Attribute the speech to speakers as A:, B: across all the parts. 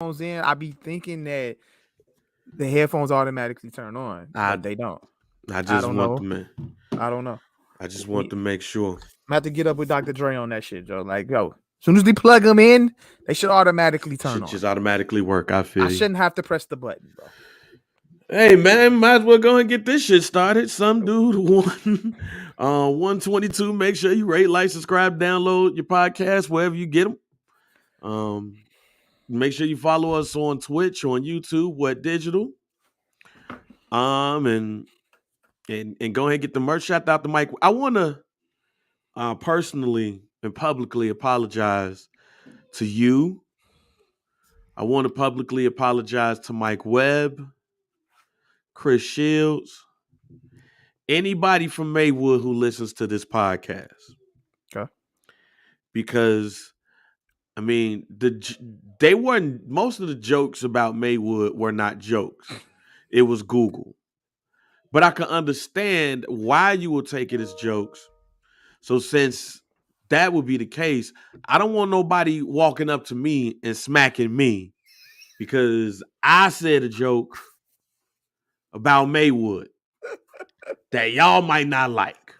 A: headphones in, I be thinking that the headphones automatically turn on,
B: I
A: but they don't.
B: I
A: I
B: just
A: don't
B: want
A: know.
B: the man.
A: I don't know.
B: I just want
A: We
B: to make sure.
A: I have to get up with Dr. Dre on that shit, Joe. Like, yo, as soon as they plug them in, they should automatically turn
B: Should
A: on.
B: just automatically work. I
A: I
B: feel you.
A: shouldn't have to press the button, bro.
B: Hey man, might as well go and get this shit started. Some dude won 122. Make sure you rate, like, subscribe, download your podcast wherever you get them. Make sure you follow us on Twitch, on YouTube, What Digital. And go ahead and get the merch. Shout out to Mike. I wanna personally and publicly apologize to you. I want to publicly apologize to Mike Webb, Chris Shields, anybody from Maywood who listens to this podcast.
A: Okay.
B: Because I mean, they weren't, most of the jokes about Maywood were not jokes. It was Google. But I can understand why you will take it as jokes. So since that would be the case, I don't want nobody walking up to me and smacking me because I said a joke about Maywood that y'all might not like.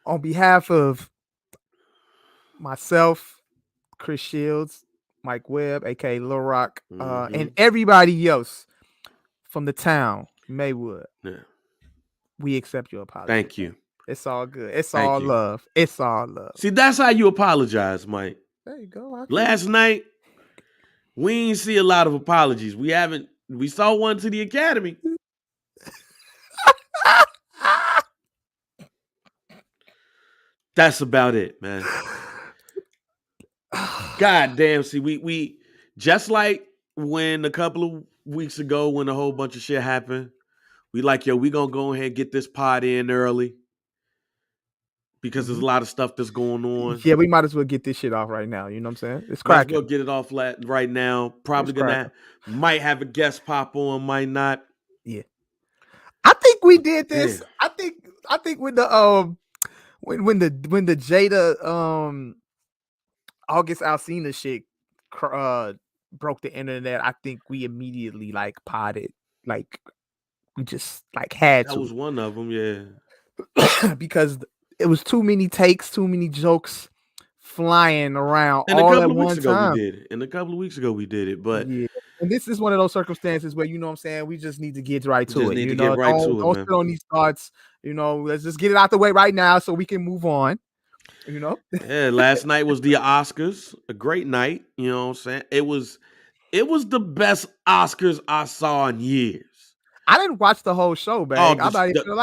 A: On behalf of myself, Chris Shields, Mike Webb, aka Lil Rock, and everybody else from the town, Maywood, we accept your apology.
B: Thank you.
A: It's all good. It's all love. It's all love.
B: See, that's how you apologize, Mike.
A: There you go.
B: Last night, we didn't see a lot of apologies. We saw one to the Academy. That's about it, man. God damn. See, we just like when a couple of weeks ago when a whole bunch of shit happened, we like, yo, we gonna go ahead and get this pod in early because there's a lot of stuff that's going on.
A: Yeah, we might as well get this shit off right now. You know what I'm saying? It's
B: Might
A: cracking.
B: as well get it off right now. Probably might have a guest pop on, might not.
A: Yeah. I think we did this. Yeah. I think with the when the Jada August Alsina shit broke the internet, I think we immediately like potted, like we just like had
B: that
A: to.
B: That was one of them, yeah.
A: Because it was too many takes, too many jokes flying around
B: and
A: all
B: a couple
A: at
B: of weeks
A: one
B: ago
A: time.
B: we did it. And a couple of weeks ago we did it, but
A: yeah. And this is one of those circumstances where, you know what I'm saying, we just need to get right to it.
B: You know,
A: don't sit on these thoughts. You know, let's just get it out the way right now so we can move on. You know?
B: Yeah, last night was the Oscars. A great night. You know what I'm saying? It was the best Oscars I saw in years.
A: I didn't watch the whole show, man.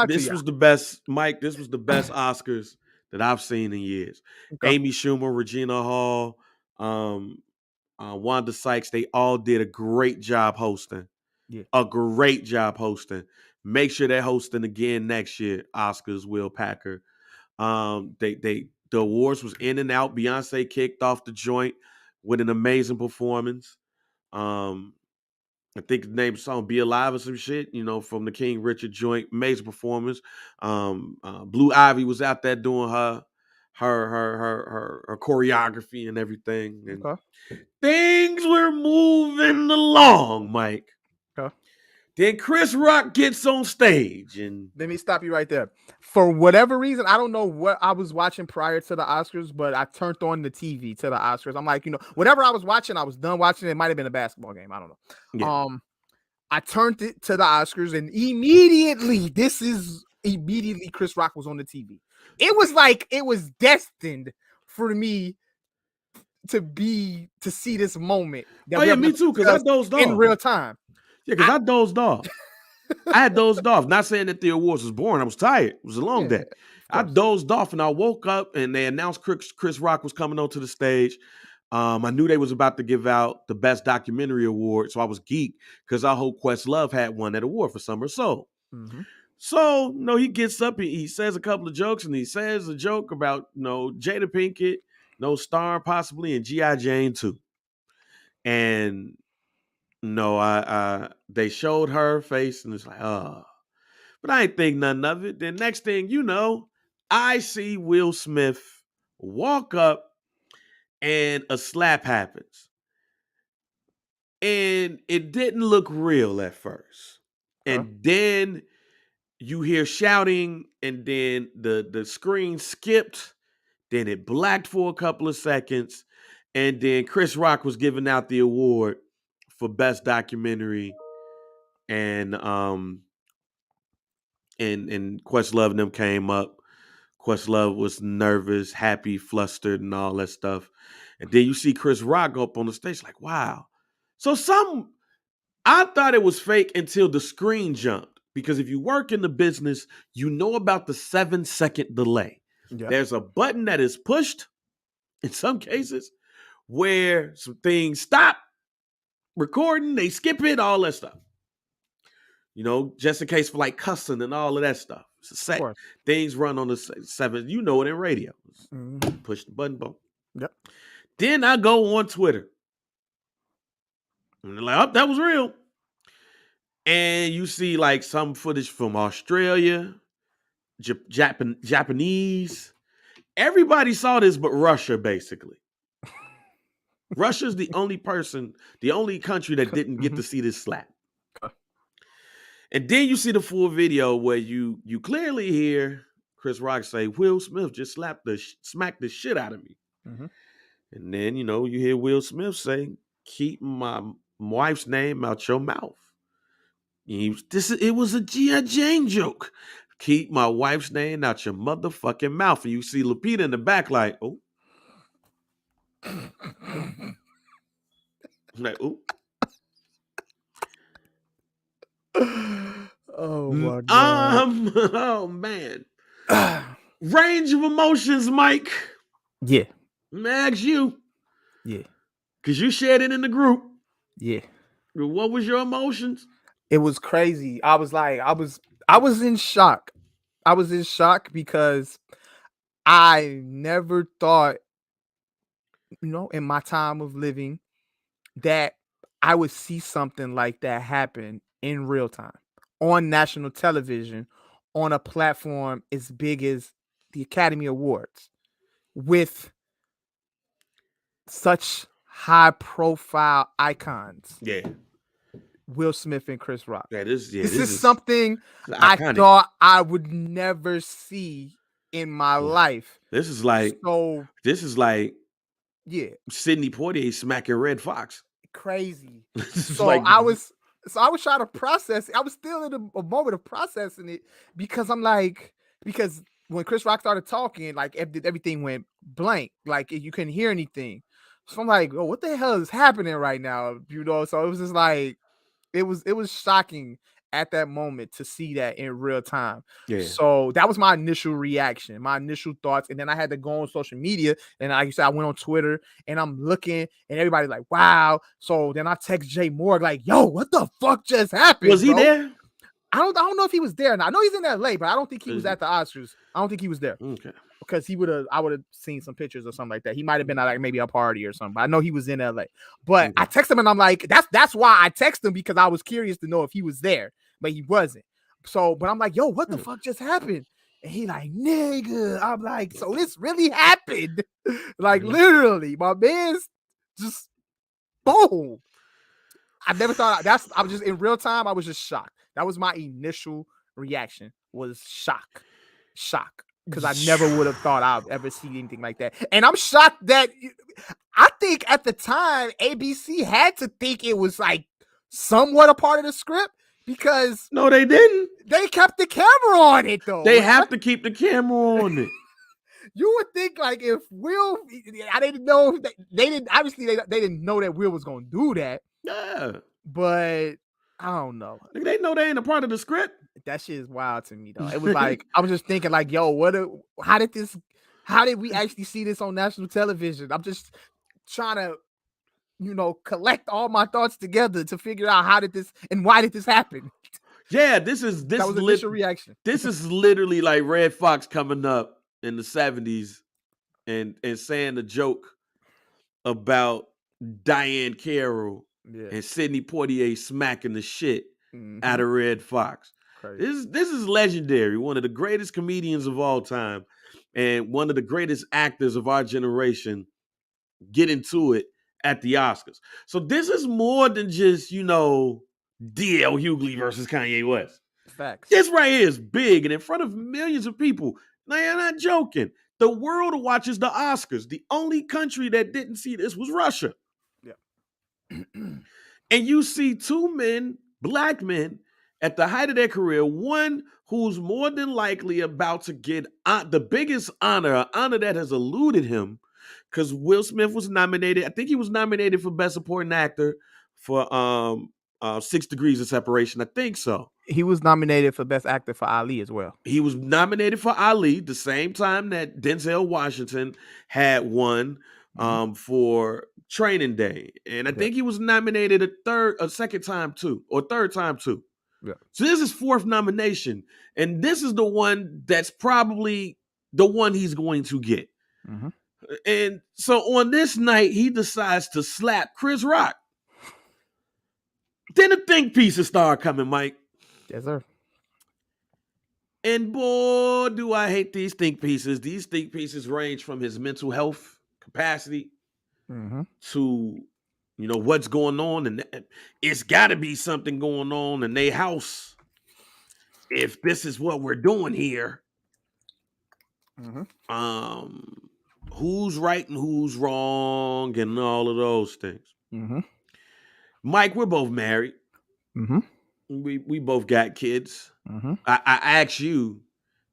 B: This was the best, Mike. This was the best Oscars that I've seen in years. Okay. Amy Schumer, Regina Hall, Wanda Sykes, they all did a great job hosting.
A: Yeah.
B: A great job hosting. Make sure they're hosting again next year, Oscars, Will Packer. The awards was in and out. Beyonce kicked off the joint with an amazing performance. I think the name of the song "Be Alive" or some shit, you know, from the King Richard joint. Amazing performance. Blue Ivy was out there doing her choreography and everything. And things were moving along, Mike.
A: Okay.
B: Then Chris Rock gets on stage, and
A: let me stop you right there. For whatever reason, I don't know what I was watching prior to the Oscars, but I turned on the TV to the Oscars. I'm like, you know, whatever I was watching, I was done watching. It might have been a basketball game. I don't know. Yeah. I turned it to the Oscars, and immediately Chris Rock was on the TV. It was like it was destined for me to see this moment.
B: Me too, because I dozed off
A: in real time.
B: Yeah, because I dozed off. I had dozed off. Not saying that the awards was boring. I was tired. It was a long day. I dozed off, and I woke up, and they announced Chris Rock was coming onto the stage. I knew they was about to give out the Best Documentary Award, so I was geeked because I hope Questlove had won that award for Summer of Soul.
A: Mm-hmm.
B: So, you know, he gets up, he says a couple of jokes, and he says a joke about, you know, Jada Pinkett, starring possibly in G.I. Jane 2. And they showed her face, and it's like, oh. But I ain't think nothing of it. Then next thing you know, I see Will Smith walk up and a slap happens. And it didn't look real at first.
A: Okay.
B: And then you hear shouting, and then the screen skipped, then it blacked for a couple of seconds, and then Chris Rock was giving out the award for best documentary, and Questlove and them came up. Questlove was nervous, happy, flustered, and all that stuff. And then you see Chris Rock go up on the stage, like, wow. So I thought it was fake until the screen jumped. Because if you work in the business, you know about the 7-second delay.
A: Yeah.
B: There's a button that is pushed in some cases where some things stop recording, they skip it, all that stuff. You know, just in case for like cussing and all of that stuff. It's a set. Things run on the 7. You know it in radio. Push the button, boom.
A: Yep.
B: Then I go on Twitter. And they're like, oh, that was real. And you see like some footage from Australia, Japanese. Everybody saw this but Russia, basically. Russia's the only country that didn't get to see this slap. And then you see the full video where you clearly hear Chris Rock say, Will Smith just smacked the shit out of me. Mm-hmm. And then, you hear Will Smith say, keep my wife's name out your mouth. It was a G.I. Jane joke. Keep my wife's name out your motherfucking mouth. And you see Lupita in the back like, oh. Like, oh.
A: Oh my God.
B: Oh man. Range of emotions, Mike.
A: Yeah.
B: I'm gonna ask you.
A: Yeah.
B: Cause you shared it in the group.
A: Yeah.
B: What was your emotions?
A: It was crazy. I was in shock. I was in shock because I never thought, in my time of living, that I would see something like that happen in real time on national television on a platform as big as the Academy Awards with such high profile icons.
B: Yeah.
A: Will Smith and Chris Rock.
B: Yeah, this
A: is something I thought I would never see in my life.
B: This is like
A: yeah,
B: Sidney Poitier smacking Red Fox.
A: Crazy. So I was trying to process it. I was still in a moment of processing it because because when Chris Rock started talking, like everything went blank, like you couldn't hear anything. So I'm like, oh, what the hell is happening right now? So it was just like, it was shocking at that moment to see that in real time. Yeah. So that was my initial reaction, my initial thoughts. And then I had to go on social media. And like you said, I went on Twitter and I'm looking and everybody's like, wow. So then I text Jay Morg like, yo, what the fuck just happened?
B: Was he there?
A: I don't know if he was there. Now, I know he's in LA, but I don't think he was at the Oscars. I don't think he was there.
B: Okay.
A: Because I would have seen some pictures or something like that. He might have been at like maybe a party or something. But I know he was in LA. But I text him and I'm like, that's why I text him, because I was curious to know if he was there, but he wasn't. So, but I'm like, yo, what the fuck just happened? And he like, nigga. I'm like, so this really happened? Like literally, my man's just boom. I never thought I was just in real time. I was just shocked. That was my initial reaction, was shock. Because I never would have thought I'd ever see anything like that. And I'm shocked that I think at the time ABC had to think it was like somewhat a part of the script, because
B: no, they didn't.
A: They kept the camera on it though.
B: They have to keep the camera on it.
A: You would think like if Will, I didn't know they didn't know that Will was going to do that.
B: Yeah.
A: But I don't know.
B: They know they ain't a part of the script.
A: That shit is wild to me though. It was like, I was just thinking like, yo, how did we actually see this on national television? I'm just trying to, collect all my thoughts together to figure out why did this happen?
B: Yeah, that was
A: initial reaction.
B: This is literally like Red Fox coming up in the 70s and saying a joke about Diane Carroll and Sidney Poitier smacking the shit out of Red Fox. Crazy. This is legendary. One of the greatest comedians of all time and one of the greatest actors of our generation get into it at the Oscars. So this is more than just, D.L. Hughley versus Kanye West.
A: Facts.
B: This right here is big and in front of millions of people. Now, you're not joking. The world watches the Oscars. The only country that didn't see this was Russia.
A: Yeah.
B: And you see two men, black men, at the height of their career, one who's more than likely about to get the biggest honor, an honor that has eluded him, because Will Smith was nominated. I think he was nominated for Best Supporting Actor for 6 Degrees of Separation. I think so.
A: He was nominated for Best Actor for Ali as well.
B: He was nominated for Ali the same time that Denzel Washington had won for Training Day. And I think he was nominated a second time too, or third time too.
A: Yeah.
B: So this is 4th nomination. And this is the one that's probably the one he's going to get.
A: Mm-hmm.
B: And so on this night, he decides to slap Chris Rock. Then the think pieces start coming, Mike.
A: Yes, sir.
B: And boy, do I hate these think pieces. These think pieces range from his mental health capacity to, what's going on. And it's got to be something going on in their house if this is what we're doing here. Who's right and who's wrong and all of those things. Mike, we're both married. We both got kids. I ask you,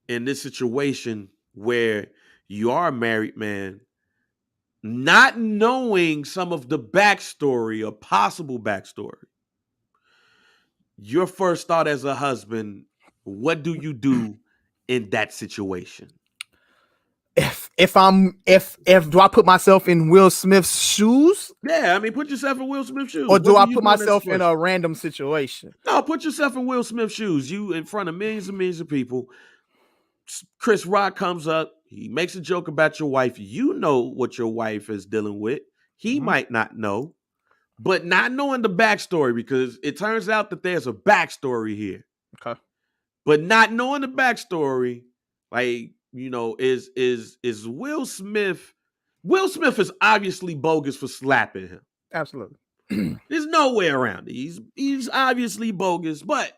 B: in this situation where you are a married man, not knowing some of the backstory or possible backstory, your first thought as a husband, what do you do in that situation?
A: If do I put myself in Will Smith's shoes?
B: Yeah, I mean, put yourself in Will Smith's shoes.
A: Or do I put myself in a random situation?
B: No, put yourself in Will Smith's shoes. You in front of millions and millions of people. Chris Rock comes up. He makes a joke about your wife. You know what your wife is dealing with. He might not know, but not knowing the backstory, because it turns out that there's a backstory here.
A: Okay.
B: But not knowing the backstory, like, is Will Smith. Will Smith is obviously bogus for slapping him.
A: Absolutely.
B: There's no way around it. He's obviously bogus, but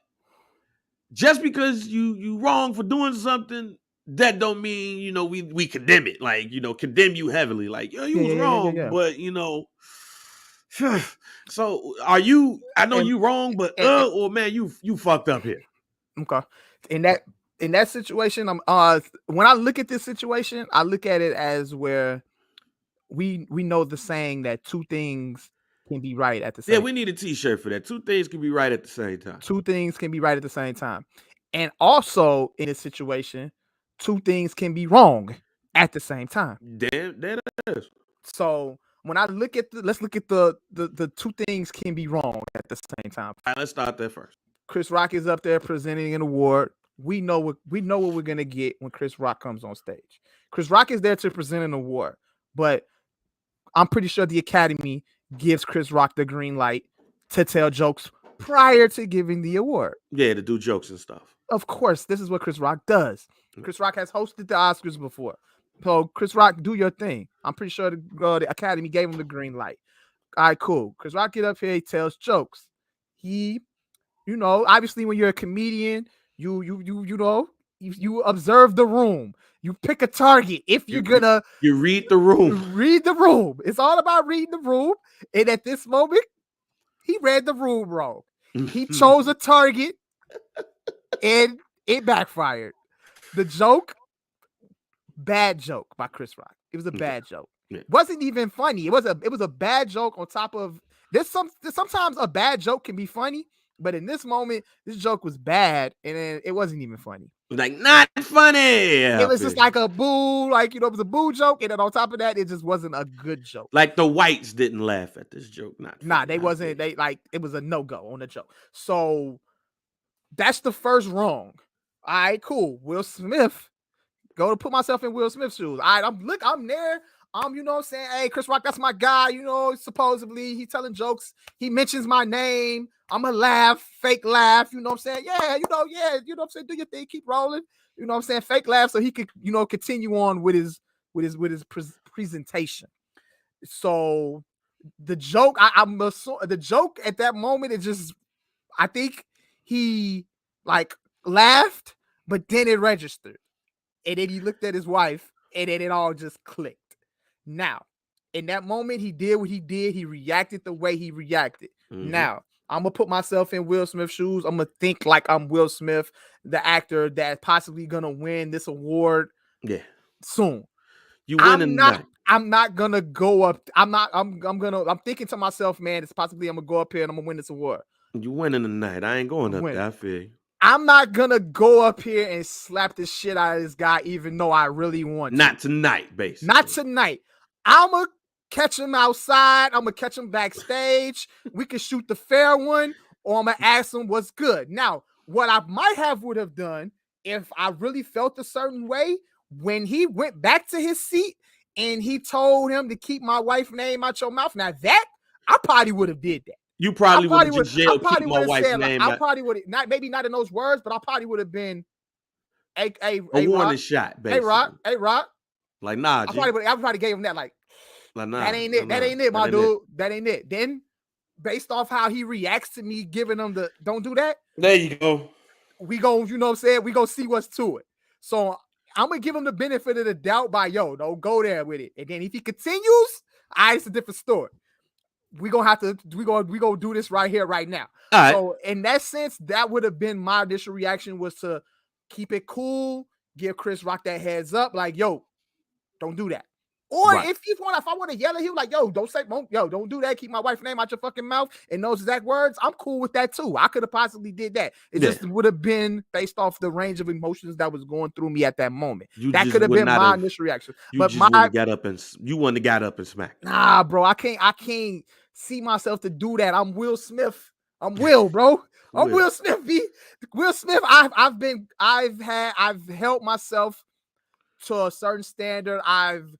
B: just because you wrong for doing something, that don't mean, we condemn it. Like, condemn you heavily. Like, you was wrong, but so are you, I know you wrong, but or man, you fucked up here.
A: Okay. In that situation, when I look at this situation, I look at it as where we know the saying that two things can be right at the same time.
B: Yeah, we need a t-shirt for that. Two things can be right at the same time.
A: Two things can be right at the same time. And also in this situation, two things can be wrong at the same time.
B: Damn, that is.
A: So when I look at let's look at the two things can be wrong at the same time.
B: All right, let's start there first.
A: Chris Rock is up there presenting an award. We know what we're gonna get when Chris Rock comes on stage. Chris Rock is there to present an award, but I'm pretty sure the Academy gives Chris Rock the green light to tell jokes prior to giving the award.
B: Yeah, to do jokes and stuff.
A: Of course, this is what Chris Rock does. Chris Rock has hosted the Oscars before. So Chris Rock, do your thing. I'm pretty sure the Academy gave him the green light. All right, cool. Chris Rock get up here, he tells jokes. He, obviously when you're a comedian, you observe the room. You pick a target. If you're gonna,
B: you read the room.
A: Read the room. It's all about reading the room. And at this moment, he read the room wrong. He chose a target, and it backfired. The joke, bad joke by Chris Rock. It was a bad joke.
B: Yeah.
A: Wasn't even funny. It was a bad joke on top of this. Sometimes a bad joke can be funny, but in this moment, this joke was bad, and it wasn't even funny.
B: Like, not funny.
A: It was just like a boo, it was a boo joke, and then on top of that, it just wasn't a good joke.
B: Like the whites didn't laugh at this joke.
A: They wasn't. It was a no-go on the joke. So that's the first wrong. All right, cool. Will Smith, go to put myself in Will Smith's shoes. All right, I'm there. Saying, hey, Chris Rock, that's my guy. Supposedly he's telling jokes. He mentions my name. I'm a laugh, fake laugh. You know what I'm saying? Yeah, you know what I'm saying? Do your thing, keep rolling. You know what I'm saying? Fake laugh so he could, continue on with his presentation. So the joke, the joke at that moment, it just, I think he like laughed, but then it registered. And then he looked at his wife, and then it all just clicked. Now, in that moment, he did what he did. He reacted the way he reacted.
B: Mm-hmm.
A: Now, I'm gonna put myself in Will Smith's shoes. I'm gonna think like I'm Will Smith, the actor that's possibly gonna win this award.
B: Yeah.
A: Soon.
B: You win tonight.
A: I'm not gonna go up. I'm thinking to myself, man, it's possibly I'm gonna go up here and I'm gonna win this award.
B: You winning tonight. I ain't going up there. I feel you.
A: I'm not gonna go up here and slap the shit out of this guy, even though I really want to.
B: Not tonight, basically.
A: Not tonight. I'm gonna catch him outside. I'm gonna catch him backstage. We can shoot the fair one, or I'm gonna ask him what's good. Now, what I would have done if I really felt a certain way, when he went back to his seat and he told him to keep my wife's name out your mouth. Now that I probably would have did that.
B: You probably would have jailed, keep my wife's name.
A: I probably would have maybe not in those words, but I probably would have been
B: a warning shot, basically.
A: Hey Rock.
B: Like, nah,
A: I probably gave him that, like nah, that ain't it. That ain't it, my dude. That ain't it. Then, based off how he reacts to me giving him the don't do that.
B: There you go.
A: We go, you know what I'm saying? We go see what's to it. So I'm gonna give him the benefit of the doubt by don't go there with it. And then if he continues, it's a different story. We gonna do this right here, right now.
B: All
A: so in that sense, that would have been my initial reaction, was to keep it cool, give Chris Rock that heads up, like, yo, don't do that. Or if I want to yell at him, like, yo, don't do that. Keep my wife's name out your fucking mouth. And those exact words, I'm cool with that too. I could have possibly did that. It just would have been based off the range of emotions that was going through me at that moment. That could have been my initial reaction. But you wouldn't
B: have got up and smacked.
A: Nah, bro, I can't see myself to do that. I'm Will Smith. I'm Will, bro. I'm Will Smith. Will Smith. I've held myself to a certain standard. I've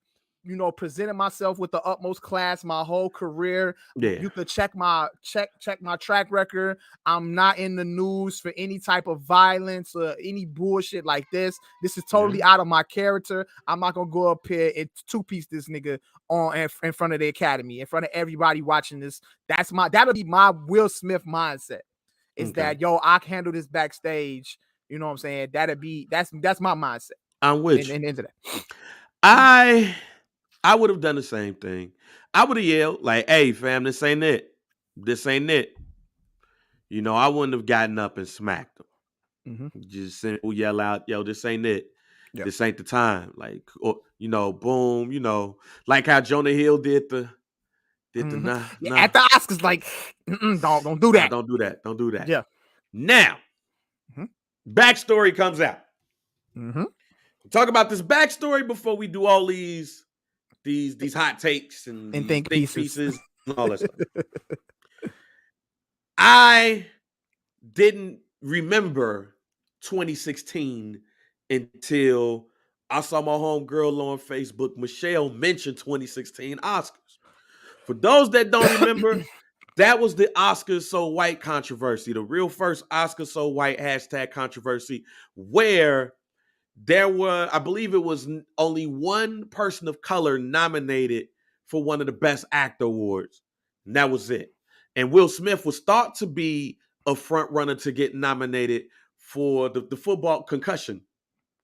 A: presented myself with the utmost class my whole career.
B: Yeah.
A: You could check my track record. I'm not in the news for any type of violence or any bullshit like this. This is totally out of my character. I'm not gonna go up here and two-piece this nigga in front of the Academy, in front of everybody watching this. That'll be my Will Smith mindset. Is that I can handle this backstage. You know what I'm saying? That's my mindset.
B: I'm with you.
A: And into that.
B: I would have done the same thing. I would have yelled like, "Hey, fam, this ain't it. This ain't it." I wouldn't have gotten up and smacked him.
A: Mm-hmm.
B: Just simple yell out, "Yo, this ain't it. Yep. This ain't the time." Like, boom. Like how Jonah Hill did the
A: at the Oscars, like, don't do that.
B: Don't do that. Don't do that.
A: Yeah.
B: Now, backstory comes out.
A: Mm-hmm.
B: Talk about this backstory before we do all these hot takes and
A: think pieces
B: and all that stuff. I didn't remember 2016 until I saw my homegirl on Facebook, Michelle, mention 2016 Oscars. For those that don't remember, that was the Oscars So White controversy, the real first Oscars So White #controversy, where there were, I believe it was only one person of color nominated for one of the Best Actor awards. And that was it. And Will Smith was thought to be a front runner to get nominated for the football Concussion.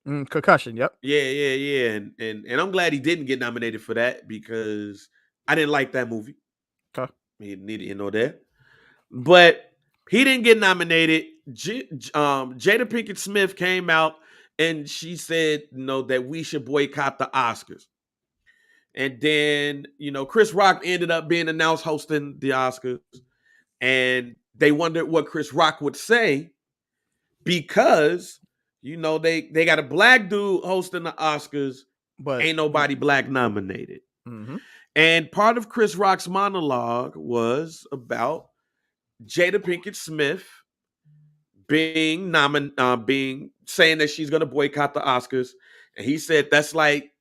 A: Concussion, yep.
B: Yeah. And I'm glad he didn't get nominated for that, because I didn't like that movie.
A: Okay.
B: He needed that. But he didn't get nominated. Jada Pinkett Smith came out and she said, that we should boycott the Oscars. And then, Chris Rock ended up being announced hosting the Oscars. And they wondered what Chris Rock would say, because, they got a black dude hosting the Oscars, but ain't nobody black nominated.
A: Mm-hmm.
B: And part of Chris Rock's monologue was about Jada Pinkett Smith saying that she's going to boycott the Oscars. And he said, that's like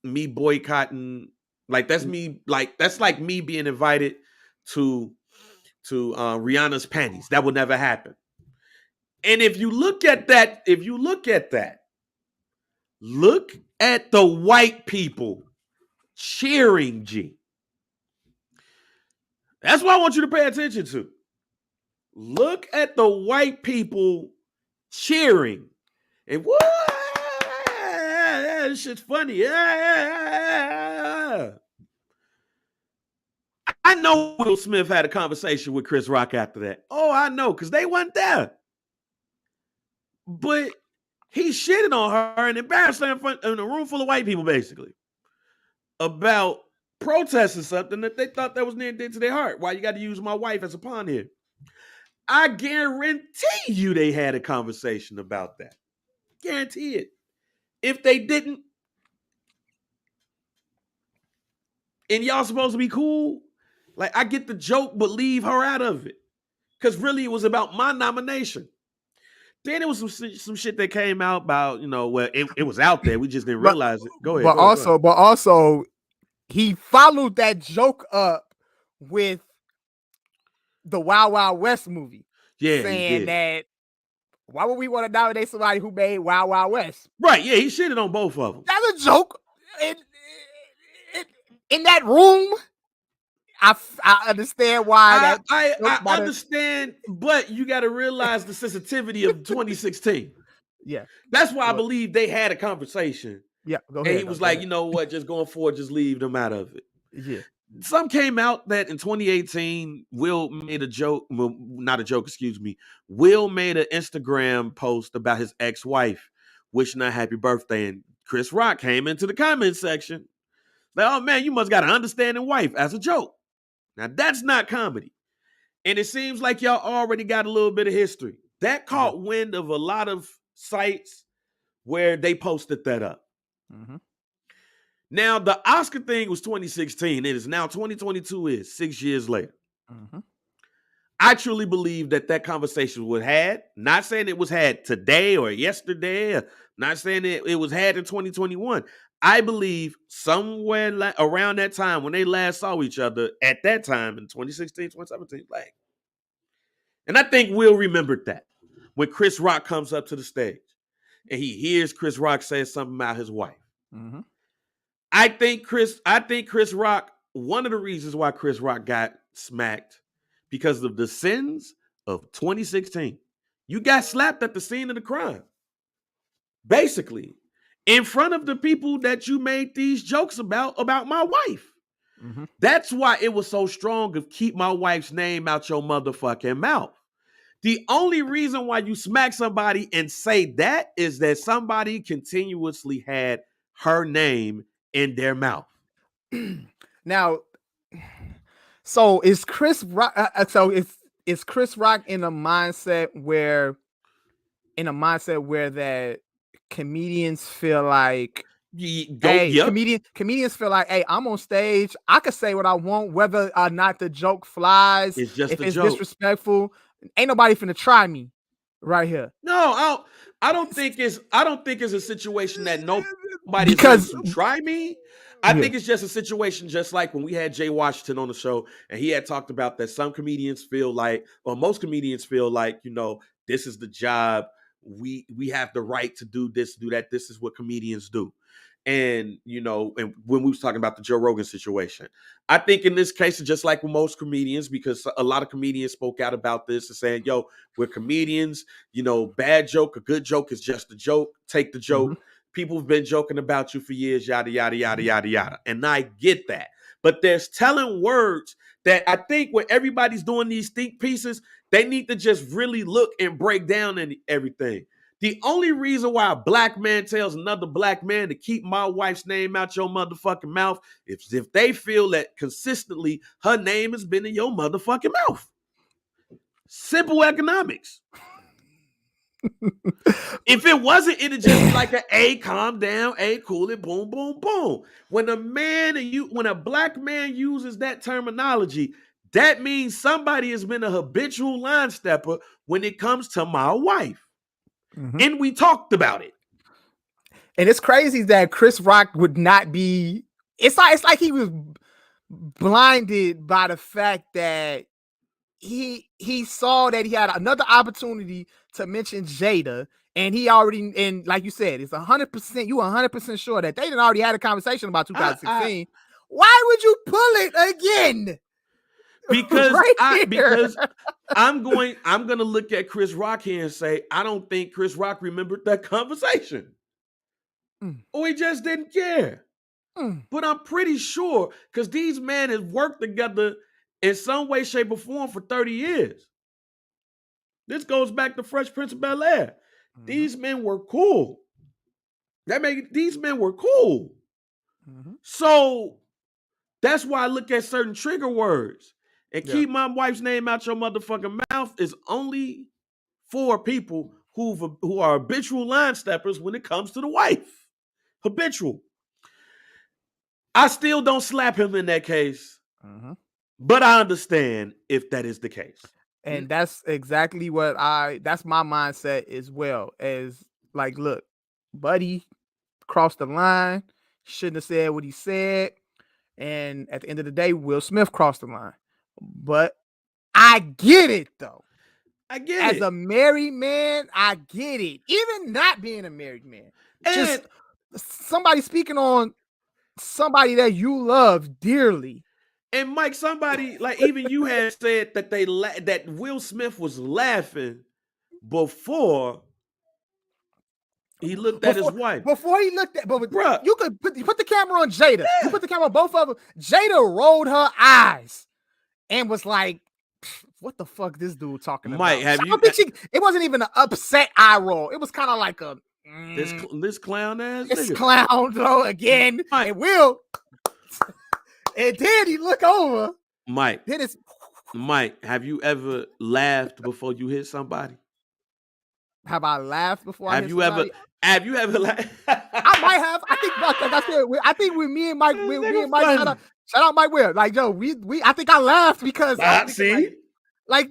B: me boycotting, that's like me being invited to Rihanna's panties. That would never happen. And if you look at that, look at the white people cheering G. That's what I want you to pay attention to. Look at the white people cheering. And what? This shit's funny. I know Will Smith had a conversation with Chris Rock after that. Oh, I know, because they weren't there. But he shitted on her and embarrassed her in a room full of white people, basically, about protesting something that they thought that was near and dear to their heart. Why you got to use my wife as a pawn here? I guarantee you they had a conversation about that. Guarantee it. If they didn't, and y'all supposed to be cool, like, I get the joke, but leave her out of it. Because really it was about my nomination. Then there was some shit that came out about, well, it was out there. We just didn't realize it. Go ahead.
A: But also, he followed that joke up with the Wild Wild West movie.
B: Yeah,
A: saying that why would we want to nominate somebody who made Wild Wild West?
B: Right, yeah, he shitted on both of them.
A: That's a joke. In that room, I understand why.
B: I understand, but you got to realize the sensitivity of 2016.
A: Yeah,
B: that's why I believe they had a conversation.
A: Yeah, go ahead.
B: And he was like, you know what, just going forward, just leave them out of it.
A: Yeah.
B: Some came out that in 2018, Will made a joke, well, not a joke, excuse me. Will made an Instagram post about his ex-wife wishing her happy birthday, and Chris Rock came into the comment section. Like, oh man, you must got an understanding wife, as a joke. Now that's not comedy. And it seems like y'all already got a little bit of history. That caught wind of a lot of sites where they posted that up. Mm-hmm. Now, the Oscar thing was 2016. It is now 2022, is 6 years later. Mm-hmm. I truly believe that conversation was had. Not saying it was had today or yesterday. Or not saying it was had in 2021. I believe somewhere around that time when they last saw each other at that time in 2016, 2017, like. And I think Will remembered that when Chris Rock comes up to the stage and he hears Chris Rock say something about his wife. Mm-hmm. I think Chris Rock, one of the reasons why Chris Rock got smacked because of the sins of 2016. You got slapped at the scene of the crime. Basically, in front of the people that you made these jokes about my wife. Mm-hmm. That's why it was so strong of keep my wife's name out your motherfucking mouth. The only reason why you smack somebody and say that is that somebody continuously had her name in their mouth.
A: Now, so is Chris Rock? Is Chris Rock in a mindset where that comedians feel like, comedians feel like, hey, I'm on stage, I can say what I want, whether or not the joke flies.
B: It's just
A: if it's
B: joke.
A: Disrespectful, ain't nobody finna try me right here.
B: No, I don't think it's a situation that nobody's going to try me. I think it's just a situation just like when we had Jay Washington on the show and he had talked about that some comedians feel like, or most comedians feel like, this is the job. We have the right to do this, do that. This is what comedians do. And, and when we was talking about the Joe Rogan situation, I think in this case, it's just like with most comedians, because a lot of comedians spoke out about this and saying, yo, we're comedians, bad joke, a good joke is just a joke. Take the joke. Mm-hmm. People have been joking about you for years, yada, yada, yada, yada, yada. And I get that. But there's telling words that I think when everybody's doing these think pieces, they need to just really look and break down everything. The only reason why a black man tells another black man to keep my wife's name out your motherfucking mouth is if they feel that consistently her name has been in your motherfucking mouth. Simple economics. If it wasn't, it'd just be like calm down, cool it, boom, boom, boom. When a black man uses that terminology, that means somebody has been a habitual line stepper when it comes to my wife. Mm-hmm. And we talked about it.
A: And it's crazy that Chris Rock would not be. It's like he was blinded by the fact that he saw that he had another opportunity to mention Jada, and he already, and like you said, it's 100%. You 100% sure that they didn't already had a conversation about 2016. Why would you pull it again?
B: because
A: right
B: because I'm gonna look at Chris Rock here and say, I don't think Chris Rock remembered that conversation. Or he just didn't care. But I'm pretty sure, because these men have worked together in some way, shape, or form for 30 years. This goes back to Fresh Prince of Bel-Air. These men were cool. These men were cool. So that's why I look at certain trigger words. And keep my wife's name out your motherfucking mouth is only for people who are habitual line steppers when it comes to the wife. Habitual. I still don't slap him in that case. But I understand if that is the case.
A: And that's exactly that's my mindset as well. As like, look, buddy crossed the line, shouldn't have said what he said. And at the end of the day, Will Smith crossed the line. But I get it though.
B: I get
A: it. As a married man, I get it. Even not being a married man. And just somebody speaking on somebody that you love dearly.
B: And Mike, somebody like even you had said that that Will Smith was laughing before he looked at his wife.
A: Before he looked at, but you could put the camera on Jada. Yeah. You put the camera on both of them. Jada rolled her eyes and was like, "What the fuck, this dude talking
B: Mike,
A: about?" It wasn't even an upset eye roll. It was kind of like a
B: this clown ass.
A: This clown though again. Mike. And Will. And then he look over.
B: Mike.
A: Then it's
B: Mike, have you ever laughed before you hit somebody?
A: Have I laughed before I hit
B: somebody? Have you ever laughed?
A: I might have. I think with me and Mike, shout out Mike Will. Like, yo, I think I laughed because like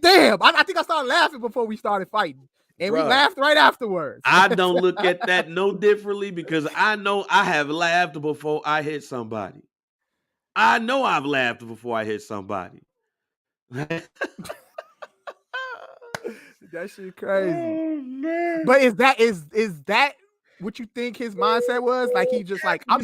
A: damn, I think I started laughing before we started fighting. And we laughed right afterwards.
B: I don't look at that no differently because I know I have laughed before I hit somebody. I know I've laughed before I hit somebody.
A: That shit crazy.
B: Oh, man.
A: But is that what you think his mindset was? Like he just like you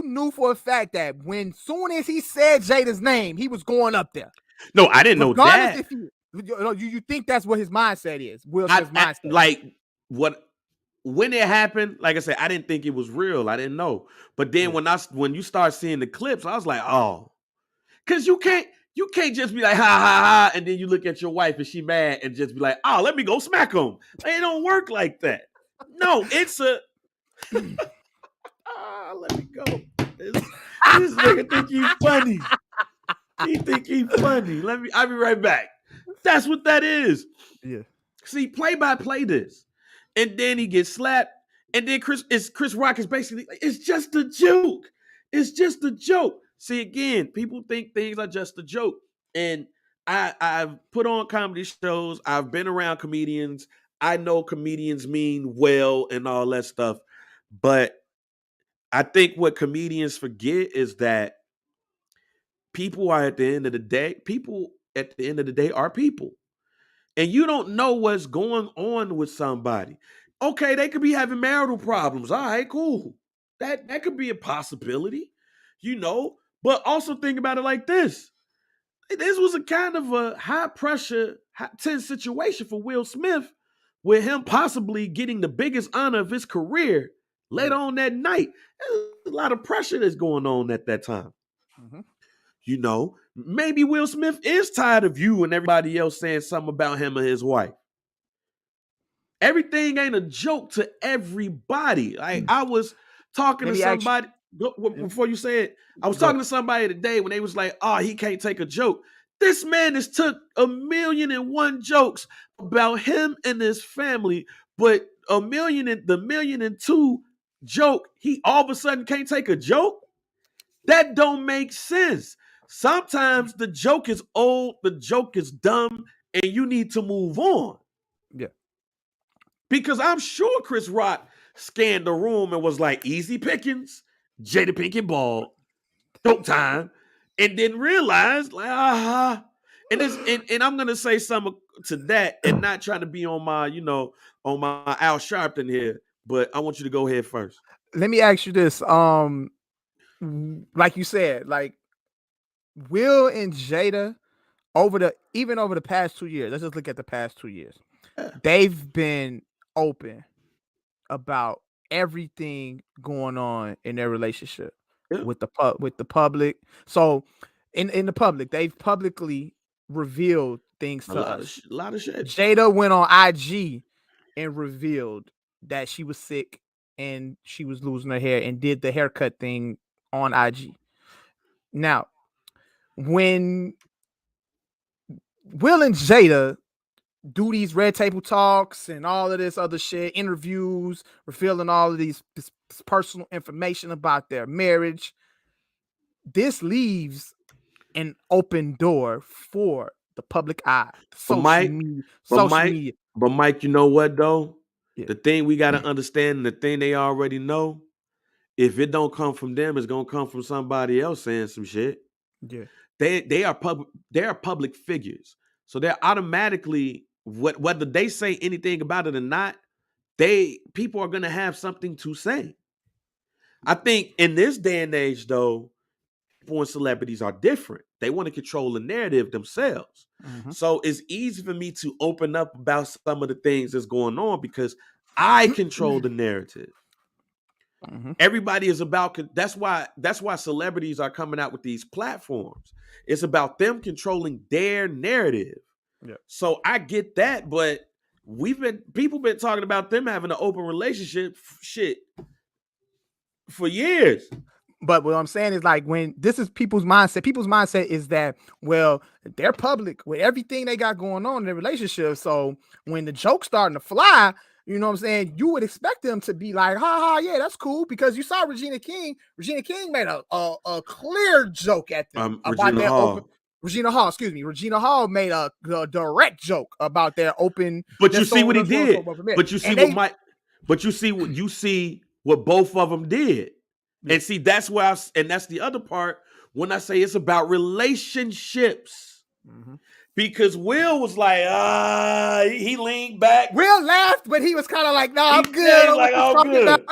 A: knew for a fact that soon as he said Jada's name, he was going up there.
B: No, I didn't know that.
A: You think that's what his mindset is? Will Smith's mindset.
B: Like when it happened, like I said, I didn't think it was real. I didn't know. But then when you start seeing the clips, I was like, oh, because you can't just be like, ha, ha, ha, and then you look at your wife and she mad and just be like, oh, let me go smack him. It don't work like that. No, it's a let me go. This nigga think he's funny. He think he's funny. I'll be right back. That's what that is.
A: Yeah.
B: See, play this. And then he gets slapped. And then Chris Rock is basically like, it's just a joke. It's just a joke. See, again, people think things are just a joke. And I've put on comedy shows. I've been around comedians. I know comedians mean well and all that stuff. But I think what comedians forget is that people at the end of the day are people. And you don't know what's going on with somebody. Okay, they could be having marital problems. All right, cool. That could be a possibility, But also think about it like this. This was a kind of a high pressure, tense situation for Will Smith, with him possibly getting the biggest honor of his career later on that night. There's a lot of pressure that's going on at that time. Maybe Will Smith is tired of you and everybody else saying something about him or his wife. Everything ain't a joke to everybody. Like I was talking to somebody before you say it. I was talking to somebody today when they was like, "Oh, he can't take a joke." This man has took 1,000,001 jokes about him and his family, but the 1,000,002 joke, he all of a sudden can't take a joke. That don't make sense. Sometimes the joke is old, the joke is dumb, and you need to move on.
A: Yeah.
B: Because I'm sure Chris Rock scanned the room and was like, easy pickings, Jada Pinkett Ball, joke time, and then realized, like, and I'm gonna say something to that and not trying to be on my, on my Al Sharpton here, but I want you to go ahead first.
A: Let me ask you this. Like you said, like Will and Jada over the past 2 years. Let's just look at the past 2 years.
B: Yeah.
A: They've been open about everything going on in their relationship with the public. So in the public, they've publicly revealed things to us.
B: A lot of shit.
A: Jada went on IG and revealed that she was sick and she was losing her hair and did the haircut thing on IG. Now, when Will and Jada do these red table talks and all of this other shit, interviews, revealing all of this personal information about their marriage, this leaves an open door for the public eye, social media.
B: But Mike, you know what though?
A: Yeah.
B: The thing we got to understand, and the thing they already know, if it don't come from them, it's gonna come from somebody else saying some shit.
A: Yeah,
B: they are public figures, so they're automatically, whether they say anything about it or not, people are gonna have something to say. I think in this day and age, though, people and celebrities are different. They want to control the narrative themselves.
A: Mm-hmm.
B: So it's easy for me to open up about some of the things that's going on because I control the narrative.
A: Mm-hmm.
B: Everybody is about, that's why celebrities are coming out with these platforms. It's about them controlling their narrative.
A: Yeah.
B: So I get that, but people been talking about them having an open relationship shit for years.
A: But what I'm saying is, like, when this is people's mindset is that, well, they're public with everything they got going on in their relationship. So when the joke's starting to fly, you know what I'm saying, you would expect them to be like, ha ha, yeah, that's cool, because you saw Regina King. Regina King made a clear joke at them about their open. Regina Hall made a direct joke about their open.
B: But you see what he did. But you see what both of them did. Yeah. And see, that's why, and that's the other part when I say it's about relationships. Mm-hmm. Because Will was like, he leaned back.
A: Will laughed, but he was kind of like, no, I'm good.
B: Like, I'm good.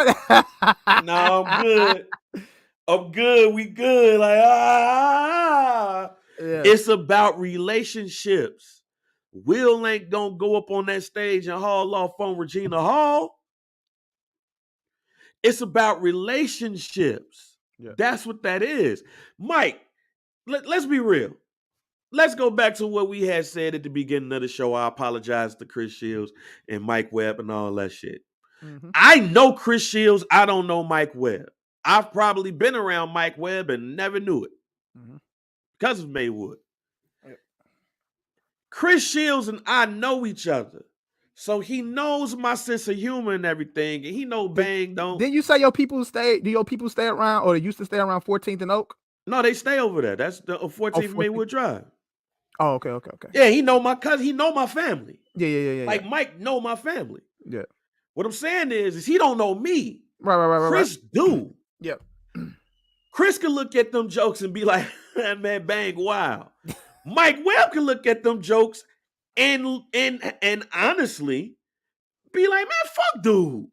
B: No, I'm good. I'm good. We good. Like, Yeah. It's about relationships. Will ain't gonna go up on that stage and haul off on Regina Hall. It's about relationships. Yeah. That's what that is. Mike, let's be real. Let's go back to what we had said at the beginning of the show. I apologize to Chris Shields and Mike Webb and all that shit. Mm-hmm. I know Chris Shields. I don't know Mike Webb. I've probably been around Mike Webb and never knew it because of Maywood. Yeah. Chris Shields and I know each other. So he knows my sense of humor and everything, and he know Bang don't.
A: Didn't you say your people stay? Do your people stay around, or they used to stay around 14th and Oak?
B: No, they stay over there. That's the 14th Maywood Drive.
A: Oh, okay.
B: Yeah, he know my cousin. He know my family.
A: Yeah.
B: Like Mike know my family.
A: Yeah.
B: What I'm saying is he don't know me.
A: Right.
B: Chris do.
A: Yep.
B: Chris can look at them jokes and be like, man, Bang, wow. Mike Webb can look at them jokes and honestly be like, man, fuck dude.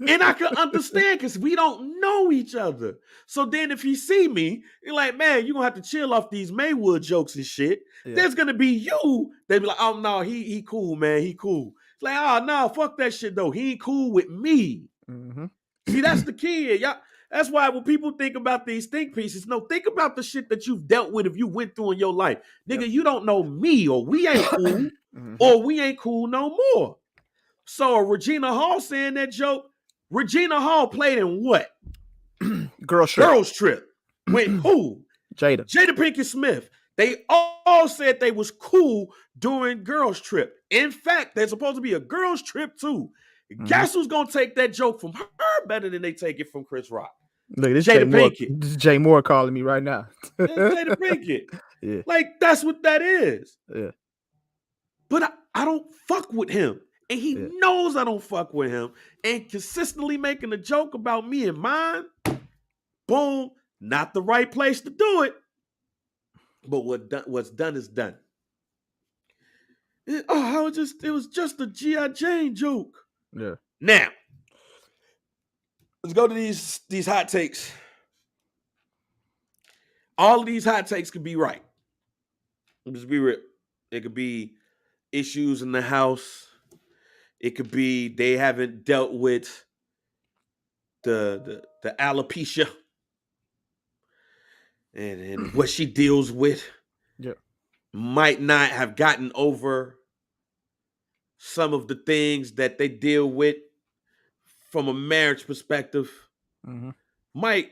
B: And I can understand because we don't know each other. So then if he see me, you're like, man, you're going to have to chill off these Maywood jokes and shit. Yeah. There's going to be you. They be like, oh, no, he cool, man. He cool. It's like, oh, no, fuck that shit, though. He ain't cool with me. Mm-hmm. See, that's the key. Y'all. That's why when people think about these think pieces, no, think about the shit that you've dealt with if you went through in your life. Nigga, you don't know me, or we ain't cool, or we ain't cool no more. So Regina Hall saying that joke, Regina Hall played in what?
A: Girls Trip.
B: With who?
A: Jada
B: Pinkett Smith. They all said they was cool during Girls Trip. In fact, there's supposed to be a Girls Trip too. Guess who's gonna take that joke from her better than they take it from Chris Rock?
A: Look, this Jada Pinkett. This is Jay Moore calling me right now.
B: Jada Pinkett.
A: Yeah.
B: Like, that's what that is.
A: Yeah.
B: But I don't fuck with him. And he knows I don't fuck with him. And consistently making a joke about me and mine, boom, not the right place to do it. But what's done is done. It was just a G.I. Jane joke.
A: Yeah.
B: Now, let's go to these hot takes. All of these hot takes could be right. Let's be real. It could be issues in the house. It could be they haven't dealt with the alopecia and what she deals with.
A: Yeah.
B: Might not have gotten over some of the things that they deal with from a marriage perspective.
A: Mm-hmm.
B: Mike,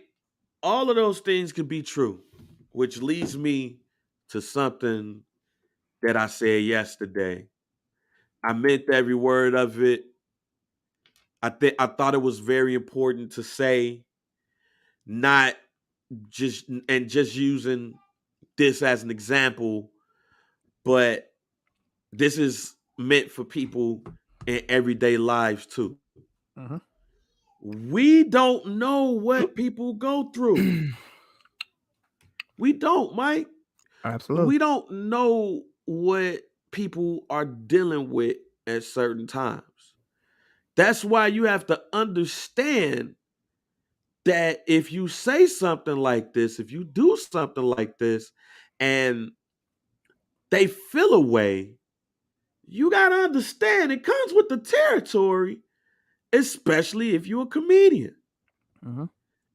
B: all of those things could be true, which leads me to something that I said yesterday. I meant every word of it. I thought it was very important to say, not just using this as an example, but this is meant for people in everyday lives too.
A: Mm-hmm.
B: We don't know what people go through. We don't, Mike.
A: Absolutely.
B: We don't know what people are dealing with at certain times. That's why you have to understand that if you say something like this, if you do something like this, and they feel a way, you got to understand it comes with the territory, especially if you're a comedian.
A: Mm-hmm.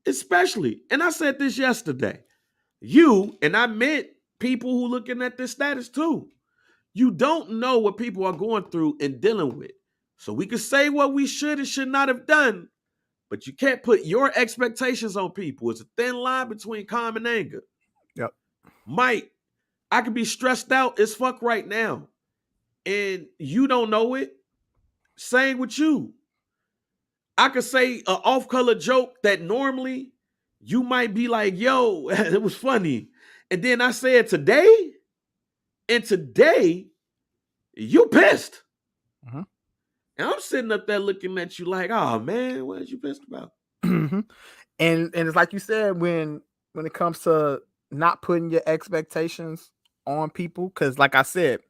B: Especially. And I said this yesterday. You, and I meant people who looking at this status too. You don't know what people are going through and dealing with. So we can say what we should and should not have done, but you can't put your expectations on people. It's a thin line between calm and anger.
A: Yep.
B: Mike, I could be stressed out as fuck right now, and you don't know it. Same with you. I could say an off-color joke that normally you might be like, yo, it was funny. And then I said today, and today, you pissed.
A: Mm-hmm.
B: And I'm sitting up there looking at you like, oh man, what are you pissed about?
A: Mm-hmm. And it's like you said, when it comes to not putting your expectations on people, because like I said,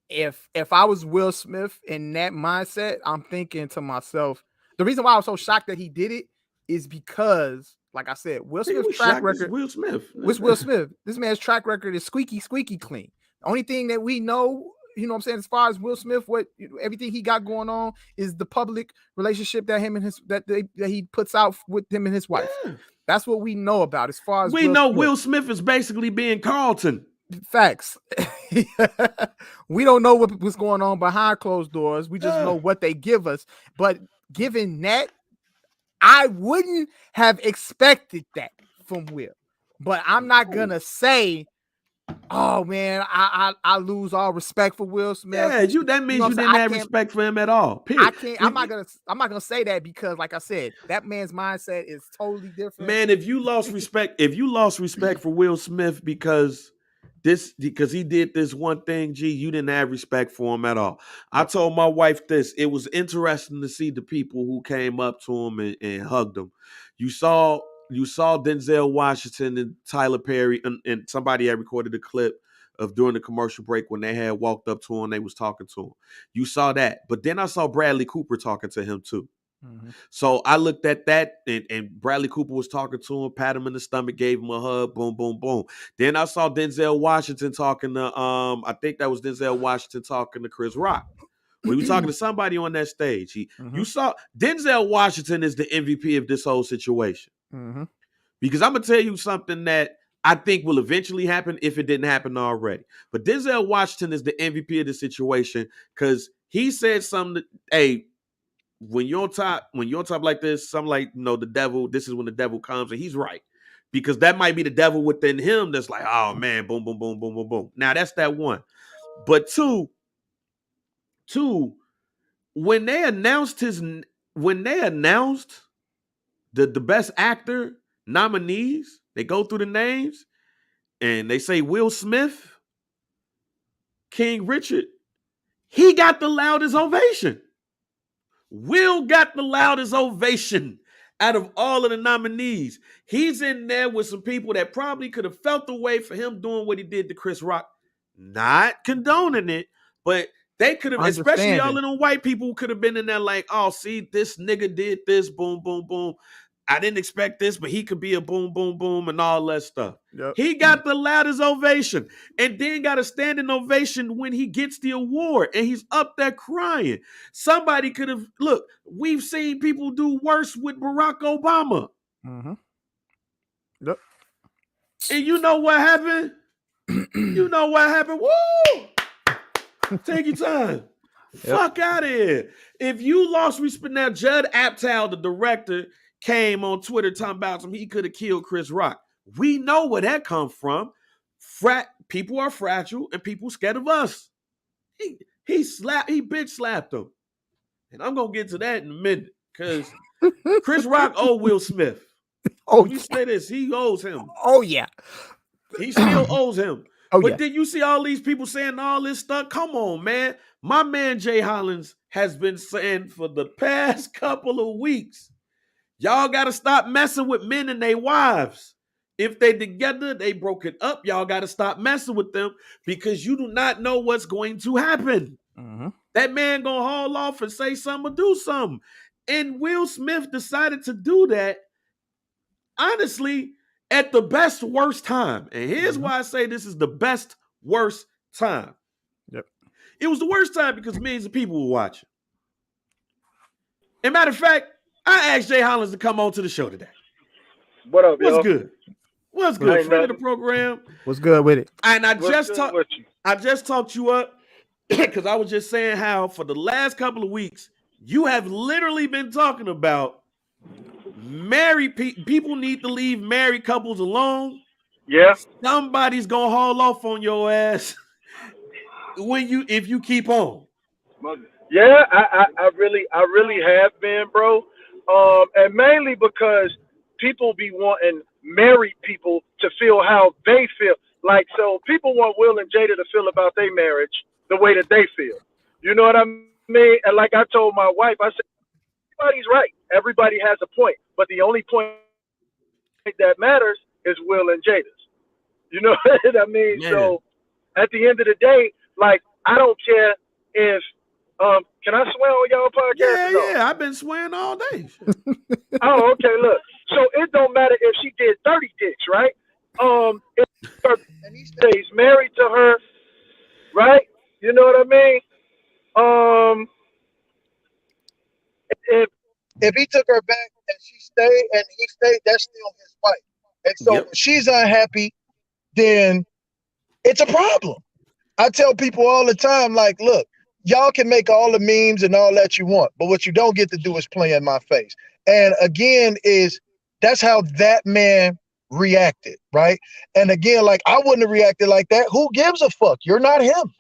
A: if I was Will Smith in that mindset, I'm thinking to myself, the reason why I was so shocked that he did it is because, like I said, Will Smith's track record.
B: Will Smith.
A: With Will Smith, this man's track record is squeaky clean. The only thing that we know, you know what I'm saying, as far as Will Smith, everything he got going on is the public relationship that him and his that he puts out with him and his wife. Yeah. That's what we know about as far as
B: we know Will Smith is basically being Carlton.
A: Facts. We don't know what's going on behind closed doors. We just know what they give us. But given that, I wouldn't have expected that from Will. But I'm not gonna say, oh man, I lose all respect for Will Smith.
B: Yeah, that means you didn't have respect for him at all. Period.
A: I'm not gonna say that because, like I said, that man's mindset is totally different.
B: Man, if you lost respect for Will Smith because he did this one thing, you didn't have respect for him at all. I told my wife this. It was interesting to see the people who came up to him and hugged him. You saw Denzel Washington and Tyler Perry, and somebody had recorded a clip of during the commercial break when they had walked up to him, they was talking to him. You saw that. But then I saw Bradley Cooper talking to him too. Mm-hmm. So I looked at that, and Bradley Cooper was talking to him, pat him in the stomach, gave him a hug, boom, boom, boom. Then I saw Denzel Washington talking to, I think that was Denzel Washington talking to Chris Rock. When he was talking to somebody on that stage, you saw Denzel Washington is the MVP of this whole situation. Mm-hmm. Because I'm going to tell you something that I think will eventually happen if it didn't happen already. But Denzel Washington is the MVP of the situation because he said something that, hey, when you're on top like this, something like, the devil, this is when the devil comes, and he's right. Because that might be the devil within him that's like, oh man, boom, boom, boom, boom, boom, boom. Now that's that one. But two, when they announced the best actor nominees, they go through the names and they say Will Smith, King Richard, he got the loudest ovation. Will got the loudest ovation out of all of the nominees. He's in there with some people that probably could have felt the way for him doing what he did to Chris Rock. Not condoning it, but they could have, especially all of them white people could have been in there like, oh, see, this nigga did this, boom, boom, boom. I didn't expect this, but he could be a boom, boom, boom, and all that stuff.
A: Yep.
B: He got the loudest ovation and then got a standing ovation when he gets the award and he's up there crying. Somebody could have, look, we've seen people do worse with Barack Obama.
A: Mm-hmm. Yep.
B: And you know what happened? You know what happened? Woo! Take your time. Yep. Fuck out of here. If you lost respect, now Judd Apatow, the director, came on Twitter talking about him. He could have killed Chris Rock. We know where that comes from. People are fragile and people scared of us. He bitch slapped him. And I'm gonna get to that in a minute. Because Chris Rock owed Will Smith.
A: Oh,
B: we say this, he owes him.
A: Oh, yeah.
B: He still owes him.
A: Oh,
B: but
A: yeah.
B: then you see all these people saying all this stuff. Come on, man. My man Jay Hollins has been saying for the past couple of weeks, y'all got to stop messing with men and their wives. If they together, they broke it up. Y'all got to stop messing with them because you do not know what's going to happen.
A: Mm-hmm.
B: That man going to haul off and say something or do something. And Will Smith decided to do that, honestly, at the best, worst time. And here's why I say this is the best, worst time.
A: Yep.
B: It was the worst time because millions of people were watching. And matter of fact, I asked Jay Hollins to come on to the show today.
C: What up,
B: What's
C: yo?
B: good? What's good? Friend of the program.
A: What's good with it?
B: And I just talked you up because I was just saying how for the last couple of weeks, you have literally been talking about married people need to leave married couples alone.
C: Yeah.
B: Somebody's gonna haul off on your ass if you keep on.
C: Yeah, I really have been, bro. And mainly because people be wanting married people to feel how they feel. Like, so people want Will and Jada to feel about their marriage the way that they feel. You know what I mean? And like I told my wife, I said, everybody's right. Everybody has a point. But the only point that matters is Will and Jada's. You know what I mean? Yeah. So at the end of the day, like, I don't care if can I swear on y'all podcast?
B: Yeah, I've been swearing all day.
C: Oh, okay, look. So it don't matter if she did 30 dicks, right? If and he stays married to her, right? You know what I mean? If he took her back and she stayed and he stayed, that's still his wife. And so when she's unhappy, then it's a problem. I tell people all the time, like, look, y'all can make all the memes and all that you want, but what you don't get to do is play in my face. And again, that's how that man reacted, right? And again, like, I wouldn't have reacted like that. Who gives a fuck? You're not him.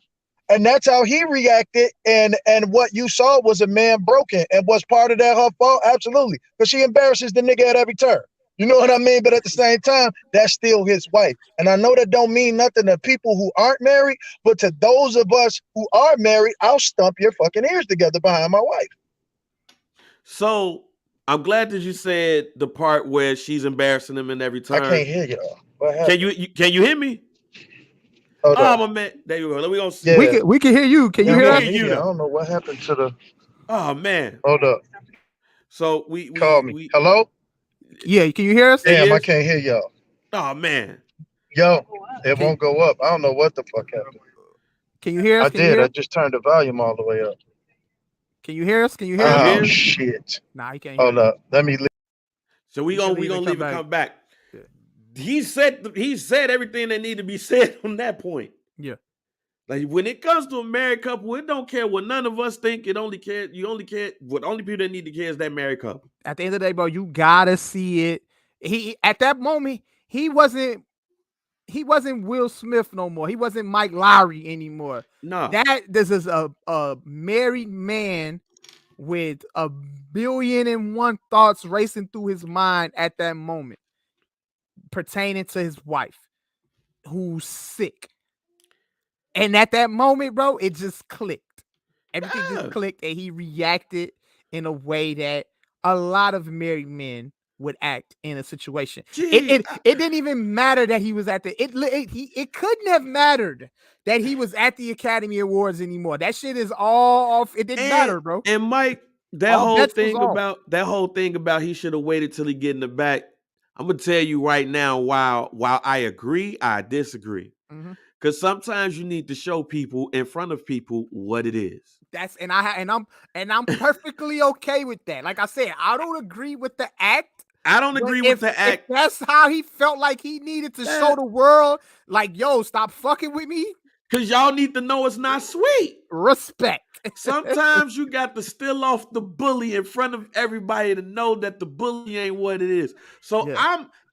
C: And that's how he reacted. And what you saw was a man broken. And was part of that her fault? Absolutely. Because she embarrasses the nigga at every turn. You know what I mean? But at the same time, that's still his wife. And I know that don't mean nothing to people who aren't married, but to those of us who are married, I'll stump your fucking ears together behind my wife.
B: So I'm glad that you said the part where she's embarrassing him in every turn.
C: I can't hear y'all.
B: Can you hear me? Oh, my man. There you go. Let me go see.
A: Yeah. We can hear you. Can you hear us?
C: I don't know what happened to the.
B: Oh, man.
C: Hold up.
B: So we
C: call me. Hello?
A: Yeah, can you hear us?
C: Damn, I can't hear y'all.
B: Oh, man.
C: Yo, it won't go up. I don't know what the fuck happened.
A: Can you hear us?
C: I just turned the volume all the way up.
A: Can you hear us? Can you hear us?
C: Oh, shit.
A: Nah, you can't hear
C: Hold up. Let me leave.
B: So we gonna leave and come back. Yeah. He said everything that needed to be said on that point.
A: Yeah.
B: Like, when it comes to a married couple, it don't care what none of us think. You only care what only people that need to care is that married couple.
A: At the end of the day, bro, you gotta see it. He at that moment, he wasn't Will Smith no more. He wasn't Mike Lowry anymore.
B: No.
A: This is a married man with 1,000,000,001 thoughts racing through his mind at that moment, pertaining to his wife, who's sick. And at that moment, bro, it just clicked. Everything just clicked, and he reacted in a way that a lot of married men would act in a situation. It didn't even matter that he was at it couldn't have mattered that he was at the Academy Awards anymore. That shit is all off. It didn't matter, bro.
B: And Mike, That whole thing about he should have waited till he get in the back. I'm gonna tell you right now, while I agree, I disagree. Because sometimes you need to show people in front of people what it is.
A: I'm perfectly okay with that. Like I said, I don't agree with the act.
B: I don't agree with the act.
A: If that's how he felt like he needed to show the world, like, yo, stop fucking with me.
B: Because y'all need to know it's not sweet.
A: Respect.
B: Sometimes you got to still off the bully in front of everybody to know that the bully ain't what it is. So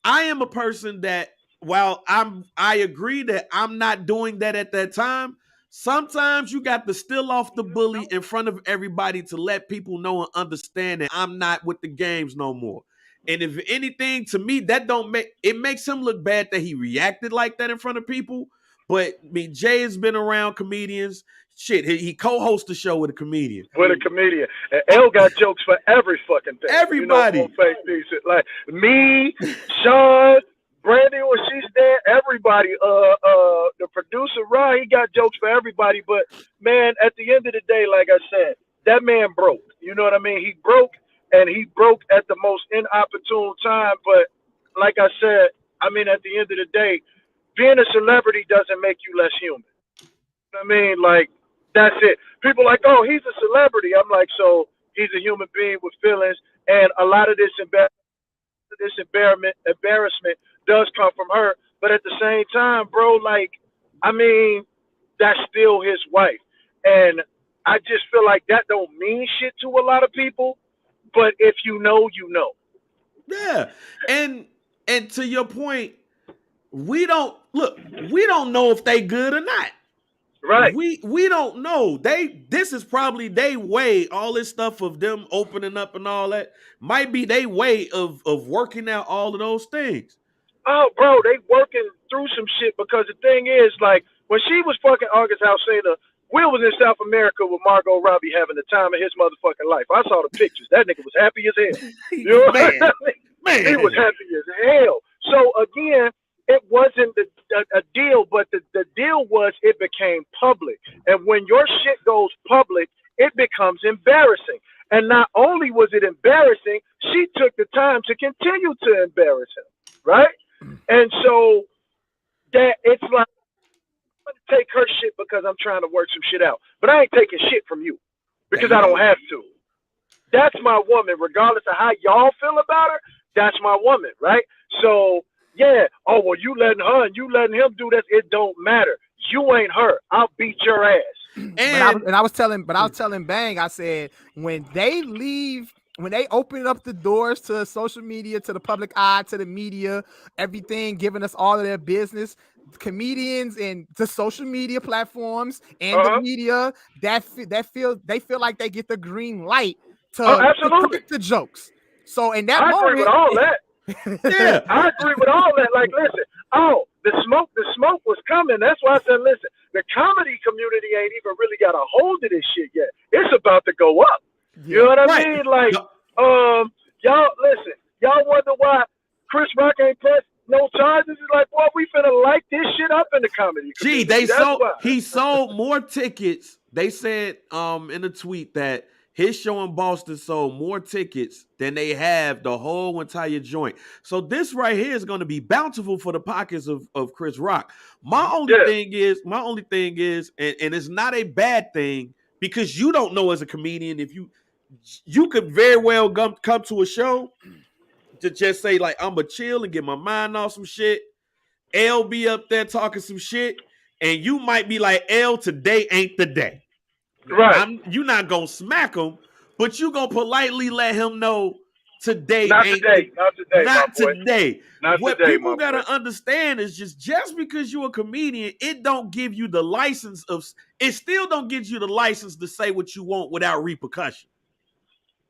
B: I am a person that, while I agree that I'm not doing that at that time, sometimes you got to still off the bully in front of everybody to let people know and understand that I'm not with the games no more. And if anything, to me, that makes him look bad that he reacted like that in front of people. But I mean, Jay has been around comedians. Shit, he co-hosts the show with a comedian.
C: And L got jokes for every fucking thing.
B: Everybody.
C: You know, like me, Sean, Brandy, when she's there, everybody. The producer, Ron, he got jokes for everybody. But man, at the end of the day, like I said, that man broke. You know what I mean? He broke, and he broke at the most inopportune time. But like I said, I mean, at the end of the day, being a celebrity doesn't make you less human. You know what I mean? Like, that's it. People are like, oh, he's a celebrity. I'm like, so he's a human being with feelings, and a lot of this embarrassment does come from her. But at the same time, bro, like, I mean, that's still his wife. And I just feel like that don't mean shit to a lot of people. But if you know, you know.
B: Yeah. And to your point, we don't know if they good or not.
C: Right.
B: We don't know. This is probably they way, all this stuff of them opening up and all that might be they way of working out all of those things.
C: Oh, bro, they working through some shit, because the thing is, like, when she was fucking August Alsina, Will was in South America with Margot Robbie having the time of his motherfucking life. I saw the pictures. That nigga was happy as hell. You know what I mean? Man. He was happy as hell. So again, it wasn't a deal, but the deal was it became public. And when your shit goes public, it becomes embarrassing. And not only was it embarrassing, she took the time to continue to embarrass him, right? And so that it's like, I'm going to take her shit because I'm trying to work some shit out. But I ain't taking shit from you because I don't have to. That's my woman, regardless of how y'all feel about her. That's my woman, right? So, yeah, oh, well, you letting her and you letting him do this, it don't matter. You ain't her. I'll beat your ass.
A: I was telling Bang, I said, when they open up the doors to social media, to the public eye, to the media, everything, giving us all of their business, comedians and the social media platforms and the media, they feel like they get the green light to correct the jokes. So in that moment,
C: agree with all that. Yeah, I agree with all that. Like, listen, the smoke was coming. That's why I said, listen, the comedy community ain't even really got a hold of this shit yet. It's about to go up. You know what I mean? Like, y'all listen. Y'all wonder why Chris Rock ain't pressed no charges? It's like, boy, we finna light this shit up in the comedy community.
B: He sold more tickets. They said in a tweet that his show in Boston sold more tickets than they have the whole entire joint. So this right here is going to be bountiful for the pockets of Chris Rock. My only thing is, and it's not a bad thing, because you don't know as a comedian if you could very well come to a show to just say, like, I'm going to chill and get my mind off some shit. L be up there talking some shit, and you might be like, L, today ain't the day.
C: Right.
B: You're not going to smack him, but you're going to politely let him know today
C: not
B: ain't
C: today.
B: Not today. What
C: today,
B: people got to understand is just because you're a comedian, it don't give you the license it still don't give you the license to say what you want without repercussion.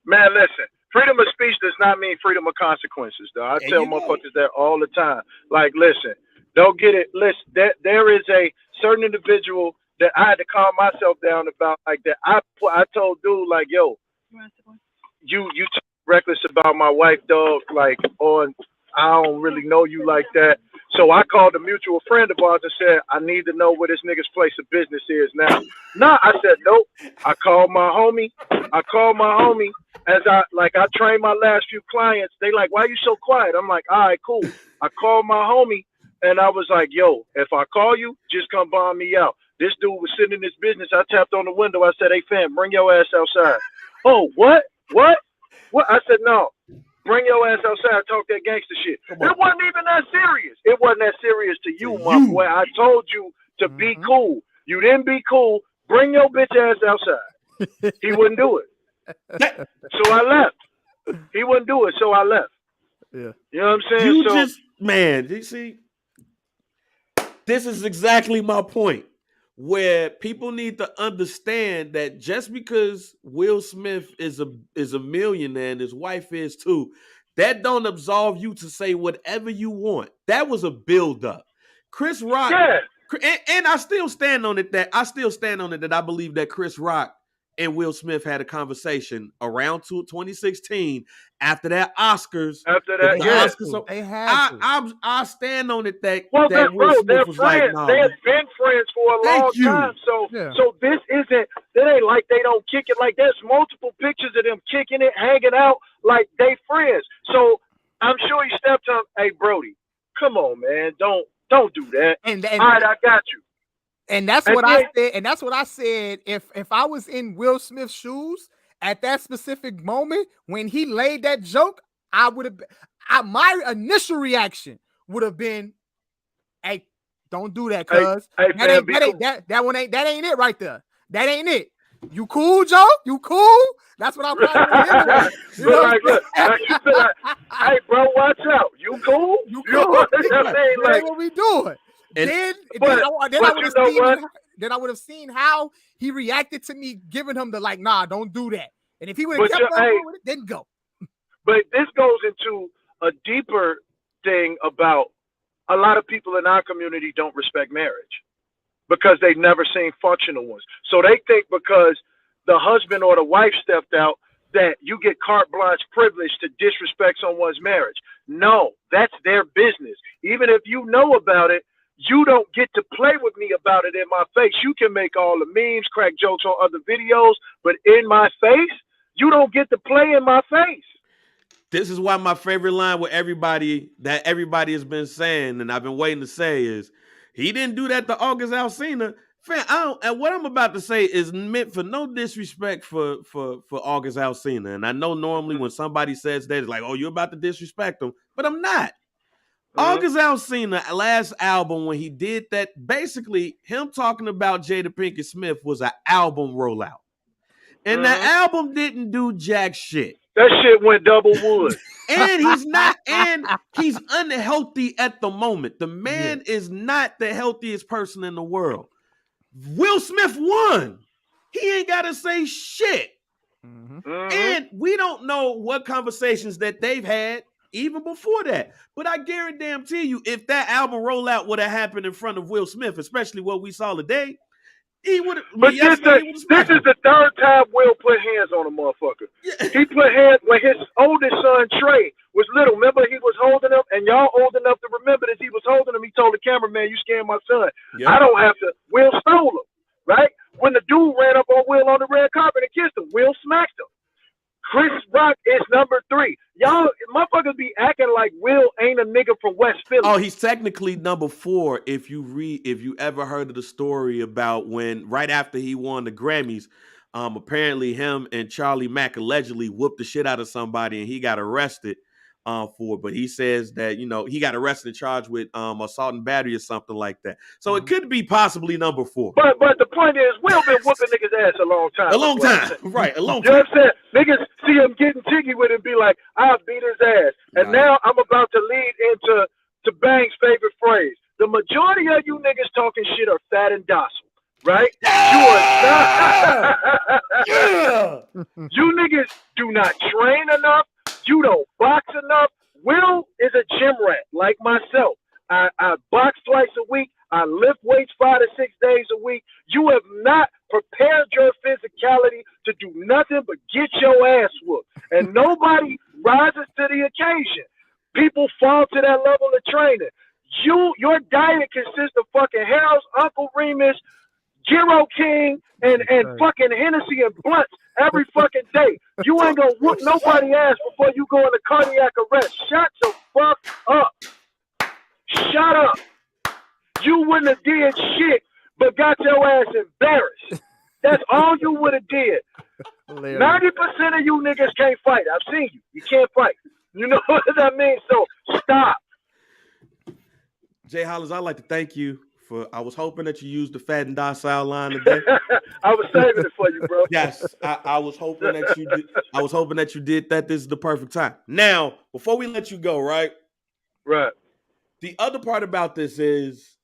C: Man, listen, freedom of speech does not mean freedom of consequences, though. I tell motherfuckers that all the time. Like, listen, don't get it. Listen, there is a certain individual that I had to calm myself down about, like, that I told dude, like, yo, you talk reckless about my wife, dog, like, I don't really know you like that. So I called a mutual friend of ours and said, I need to know where this nigga's place of business is now. Nah, I said, nope. I called my homie as I trained my last few clients. They like, why you so quiet? I'm like, all right, cool. I called my homie and I was like, yo, if I call you, just come bomb me out. This dude was sitting in his business. I tapped on the window. I said, hey, fam, bring your ass outside. Oh, what? I said, no. Bring your ass outside and talk that gangster shit. It wasn't even that serious. It wasn't that serious to you, my boy. I told you to be cool. You didn't be cool. Bring your bitch ass outside. He wouldn't do it. So I left. He wouldn't do it, so I left.
A: Yeah.
C: You know what I'm saying?
B: You see, this is exactly my point. Where people need to understand that just because Will Smith is a millionaire and his wife is too, that don't absolve you to say whatever you want. That was a build-up. Chris Rock, and I still stand on it that I believe that Chris Rock and Will Smith had a conversation around 2016 after that Oscars. I stand on it that Will Smith was like, no.
C: They have been friends for a long time. So this isn't. It ain't like they don't kick it. Like there's multiple pictures of them kicking it, hanging out, like they friends. So I'm sure he stepped on. Hey Brody, come on, man, don't do that. And all right, I got you.
A: And that's what I said. And that's what I said. If I was in Will Smith's shoes at that specific moment when he laid that joke, I would have. My initial reaction would have been, "Hey, don't do that, cuz that ain't it right there. That ain't it. You cool, Joe? You cool? That's what I'm probably
C: hey, bro, watch out. You cool?
A: You cool? Like what we doing?" Then I would have seen how he reacted to me giving him the like, nah, don't do that. And if he would have kept on doing it, then go.
C: But this goes into a deeper thing about a lot of people in our community don't respect marriage because they've never seen functional ones. So they think because the husband or the wife stepped out that you get carte blanche privilege to disrespect someone's marriage. No, that's their business. Even if you know about it, you don't get to play with me about it in my face. You can make all the memes, crack jokes on other videos, but in my face, you don't get to play in my face.
B: This is why my favorite line with everybody has been saying, and I've been waiting to say, is he didn't do that to August Alsina. Fam, and what I'm about to say is meant for no disrespect for August Alsina. And I know normally when somebody says that, it's like, oh, you're about to disrespect him, but I'm not. August Alsina, last album, when he did that, basically him talking about Jada Pinkett Smith was an album rollout. And the album didn't do jack shit.
C: That shit went double wood.
B: And he's unhealthy at the moment. The man is not the healthiest person in the world. Will Smith won. He ain't got to say shit. And we don't know what conversations that they've had even before that. But I guarantee you, if that album rollout would have happened in front of Will Smith, especially what we saw today, he would have.
C: But this is the third time Will put hands on a motherfucker. Yeah. He put hands when his oldest son, Trey, was little. Remember, he was holding him, and y'all old enough to remember this. He was holding him. He told the cameraman, "You scared my son. Yep. I don't have to." Will stole him, right? When the dude ran up on Will on the red carpet and kissed him, Will smacked him. Chris Rock is number 3. Y'all motherfuckers be acting like Will ain't a nigga from West Philly.
B: Oh, he's technically number 4 if you ever heard of the story about when right after he won the Grammys, apparently him and Charlie Mack allegedly whooped the shit out of somebody and he got arrested for it. But he says that, he got arrested and charged with assault and battery or something like that. So it could be possibly number 4.
C: But the point is, Will been whooping niggas' ass a long time.
B: Right, a long time.
C: You know what I'm saying? Niggas see him getting jiggy with it and be like, I'll beat his ass. And now I'm about to lead into Bang's favorite phrase. The majority of you niggas talking shit are fat and docile, right?
B: Yeah!
C: You are not. You niggas do not train enough. You don't box enough. Will is a gym rat like myself. I box twice a week. I lift weights 5 to 6 days a week. You have not prepared your physicality to do nothing but get your ass whooped. And nobody rises to the occasion. People fall to that level of training.
D: your diet consists of fucking Harold's, Uncle Remus, Giro King, and fucking Hennessy and blunts every fucking day. You ain't gonna whoop nobody ass before you go into cardiac arrest. Shut the fuck up. Shut up. You wouldn't have did shit but got your ass embarrassed. That's all you would have did. 90% of you niggas can't fight. I've seen you. You can't fight. You know what I mean? So stop.
B: Jay Hollins, I'd like to thank you for. I was hoping that you used the fat and docile line today.
D: I was saving it for you, bro.
B: Yes, I was hoping that you did. I was hoping that you did that. This is the perfect time. Now, before we let you go, right?
D: Right.
B: The other part about this is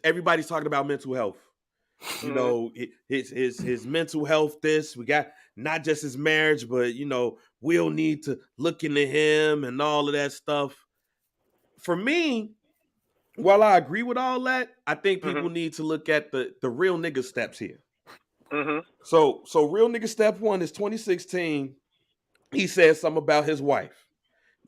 B: everybody's talking about mental health. You know, his mental health. This we got not just his marriage, but we'll need to look into him and all of that stuff. For me, while I agree with all that, I think people need to look at the real nigga steps here. So real nigga step one is 2016. He said something about his wife.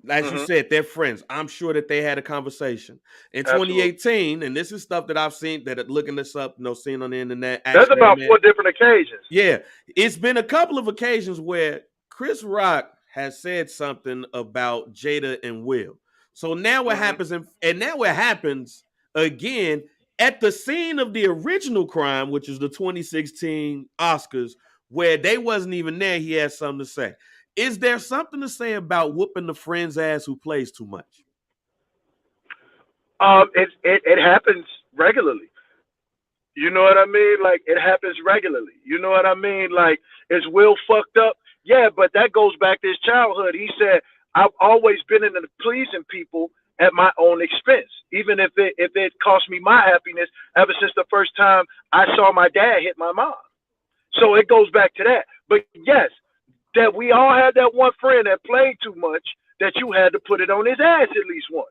B: As you said, they're friends. I'm sure that they had a conversation. In 2018, and this is stuff that I've seen, that looking this up, seen on the internet.
D: That's about 4 different occasions.
B: Yeah. It's been a couple of occasions where Chris Rock has said something about Jada and Will. So now what happens, and now what happens again at the scene of the original crime, which is the 2016 Oscars, where they wasn't even there, he had something to say. Is there something to say about whooping the friend's ass who plays too much?
D: It happens regularly. You know what I mean? Like, it happens regularly. You know what I mean? Like, is Will fucked up? Yeah, but that goes back to his childhood. He said, I've always been into pleasing people at my own expense, even if it cost me my happiness ever since the first time I saw my dad hit my mom. So it goes back to that. But yes, that we all had that one friend that played too much, that you had to put it on his ass at least once.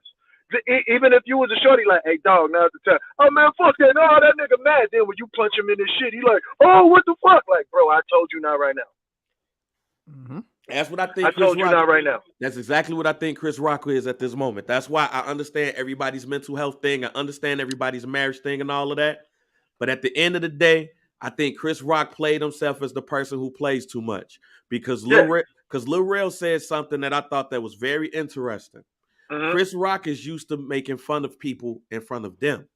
D: Even if you was a shorty, like, hey, dog, now's the time. Oh, man, fuck that. No, that nigga mad. Then when you punch him in his shit, he like, oh, what the fuck? Like, bro, I told you not right now.
B: That's what I think.
D: I told you not right now.
B: That's exactly what I think Chris Rock is at this moment. That's why I understand everybody's mental health thing. I understand everybody's marriage thing and all of that. But at the end of the day, I think Chris Rock played himself as the person who plays too much. Because Lil Rel said something that I thought that was very interesting. Chris Rock is used to making fun of people in front of them.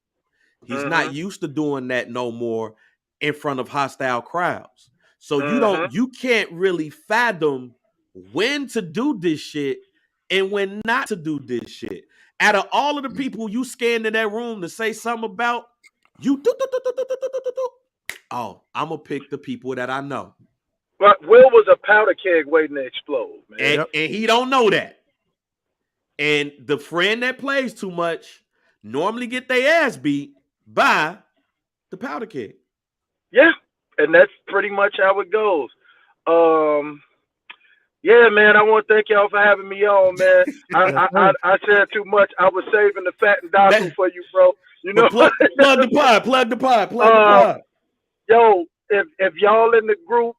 B: He's not used to doing that no more in front of hostile crowds. So you can't really fathom when to do this shit and when not to do this shit. Out of all of the people you scanned in that room to say something about, I'm gonna pick the people that I know.
D: But Will was a powder keg waiting to explode, man.
B: And he don't know that. And the friend that plays too much normally get their ass beat by the powder keg.
D: Yeah, and that's pretty much how it goes. Yeah, man, I want to thank y'all for having me on, man. I said too much. I was saving the fat and docile for you, bro. You know,
B: plug the pod.
D: Yo, if y'all in the group,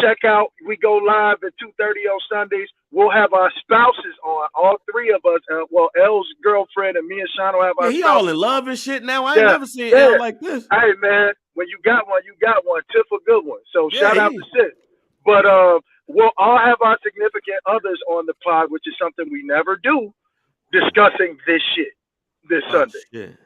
D: check out. We go live at 2:30 on Sundays. We'll have our spouses on, all three of us. Well, L's girlfriend and me and Sean will have our.
B: He
D: spouses.
B: all in love and shit now. I ain't never seen L like this.
D: Hey, man, when you got one, you got one. Tiff a good one. So shout out to Sid. But we'll all have our significant others on the pod, which is something we never do, discussing this shit this Sunday.
B: Shit.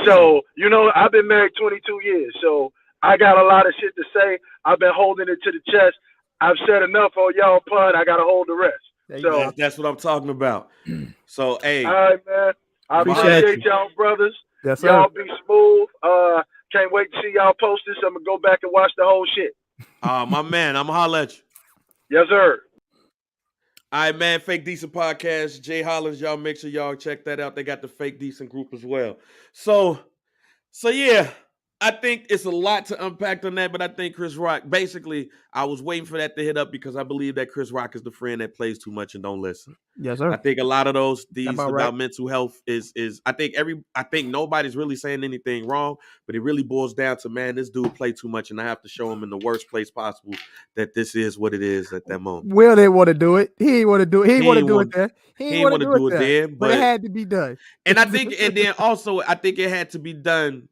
D: So, you know, I've been married 22 years, so I got a lot of shit to say. I've been holding it to the chest. I've said enough on y'all pod. I got to hold the rest. So
B: that's what I'm talking about. So, hey.
D: All right, man. I appreciate y'all, brothers.
A: Yes, sir.
D: Y'all be smooth. Can't wait to see y'all post this. I'm going to go back and watch the whole shit.
B: My man, I'm going to holler at you.
D: Yes, sir.
B: All right, man. Fake Decent Podcast. Jay Hollins, y'all make sure y'all check that out. They got the Fake Decent group as well. So yeah. I think it's a lot to unpack on that, but I think Chris Rock, basically, I was waiting for that to hit up because I believe that Chris Rock is the friend that plays too much and don't listen.
A: Yes, sir.
B: I think a lot of these
A: about
B: about
A: right.
B: mental health is I think nobody's really saying anything wrong, but it really boils down to, man, this dude played too much, and I have to show him in the worst place possible that this is what it is at that moment.
A: Will didn't want to do it. He didn't want to do it. He didn't want to do it there.
B: He didn't want to do it there,
A: but it had to be done.
B: And I think, and then also, I think it had to be done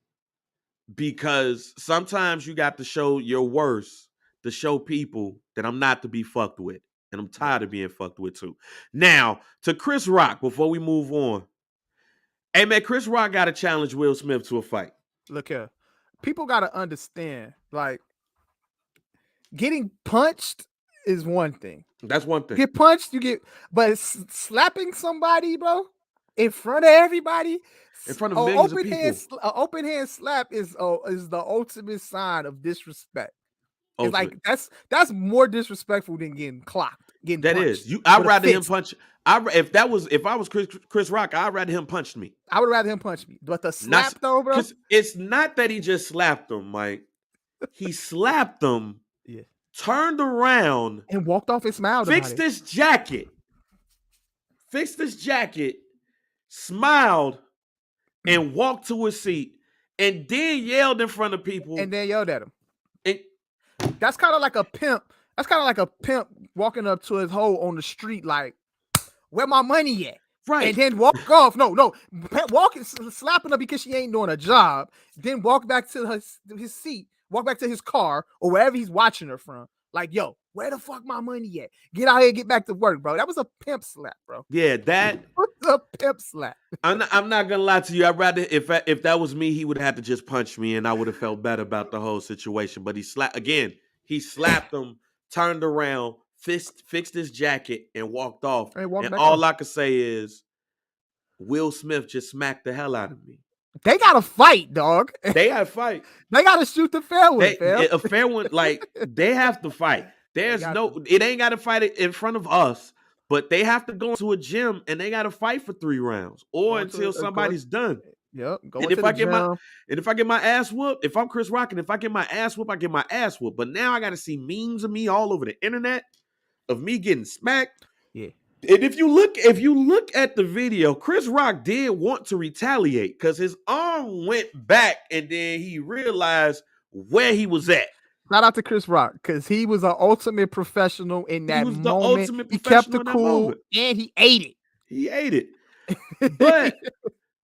B: because sometimes you got to show your worst to show people that I'm not to be fucked with. And I'm tired of being fucked with too. Now, to Chris Rock, before we move on. Hey, man, Chris Rock got to challenge Will Smith to a fight.
A: Look here. People got to understand, like, getting punched is one thing.
B: That's one thing.
A: Get punched, but slapping somebody, bro, in front of everybody,
B: in front of millions of people.
A: An open hand slap is the ultimate sign of disrespect. It's like that's more disrespectful than getting clocked.
B: That is. I'd rather him punch. If I was Chris Rock, I'd rather him punch me.
A: I would rather him punch me. But the slap though, bro.
B: It's not that he just slapped him, Mike. He slapped him.
A: Yeah.
B: Turned around
A: and walked off and smiled.
B: Fixed this jacket. Smiled, and walked to his seat, and then yelled in front of people.
A: And then yelled at him. That's kind of like a pimp. That's kind of like a pimp walking up to his hoe on the street, like, where my money at?
B: Right.
A: And then walk off. No. Walking, slapping her because she ain't doing a job. Then walk back to his seat. Walk back to his car or wherever he's watching her from. Like, yo, where the fuck my money at? Get out here and get back to work, bro. That was a pimp slap, bro.
B: Yeah, that
A: was a pimp slap.
B: I'm not gonna lie to you. I'd rather if that was me, he would have to just punch me, and I would have felt better about the whole situation. But he slapped him, turned around, fixed his jacket, and walked off. And all I could say is, Will Smith just smacked the hell out of me.
A: They gotta fight, dog.
B: They gotta fight.
A: They gotta shoot the fair one,
B: a fair one. Like, they have to fight. It ain't gotta fight it in front of us, but they have to go into a gym and they gotta fight for 3 rounds or until somebody's done.
A: Yep.
B: And if I get my ass whooped, if I'm Chris Rock and if I get my ass whooped, I get my ass whooped. But now I gotta see memes of me all over the internet of me getting smacked.
A: Yeah.
B: And if you look at the video, Chris Rock did want to retaliate because his arm went back and then he realized where he was at.
A: Shout out to Chris Rock because he was an ultimate professional in that moment. He kept it cool and he ate it.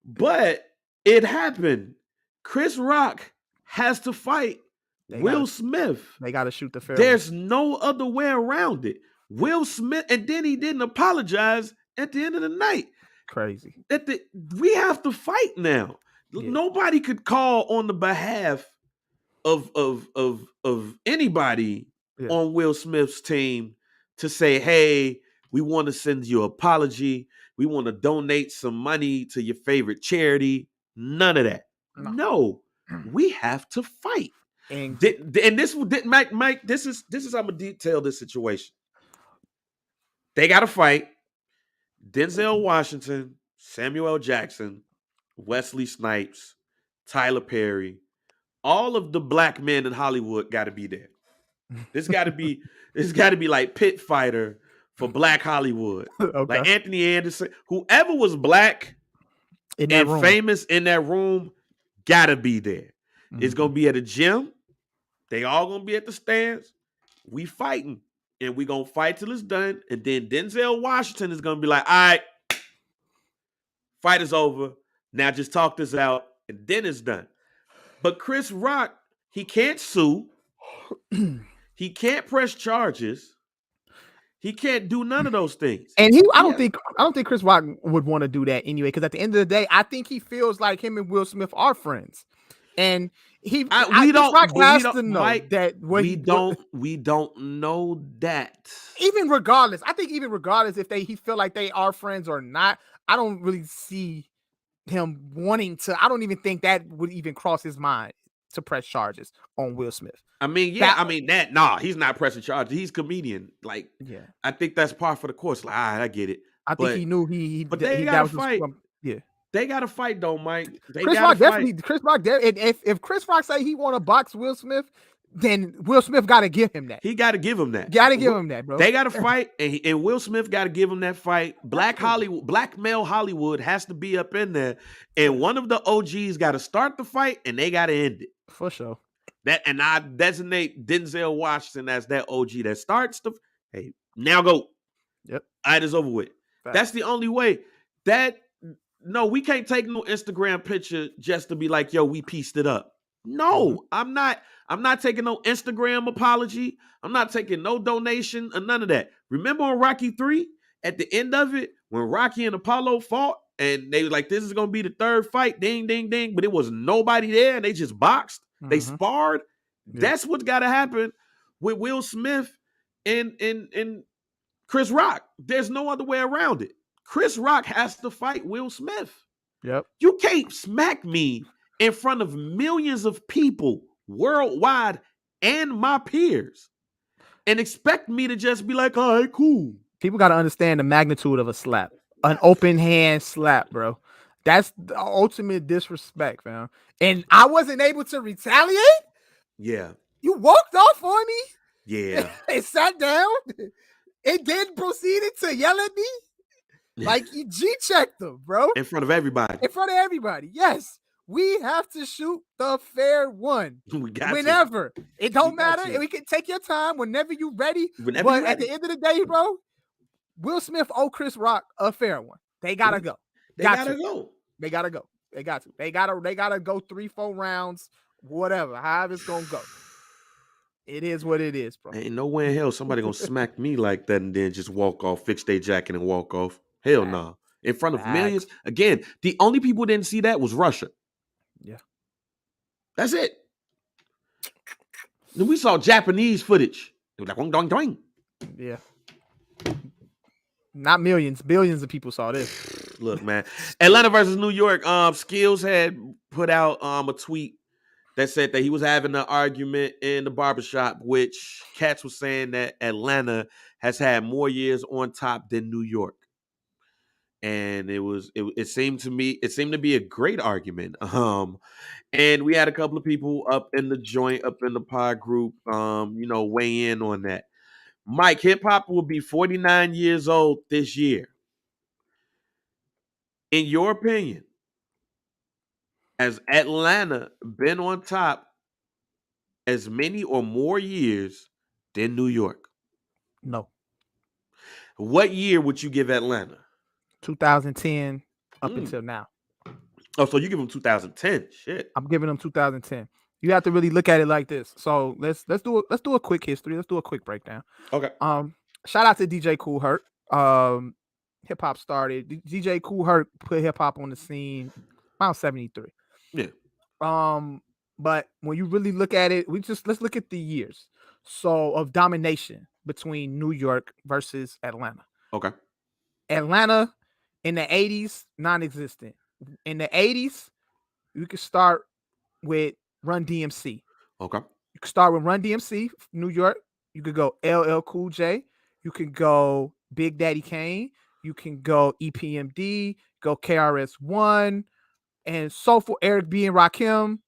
B: But it happened. Chris Rock has to fight Will Smith.
A: They got to shoot the fair.
B: There's no other way around it. Will Smith, and then he didn't apologize at the end of the night.
A: Crazy.
B: We have to fight now. Yeah. Nobody could call on the behalf of anybody on Will Smith's team to say, hey, we want to send you an apology. We want to donate some money to your favorite charity. None of that. No, we have to fight. And this Mike, this is how I'm gonna detail this situation. They got to fight. Denzel Washington, Samuel L. Jackson, Wesley Snipes, Tyler Perry, all of the black men in Hollywood got to be there. This got to be like pit fighter for black Hollywood. Okay. Like Anthony Anderson, whoever was black and famous in that room, got to be there. Mm-hmm. It's going to be at a gym. They all going to be at the stands. We fighting. And we're going to fight till it's done. And then Denzel Washington is going to be like, all right, fight is over. Now just talk this out. And then it's done. But Chris Rock, he can't sue. He can't press charges. He can't do none of those things.
A: And I don't think Chris Rock would want to do that anyway. Because at the end of the day, I think he feels like him and Will Smith are friends. And we don't
B: know that.
A: Even regardless, I think if he feel like they are friends or not, I don't really see him wanting to. I don't even think that would even cross his mind to press charges on Will Smith.
B: I mean, he's not pressing charges. He's a comedian. Like, yeah, I think that's par for the course. Like, all right, I get it.
A: I think he knew he
B: but they got to fight.
A: Yeah.
B: They got to fight though, Mike.
A: Chris Rock definitely. Chris Rock, if Chris Rock say he want to box Will Smith, then Will Smith got to give him that.
B: He got to give him that.
A: Got to give him that, bro.
B: They got to fight, and Will Smith got to give him that fight. Black male Hollywood has to be up in there, and one of the OGs got to start the fight, and they got to end it
A: for sure.
B: And I designate Denzel Washington as that OG that starts the. Hey, now go.
A: Yep.
B: All right, it's over with. Fact. That's the only way. No, we can't take no Instagram picture just to be like, yo, we pieced it up. No, I'm not taking no Instagram apology. I'm not taking no donation or none of that. Remember on Rocky 3, at the end of it, when Rocky and Apollo fought, and they were like, this is going to be the third fight, ding, ding, ding, but it was nobody there, and they just boxed. They sparred. Yeah. That's what's got to happen with Will Smith and Chris Rock. There's no other way around it. Chris Rock has to fight Will Smith.
A: Yep.
B: You can't smack me in front of millions of people worldwide and my peers and expect me to just be like, all right, cool.
A: People got to understand the magnitude of a slap. An open hand slap, bro. That's the ultimate disrespect, fam. And I wasn't able to retaliate?
B: Yeah.
A: You walked off on me?
B: Yeah.
A: And sat down? And then proceeded to yell at me? Like you G-checked them, bro.
B: In front of everybody.
A: In front of everybody. Yes. We have to shoot the fair one.
B: We got
A: whenever. It don't matter. We can take your time whenever you're ready. At the end of the day, bro, Will Smith owe Chris Rock a fair one. They gotta go.
B: They gotta go.
A: They gotta go. They got to. They gotta go 3-4 rounds, whatever. However it's gonna go. It is what it is, bro.
B: Ain't no way in hell somebody gonna smack me like that and then just walk off, fix their jacket and walk off. Hell no. Nah. In front of millions. Again, the only people who didn't see that was Russia.
A: Yeah.
B: That's it. Then we saw Japanese footage. It was like, doing, doing.
A: Yeah. Not millions, billions of people saw this.
B: Look, man. Atlanta versus New York. Skills had put out a tweet that said that he was having an argument in the barbershop, which Cats was saying that Atlanta has had more years on top than New York. And it seemed to be a great argument. And we had a couple of people up in the joint, up in the pod group, weigh in on that. Mike, hip hop will be 49 years old this year. In your opinion, has Atlanta been on top as many or more years than New York?
A: No.
B: What year would you give Atlanta?
A: 2010 up until now.
B: Oh, so you give them 2010? Shit.
A: I'm giving them 2010. You have to really look at it like this. So let's do a quick history. Let's do a quick breakdown.
B: Okay.
A: Shout out to DJ Kool Herc. Hip hop started. DJ Kool Herc put hip hop on the scene around 73.
B: Yeah.
A: But when you really look at it, let's look at the years. So of domination between New York versus Atlanta.
B: Okay.
A: Atlanta in the 80s, non-existent. In the 80s, you could start with Run DMC.
B: Okay.
A: You could start with Run DMC, New York. You could go LL Cool J. You can go Big Daddy Kane. You can go EPMD, go KRS-One, and so forth, Eric B. and Rakim,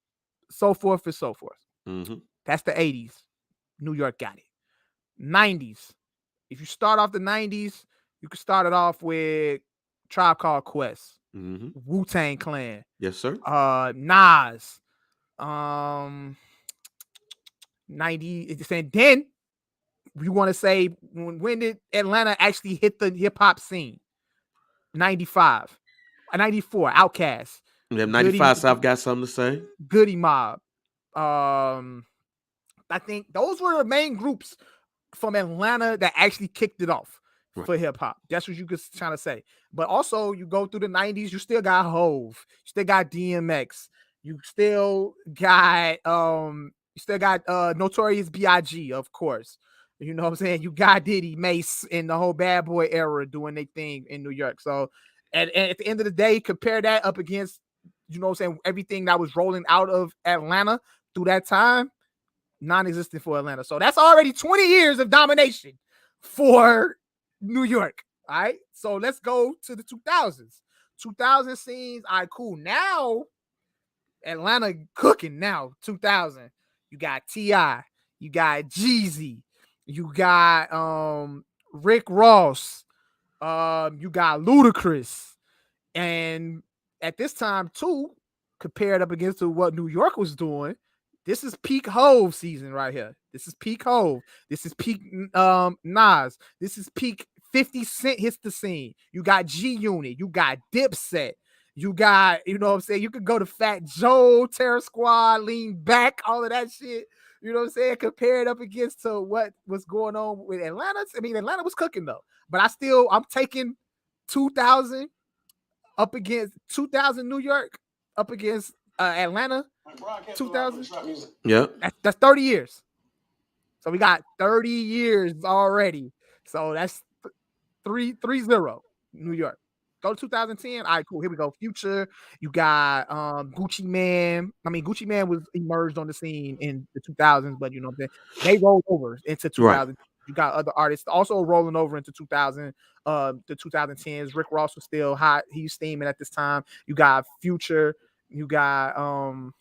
A: so forth and so forth.
B: Mm-hmm.
A: That's the 80s. New York got it. 90s. If you start off the 90s, you could start it off with Tribe Called Quest, Wu-Tang Clan.
B: Yes, sir.
A: Nas. 90. And then we want to say when did Atlanta actually hit the hip hop scene? 95, 94. Outkast.
B: Yeah, 95 South got something to say.
A: Goody Mob. I think those were the main groups from Atlanta that actually kicked it off for hip hop. That's what you could try to say. But also, you go through the 90s, you still got Hove, you still got DMX, you still got Notorious B.I.G., of course. You know what I'm saying? You got Diddy, Mace, and the whole Bad Boy era doing their thing in New York. So, and at the end of the day, compare that up against, you know what I'm saying, everything that was rolling out of Atlanta through that time, non-existent for Atlanta. So that's already 20 years of domination for New York. All right. So let's go to the 2000s. 2000 scenes, all right, cool. Now, Atlanta cooking now, 2000. You got T.I., you got Jeezy, you got Rick Ross, you got Ludacris. And at this time, too, compared up against what New York was doing, this is peak Hove season right here. This is peak Hove. This is peak Nas. This is peak 50 Cent hits the scene. You got G-Unit. You got Dipset. You got, you know what I'm saying? You could go to Fat Joe, Terror Squad, Lean Back, all of that shit. You know what I'm saying? Compared up against to what was going on with Atlanta. I mean, Atlanta was cooking though. But I'm taking 2000 up against 2000 New York, up against Atlanta 2000.
B: Yeah.
A: That's 30 years. So we got 30 years already. So that's 3-0 New York. Go to 2010. All right, cool. Here we go. Future. You got Gucci Mane. I mean, Gucci Mane was emerged on the scene in the 2000s, but you know what I'm saying? They rolled over into 2000. Right. You got other artists also rolling over into 2000, the 2010s. Rick Ross was still hot. He's steaming at this time. You got Future. You got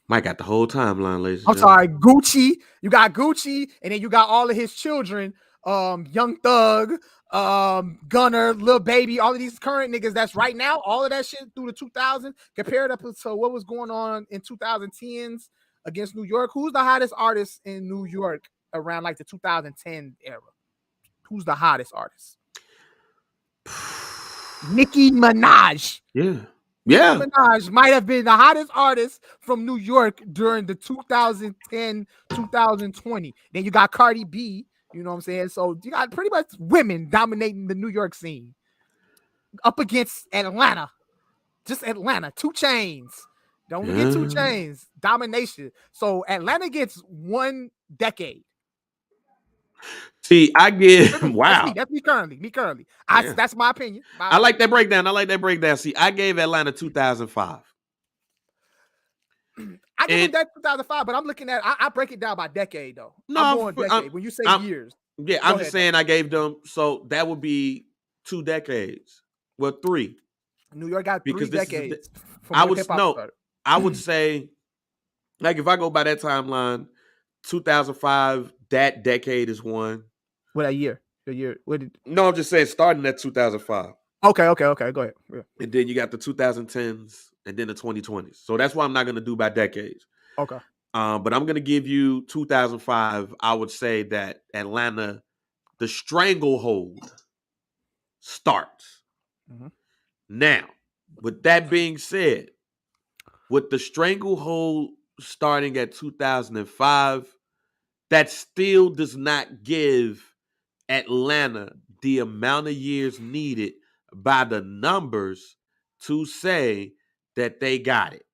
B: Mike got the whole timeline, ladies.
A: I'm sorry, Gucci. You got Gucci, and then you got all of his children, Young Thug, Gunner, Lil Baby, all of these current niggas that's right now, all of that shit through the 2000s, compared up to what was going on in 2010s against New York. Who's the hottest artist in New York around like the 2010 era? Who's the hottest artist? Nicki Minaj.
B: Yeah.
A: Nicki Minaj might have been the hottest artist from New York during the 2010, 2020. Then you got Cardi B, you know what I'm saying? So you got pretty much women dominating the New York scene up against Atlanta. Just Atlanta. 2 Chainz. Don't forget 2 Chainz. Domination. So Atlanta gets 1 decade.
B: See, I get wow.
A: That's me currently. That's my opinion.
B: I like that breakdown. See, I gave Atlanta 2005.
A: I give that 2005, but I'm looking at I break it down by decade though.
B: No,
A: I'm going decade. When you say years.
B: Yeah, I'm just saying I gave them, so that would be 2 decades. Well, 3.
A: New York got 3 decades.
B: I would say, like, if I go by that timeline, 2005, that decade is 1.
A: What a year? The year?
B: No, I'm just saying starting at 2005.
A: Okay. Go ahead. Yeah.
B: And then you got the 2010s and then the 2020s. So that's why I'm not going to do by decades.
A: Okay.
B: But I'm going to give you 2005. I would say that Atlanta, the stranglehold starts.
A: Mm-hmm.
B: Now, with that being said, with the stranglehold starting at 2005, that still does not give Atlanta the amount of years needed by the numbers to say that they got it.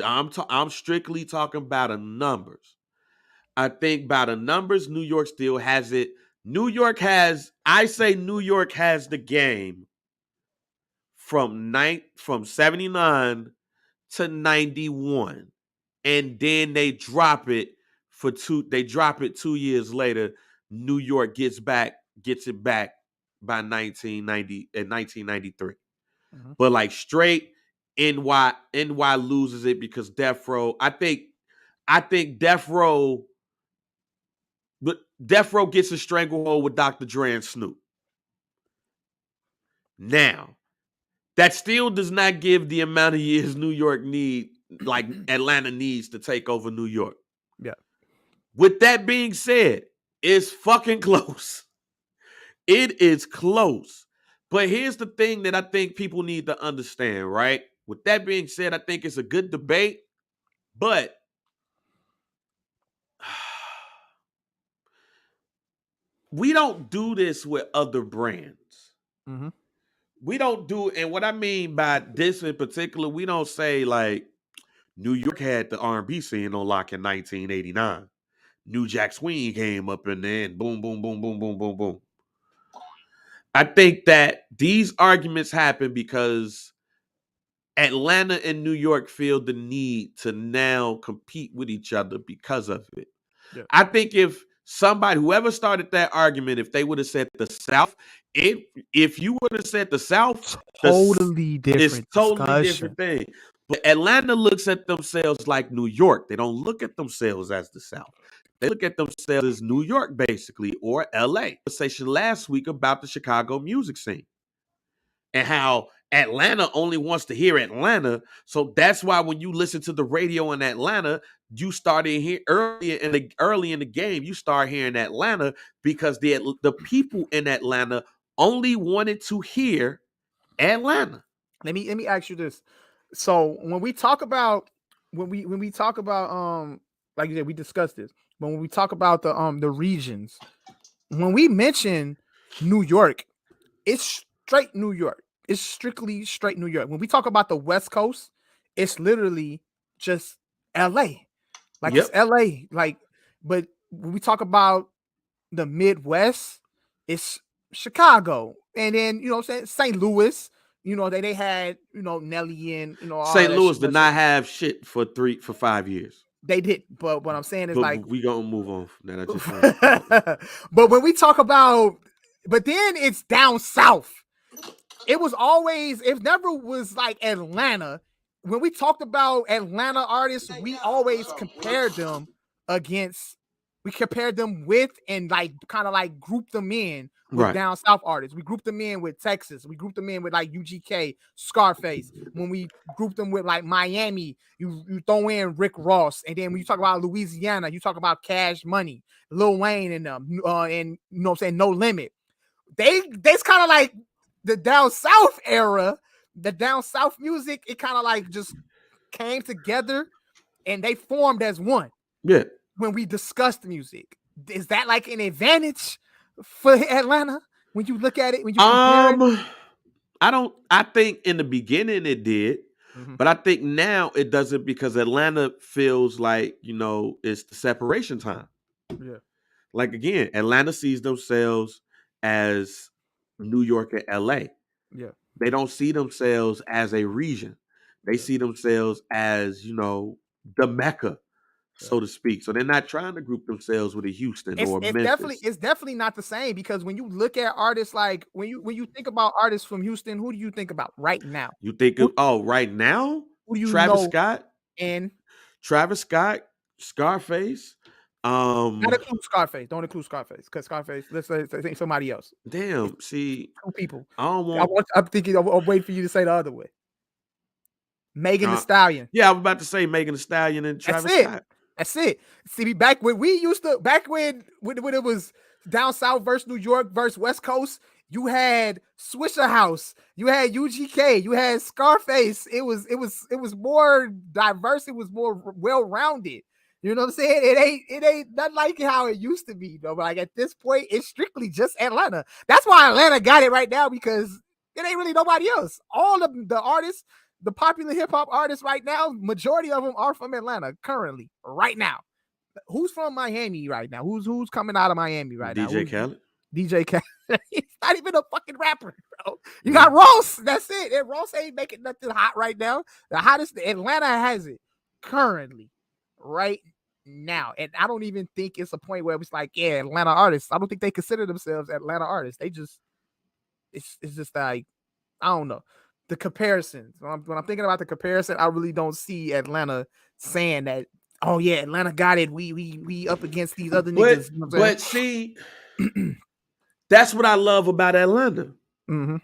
B: I'm strictly talking about the numbers. I think by the numbers, New York still has it. New York has the game from 79 to 91, and then they drop it for 2. They drop it 2 years later. New York gets it back by 1993. Mm-hmm. But like straight NY loses it because Death Row. I think Death Row gets a stranglehold with Dr. Dre and Snoop. Now, that still does not give the amount of years New York like Atlanta needs to take over New York.
A: Yeah.
B: With that being said, it's fucking close. It is close. But here's the thing that I think people need to understand, right? With that being said, I think it's a good debate, but we don't do this with other brands.
A: Mm-hmm.
B: We don't do, and what I mean by this in particular, we don't say like New York had the R&B scene on lock in 1989. New Jack Swing came up in there and boom, boom, boom, boom, boom, boom, boom. I think that these arguments happen because Atlanta and New York feel the need to now compete with each other because of it. Yeah. I think if whoever started that argument, if they would have said the South if you would have said the South,
A: totally different.
B: It's totally different thing. But Atlanta looks at themselves like New York. They don't look at themselves as the South. They look at themselves as New York, basically, or LA. Conversation last week about the Chicago music scene and how Atlanta only wants to hear Atlanta. So that's why when you listen to the radio in Atlanta, you started here early in the game. You start hearing Atlanta because the people in Atlanta only wanted to hear Atlanta.
A: Let me ask you this. So when we talk about like you said, we discussed this. But when we talk about the regions, when we mention New York, it's straight New York. It's strictly straight New York. When we talk about the West Coast, it's literally just LA. Like it's LA. Like, but when we talk about the Midwest, it's Chicago. And then, you know what I'm saying, St. Louis. You know, they had, you know, Nelly and, you know, all
B: St. Louis did not have shit for 5 years.
A: They did, but what I'm saying is, like,
B: we gonna move on from
A: that. But when we talk about, but then it's down south. It was always, it never was like Atlanta. When we talked about Atlanta artists, we always compared them with and like kind of like grouped them in with down south artists. We grouped them in with Texas. We grouped them in with like UGK, Scarface. When we grouped them with like Miami, you throw in Rick Ross. And then when you talk about Louisiana, you talk about Cash Money, Lil Wayne and them, and you know what I'm saying, No Limit. They's kind of like the down south era, the down south music. It kind of like just came together and they formed as one.
B: Yeah.
A: When we discussed music, is that like an advantage for Atlanta when you look at it? When you compare it?
B: I think in the beginning it did, but I think now it doesn't because Atlanta feels like, you know, it's the separation time.
A: Yeah.
B: Like again, Atlanta sees themselves as New York and LA.
A: Yeah.
B: They don't see themselves as a region. They see themselves as, you know, the Mecca, so to speak. So they're not trying to group themselves with a Houston or Memphis.
A: It's definitely not the same because when you look at artists, like when you think about artists from Houston, who do you think about right now?
B: You think right now?
A: Who do you
B: Travis
A: know?
B: Scott
A: And
B: Travis Scott, Scarface.
A: Not include Scarface. Don't include Scarface because Scarface. Let's say somebody else.
B: Damn. See,
A: two people.
B: I'm
A: thinking. I'll wait for you to say the other way. Megan Thee Stallion.
B: Yeah, I was about to say Megan Thee Stallion and Travis Scott.
A: That's it. See, back when it was down south versus New York versus West Coast, you had Swisher House, you had UGK, you had Scarface. It was more diverse. It was more well-rounded. You know what I'm saying? It ain't not like how it used to be, though. But like at this point, it's strictly just Atlanta. That's why Atlanta got it right now because it ain't really nobody else. All of the artists, the popular hip hop artists right now, majority of them are from Atlanta currently, right now. Who's from Miami right now? Who's coming out of Miami right now?
B: DJ Khaled.
A: DJ Khaled. He's not even a fucking rapper, bro. You got Ross. That's it. And Ross ain't making nothing hot right now. The hottest Atlanta has it currently, right now. And I don't even think it's a point where it's like, yeah, Atlanta artists. I don't think they consider themselves Atlanta artists. They just, it's just like, I don't know. The comparisons. When I'm thinking about the comparison, I really don't see Atlanta saying that, oh yeah, Atlanta got it. We up against these other niggas. You know
B: but see, that's what I love about Atlanta.
A: Mm-hmm.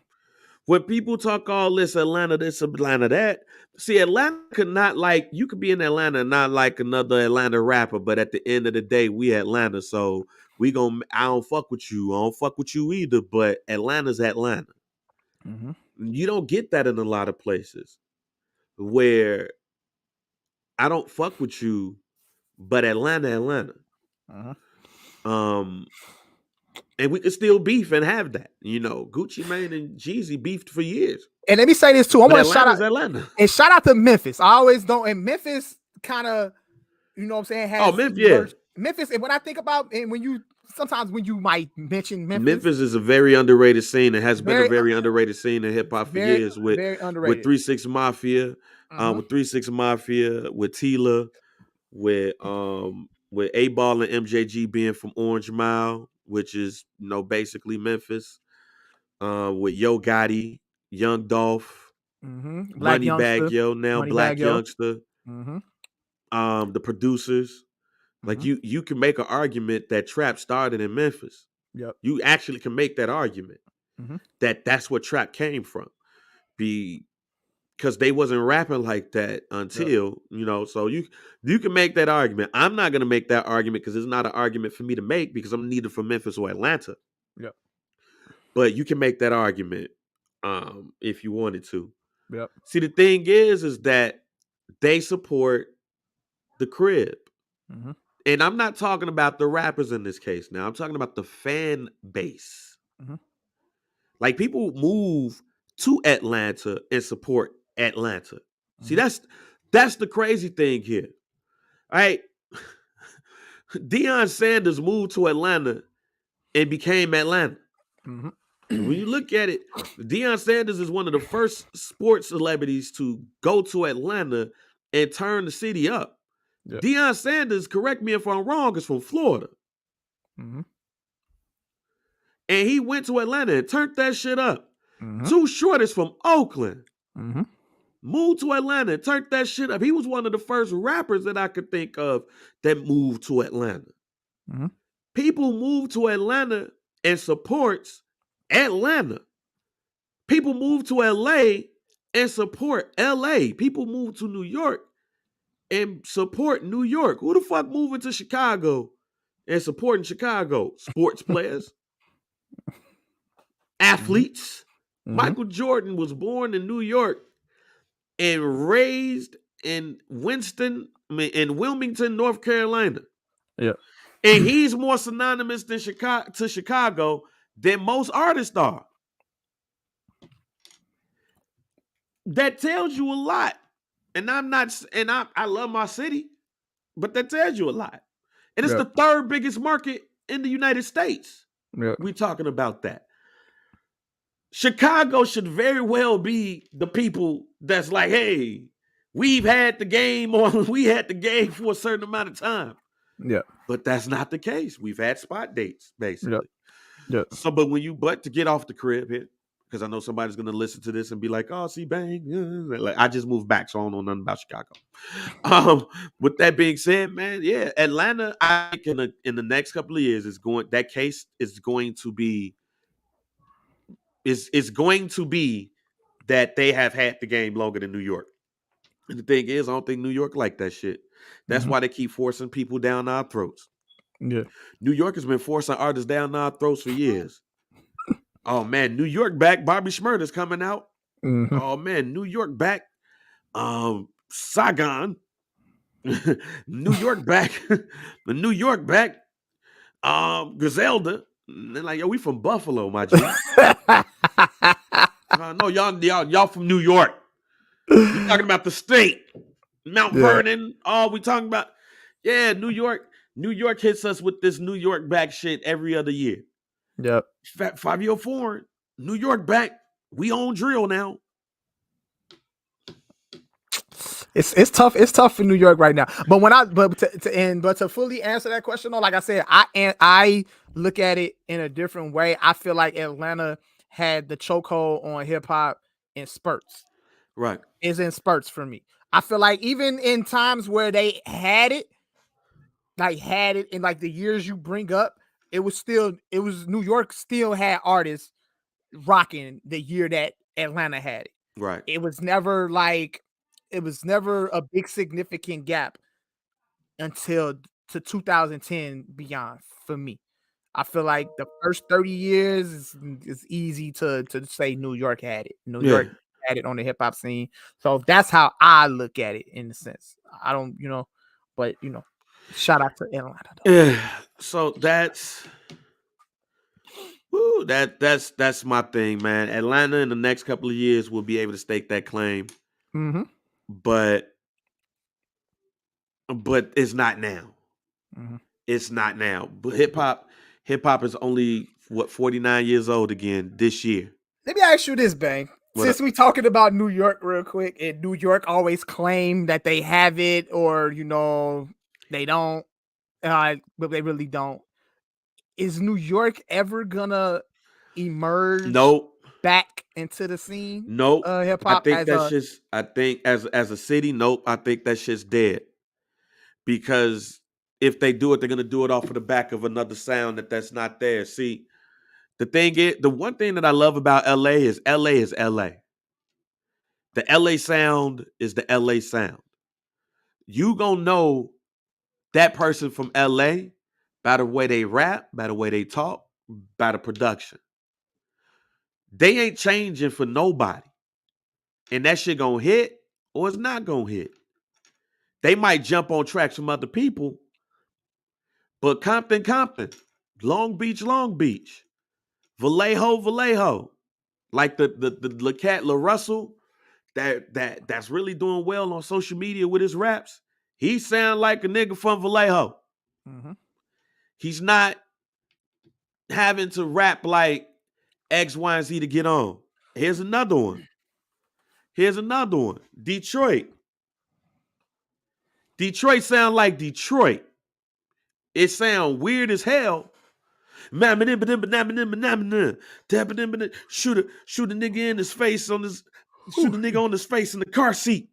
B: When people talk all this Atlanta, this Atlanta, that. See, Atlanta could not like, you could be in Atlanta and not like another Atlanta rapper, but at the end of the day, we Atlanta, so I don't fuck with you. I don't fuck with you either, but Atlanta's Atlanta.
A: Mm-hmm.
B: You don't get that in a lot of places where I don't fuck with you, but Atlanta.
A: Uh-huh.
B: And we could still beef and have that. You know, Gucci Mane and Jeezy beefed for years.
A: And let me say this too. I want to shout out
B: Atlanta.
A: And shout out to Memphis. I always don't. And Memphis kind of, you know what I'm saying? Has Memphis. And when I think about, and when you might mention
B: Memphis is a very underrated scene. It has been a very underrated scene in hip hop for years with 3 6 Mafia, with 3 6 Mafia, with Tila, with A-Ball and MJG being from Orange Mile, which is, you know, basically Memphis. with Yo Gotti, Young Dolph,
A: Black Youngster,
B: Moneybag Yo, now Black Youngster. The producers. Like you can make an argument that trap started in Memphis.
A: Yep.
B: You actually can make that argument that that's what trap came from. Because they wasn't rapping like that until, so you can make that argument. I'm not going to make that argument because it's not an argument for me to make because I'm neither from Memphis or Atlanta.
A: Yep.
B: But you can make that argument if you wanted to.
A: Yep.
B: See, the thing is that they support the crib. And I'm not talking about the rappers in this case now. I'm talking about the fan base. Like, people move to Atlanta and support Atlanta. See, that's the crazy thing here. All right. Deion Sanders moved to Atlanta and became Atlanta. When you look at it, Deion Sanders is one of the first sports celebrities to go to Atlanta and turn the city up. Yep. Deion Sanders, correct me if I'm wrong, is from Florida. And he went to Atlanta and turned that shit up. Too Short is from Oakland. Moved to Atlanta and turned that shit up. He was one of the first rappers that I could think of that moved to Atlanta. People move to Atlanta and supports Atlanta. People move to LA and support LA. People move to New York and support New York. Who the fuck moving to Chicago and supporting Chicago? Sports players, athletes. Michael Jordan was born in New York and raised in Wilmington, North Carolina.
A: Yeah.
B: And he's more synonymous to Chicago than most artists are. That tells you a lot. And I love my city, but that tells you a lot. And it's the third biggest market in the United States. We're talking about that. Chicago should very well be the people that's like, hey, we had the game for a certain amount of time.
A: Yeah.
B: But that's not the case. We've had spot dates, basically.
A: Yeah.
B: So, but to get off the crib here, because I know somebody's going to listen to this and be like, oh, see, bang. Like, I just moved back, so I don't know nothing about Chicago. With that being said, man, yeah, Atlanta, I think in the next couple of years, it's going to be that they have had the game longer than New York. And the thing is, I don't think New York like that shit. That's why they keep forcing people down our throats.
A: Yeah.
B: New York has been forcing artists down our throats for years. Oh, man, New York back. Bobby Shmurda's coming out. Oh, man, New York back. Saigon. New York back. The New York back. Griselda. And they're like, yo, we from Buffalo, my G. No, y'all from New York. We talking about the state. Mount Vernon. All we talking about. Yeah, New York. New York hits us with this New York back shit every other year.
A: Yep.
B: 5-year foreign. New York back. We own drill now.
A: It's tough. It's tough for New York right now. But to fully answer that question, though, like I said, I look at it in a different way. I feel like Atlanta had the chokehold on hip hop in spurts.
B: Right.
A: It's in spurts for me. I feel like even in times where they had it in like the years you bring up, it was New York still had artists rocking the year that Atlanta had it.
B: Right.
A: It was never a big significant gap until to 2010 beyond for me. I feel like the first 30 years is easy to say New York had it. New York had it on the hip hop scene. So that's how I look at it in a sense. I don't, but shout out to Atlanta.
B: Yeah. So that's my thing, man. Atlanta in the next couple of years will be able to stake that claim. But it's not now. It's not now. But hip hop is only 49 years old again this year.
A: Let me ask you this, Bang. Since we talking about New York real quick, and New York always claim that they have it, or they don't, but they really don't. Is New York ever gonna emerge back into the scene?
B: Nope.
A: Hip hop.
B: I think as a city, nope. I think that shit's dead. Because if they do it, they're gonna do it off of the back of another sound that's not there. See, the one thing that I love about LA is LA. The LA sound is the LA sound. You gonna know that person from LA by the way they rap, by the way they talk, by the production. They ain't changing for nobody. And that shit gonna hit or it's not gonna hit. They might jump on tracks from other people, but Compton, Long Beach, Vallejo, like the cat LaRussell that's really doing well on social media with his raps. He sound like a nigga from Vallejo.
A: Mm-hmm.
B: He's not having to rap like X, Y, and Z to get on. Here's another one. Detroit sound like Detroit. It sound weird as hell. Shoot a nigga in his face shoot a nigga on his face in the car seat.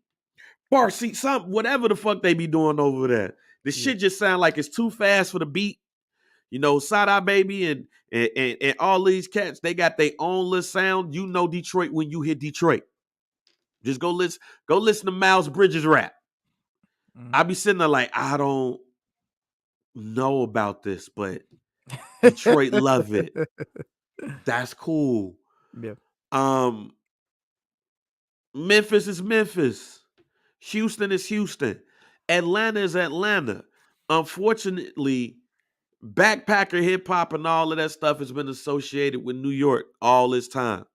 B: Something, whatever the fuck they be doing over there. The shit just sound like it's too fast for the beat. You know, Sada Baby and all these cats, they got their own little sound. You know Detroit when you hear Detroit. Just go listen to Miles Bridges rap.
A: Mm-hmm.
B: I be sitting there like, I don't know about this, but Detroit love it. That's cool.
A: Yeah.
B: Memphis is Memphis. Houston is Houston. Atlanta is Atlanta. Unfortunately, backpacker hip hop and all of that stuff has been associated with New York all this time.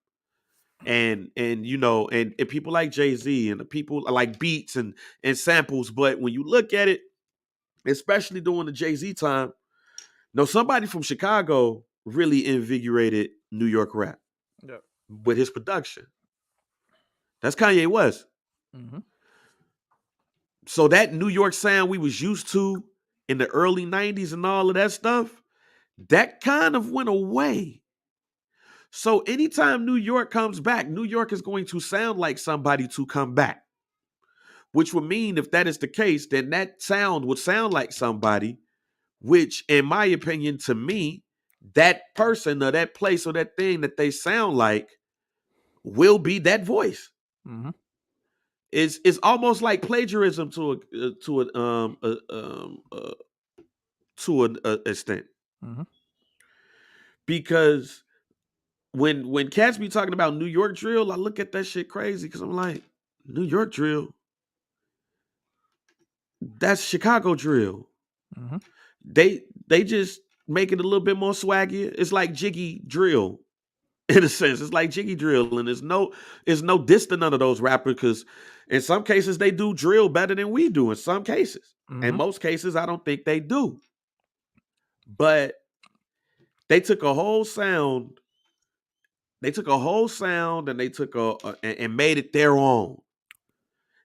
B: And you know, and people like Jay-Z and the people like beats and samples. But when you look at it, especially during the Jay-Z time, somebody from Chicago really invigorated New York rap with his production. That's Kanye West.
A: Mm-hmm.
B: So that New York sound we was used to in the early 90s and all of that stuff, that kind of went away. So anytime New York comes back, New York is going to sound like somebody to come back. Which would mean if that is the case, then that sound would sound like somebody, which in my opinion, to me, that person or that place or that thing that they sound like will be that voice.
A: Mm-hmm.
B: It's almost like plagiarism to an extent.
A: Mm-hmm.
B: Because when cats be talking about New York drill, I look at that shit crazy because I'm like, New York drill, that's Chicago drill.
A: Mm-hmm.
B: They just make it a little bit more swaggy. It's like Jiggy drill, in a sense. It's like Jiggy drill, and it's no diss to none of those rappers because in some cases they do drill better than we do. In some cases, in most cases, I don't think they do. But they took a whole sound. They took a whole sound and they took and made it their own.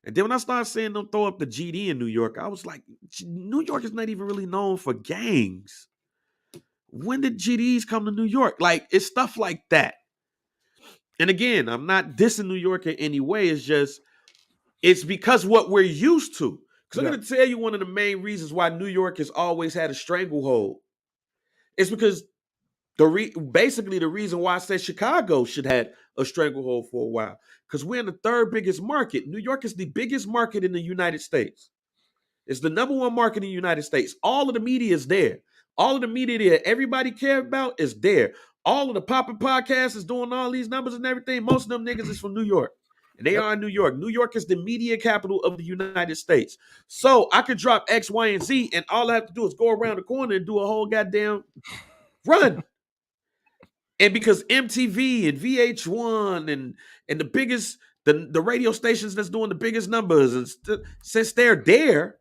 B: And then when I started seeing them throw up the GD in New York, I was like, New York is not even really known for gangs. When did GDs come to New York? Like, it's stuff like that. And again, I'm not dissing New York in any way. It's because what we're used to. Because I'm going to tell you one of the main reasons why New York has always had a stranglehold. It's because basically the reason why I said Chicago should have a stranglehold for a while. Because we're in the third biggest market. New York is the biggest market in the United States. It's the number one market in the United States. All of the media is there. All of the media that everybody cares about is there. All of the poppin' podcasts is doing all these numbers and everything. Most of them niggas is from New York. And they are in New York. New York is the media capital of the United States. So I could drop X, Y, and Z, and all I have to do is go around the corner and do a whole goddamn run. And because MTV and VH1 and the biggest, the radio stations that's doing the biggest numbers, and since they're there,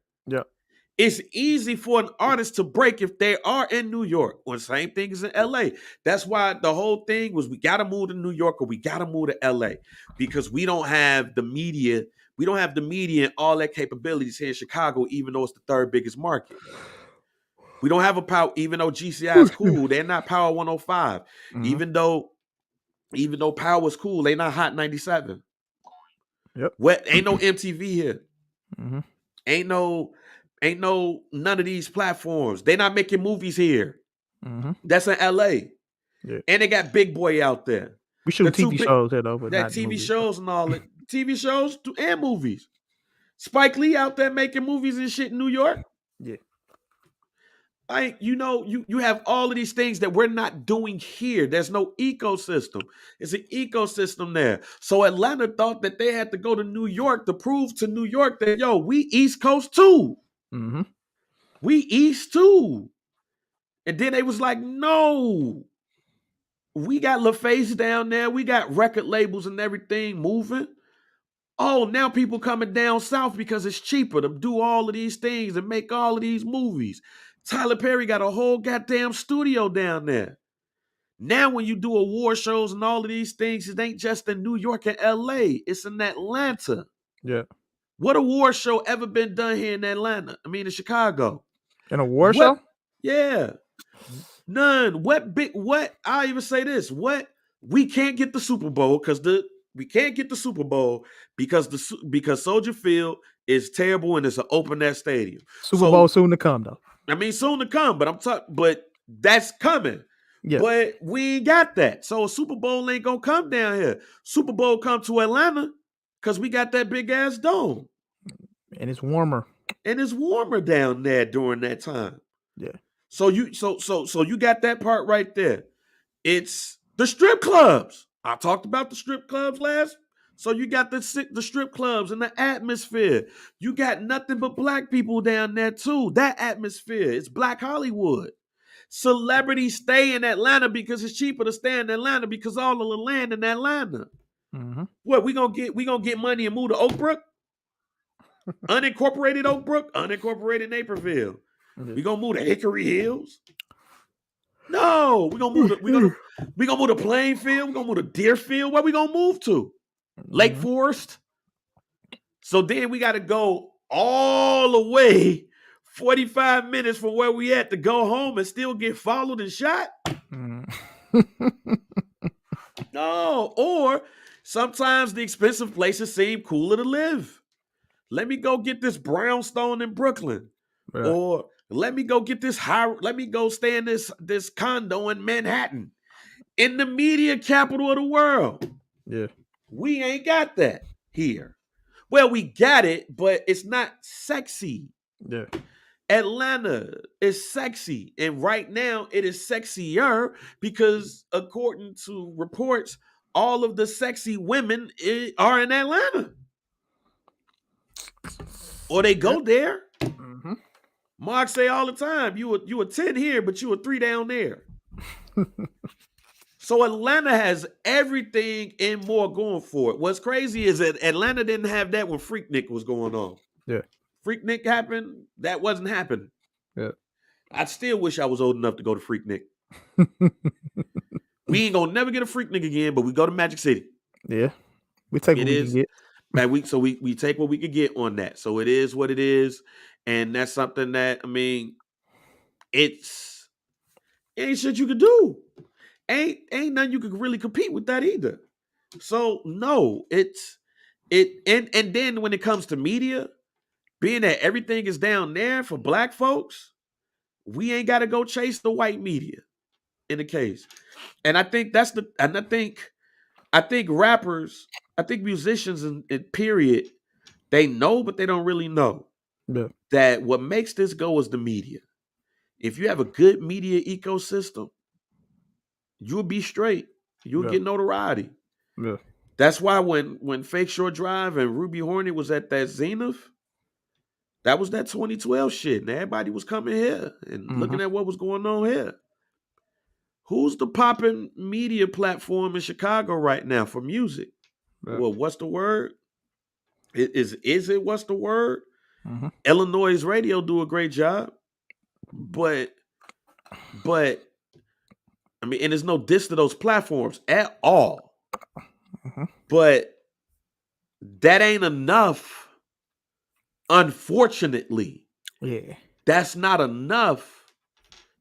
B: it's easy for an artist to break if they are in New York. Or the same thing as in LA. That's why the whole thing was we got to move to New York or we got to move to LA because we don't have the media. We don't have the media and all that capabilities here in Chicago, even though it's the third biggest market. We don't have a power, even though GCI is cool, they're not Power 105. Even though Power is cool, they're not Hot 97.
A: Yep.
B: Ain't no MTV here. Ain't no none of these platforms. They're not making movies here. That's in LA.
A: Yeah.
B: And they got Big Boy out there.
A: We shoot TV shows here though, but
B: that
A: not
B: TV
A: movies.
B: shows and all that. TV shows and movies. Spike Lee out there making movies and shit in New York.
A: Yeah.
B: Like, you have all of these things that we're not doing here. There's no ecosystem. It's an ecosystem there. So Atlanta thought that they had to go to New York to prove to New York that, yo, we East Coast too. We East too. And then they was like, no. We got LaFace down there. We got record labels and everything moving. Oh, now people coming down south because it's cheaper to do all of these things and make all of these movies. Tyler Perry got a whole goddamn studio down there. Now when you do award shows and all of these things, it ain't just in New York and LA. It's in Atlanta.
A: Yeah.
B: What award show ever been done here in Atlanta? I mean, in Chicago.
A: An award show?
B: Yeah. None. I even say this. We can't get the Super Bowl because Soldier Field is terrible and it's an open air stadium.
A: Super Bowl soon to come though.
B: I mean, soon to come, but that's coming. Yeah. But we ain't got that. So Super Bowl ain't gonna come down here. Super Bowl come to Atlanta because we got that big ass dome.
A: And it's warmer.
B: And it's warmer down there during that time.
A: Yeah.
B: So you got that part right there. It's the strip clubs. I talked about the strip clubs last. So you got the strip clubs and the atmosphere. You got nothing but black people down there too. That atmosphere. It's Black Hollywood. Celebrities stay in Atlanta because it's cheaper to stay in Atlanta because all of the land in Atlanta. What we gonna get money and move to Oakbrook? Unincorporated Oakbrook, unincorporated Naperville. We gonna move to Hickory Hills? No, we gonna move to Plainfield. We gonna move to Deerfield. Where we gonna move to? Lake Forest. So then we got to go all the way 45 minutes from where we at to go home and still get followed and shot. No, or sometimes the expensive places seem cooler to live. Let me go get this brownstone in Brooklyn. Right. Or let me go get let me go stay in this condo in Manhattan, in the media capital of the world.
A: Yeah.
B: We ain't got that here. Well, we got it, but it's not sexy.
A: Yeah.
B: Atlanta is sexy. And right now it is sexier because according to reports, all of the sexy women are in Atlanta. Or they go there. Mark say all the time, you a 10 here, but you a 3 down there. So Atlanta has everything and more going for it. What's crazy is that Atlanta didn't have that when Freaknik was going on.
A: Yeah.
B: Freaknik happened. That wasn't happening.
A: Yeah.
B: I still wish I was old enough to go to Freaknik. We ain't gonna never get a Freaknik again, but we go to Magic City.
A: Yeah. We take what we can get.
B: We take what we could get on that. So it is what it is. And that's something that, I mean, it ain't shit you could do. Ain't nothing you could really compete with that either. So no, and then when it comes to media, being that everything is down there for black folks, we ain't got to go chase the white media in the case. And I think I think rappers, I think musicians in period, they know, but they don't really know that what makes this go is the media. If you have a good media ecosystem, you'll be straight. You'll get notoriety.
A: Yeah.
B: That's why when Fake Short Drive and Ruby Hornet was at that Zenith, that was that 2012 shit. And everybody was coming here and looking at what was going on here. Who's the popping media platform in Chicago right now for music? Yeah. Well, what's the word? Is it what's the word? Illinois radio do a great job. But I mean, and there's no diss to those platforms at all. But that ain't enough, unfortunately.
A: Yeah.
B: That's not enough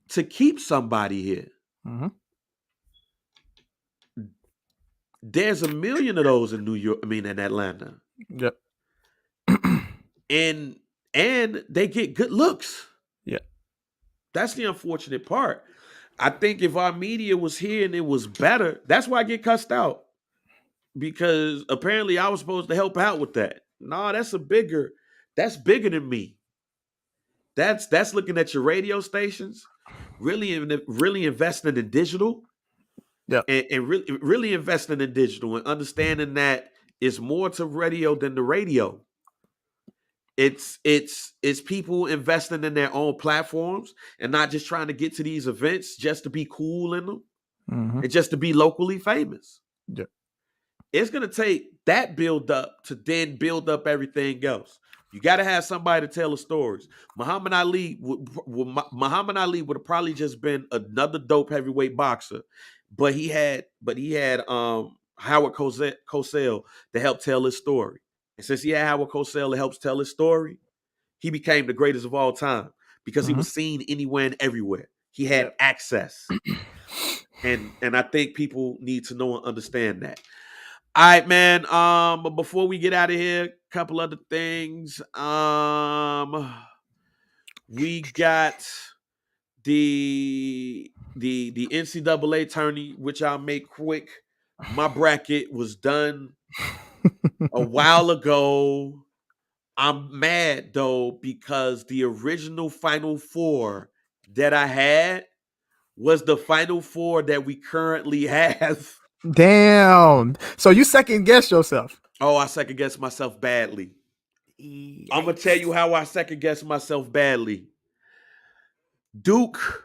B: to keep somebody here.
A: Mm-hmm.
B: There's a million of those in in Atlanta.
A: Yep.
B: and they get good looks.
A: Yeah.
B: That's the unfortunate part. I think if our media was here and it was better, that's why I get cussed out. Because apparently I was supposed to help out with that. No, that's bigger than me. That's looking at your radio stations, really investing in digital.
A: Yeah.
B: And really investing in digital and understanding that it's more to radio than the radio. It's people investing in their own platforms and not just trying to get to these events just to be cool in them and just to be locally famous.
A: Yeah.
B: It's going to take that build up to then build up everything else. You got to have somebody to tell the stories. Muhammad Ali would have probably just been another dope heavyweight boxer, but he had Howard Cosell to help tell his story. And since he had Howard Cosell that helps tell his story, he became the greatest of all time because he was seen anywhere and everywhere. He had access. And I think people need to know and understand that. All right, man. But before we get out of here, a couple other things. We got the NCAA tourney, which I'll make quick. My bracket was done a while ago. I'm mad though because the original Final Four that I had was the Final Four that we currently have.
A: Damn. So you second guess yourself?
B: Oh, I second guess myself badly. Yikes. I'm gonna tell you how I second guess myself badly. Duke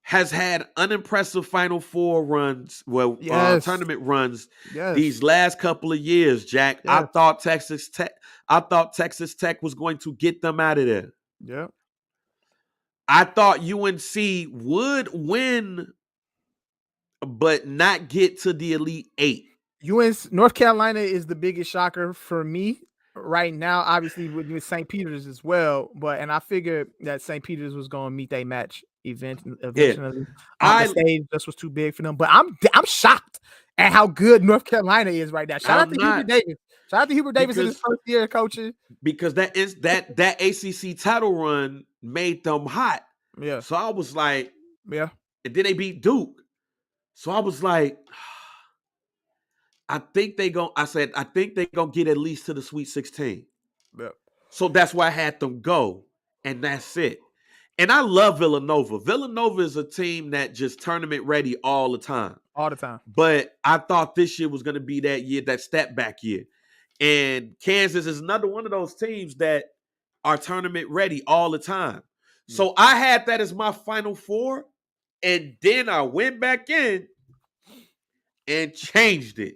B: has had unimpressive Final Four runs, tournament runs these last couple of years, Jack. Yes. I thought Texas Tech was going to get them out of there.
A: Yeah.
B: I thought UNC would win, but not get to the Elite Eight.
A: North Carolina is the biggest shocker for me right now, obviously with St. Peter's as well. And I figured that St. Peter's was going to meet their match eventually. The stage just was too big for them. But I'm shocked at how good North Carolina is right now. Shout out to Hubert Davis. Shout out to Hubert Davis in his first year of coaching.
B: Because that ACC title run made them hot.
A: Yeah.
B: So I was like,
A: yeah.
B: And then they beat Duke. So I was like, I think they're going to get at least to the Sweet 16.
A: Yeah.
B: So that's why I had them go. And that's it. And I love Villanova. Villanova is a team that just tournament ready all the time.
A: All the time.
B: But I thought this year was going to be that year, that step back year. And Kansas is another one of those teams that are tournament ready all the time. Yeah. So I had that as my Final Four. And then I went back in and changed it